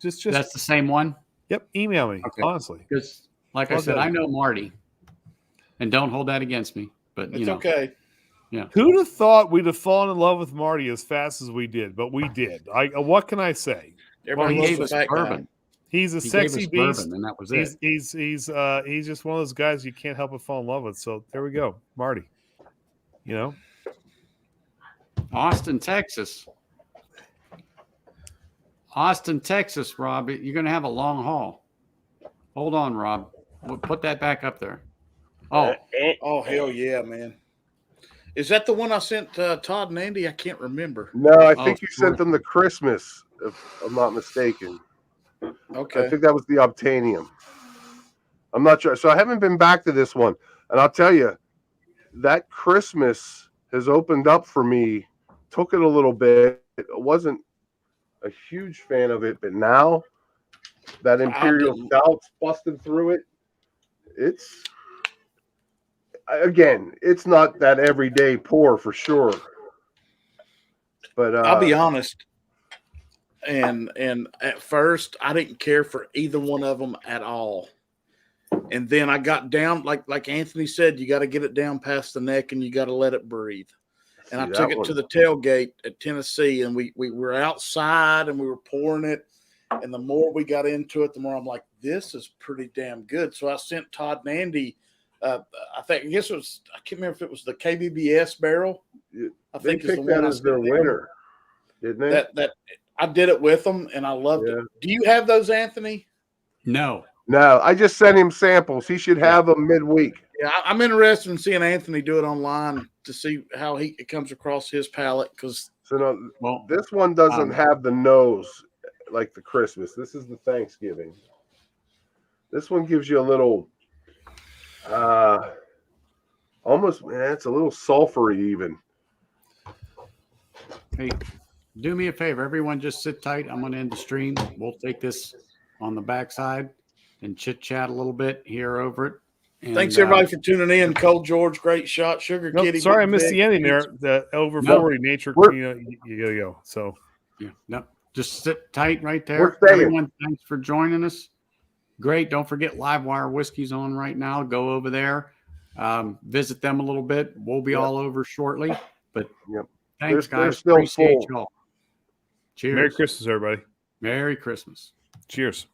Just that's the same one. Yep, email me. Okay. Honestly, because like I said, I know Marty, and don't hold that against me. But it's okay. Yeah. Who'd have thought we'd have fallen in love with Marty as fast as we did? But we did. What can I say? Everybody he gave us bourbon. He's a sexy beast, bourbon, and that was it. He's just one of those guys you can't help but fall in love with. So there we go, Marty. You know, Austin, Texas, Rob. You're going to have a long haul. Hold on, Rob. We'll put that back up there. Oh hell yeah, man. Is that the one I sent Todd and Andy? I can't remember. No, I think you sent them the Christmas, if I'm not mistaken. Okay. I think that was the Obtainium. I'm not sure. So I haven't been back to this one. And I'll tell you, that Christmas has opened up for me. Took it a little bit. I wasn't a huge fan of it, but now that Imperial Stout's busting through it, again, it's not that everyday pour for sure. But I'll be honest. And at first, I didn't care for either one of them at all. And then I got down, like Anthony said, you got to get it down past the neck and you got to let it breathe. And I took it to the tailgate at Tennessee, and we were outside and we were pouring it. And the more we got into it, the more I'm like, this is pretty damn good. So I sent Todd and Andy, I guess it was, I can't remember if it was the KBBS barrel. I think they picked that as their winner, didn't they? That I did it with them, and I loved it. Do you have those, Anthony? No. No, I just sent him samples. He should have them midweek. Yeah, I'm interested in seeing Anthony do it online to see how it comes across his palate. Because this one doesn't have the nose like the Christmas. This is the Thanksgiving. This one gives you a little, almost, man, it's a little sulfury even. Hey, do me a favor. Everyone just sit tight. I'm going to end the stream. We'll take this on the backside and chit-chat a little bit here over it. And, thanks, everybody, for tuning in. Cole George, great shot. Sugar Kitty. Sorry, I missed the ending there. The over-forward nature, you gotta go. So, yeah, no, just sit tight right there. Everyone, thanks for joining us. Great. Don't forget Livewire Whiskey's on right now. Go over there. Visit them a little bit. We'll be all over shortly. But thanks, guys. Still Appreciate full. y'all. Cheers. Merry Christmas, everybody. Merry Christmas. Cheers.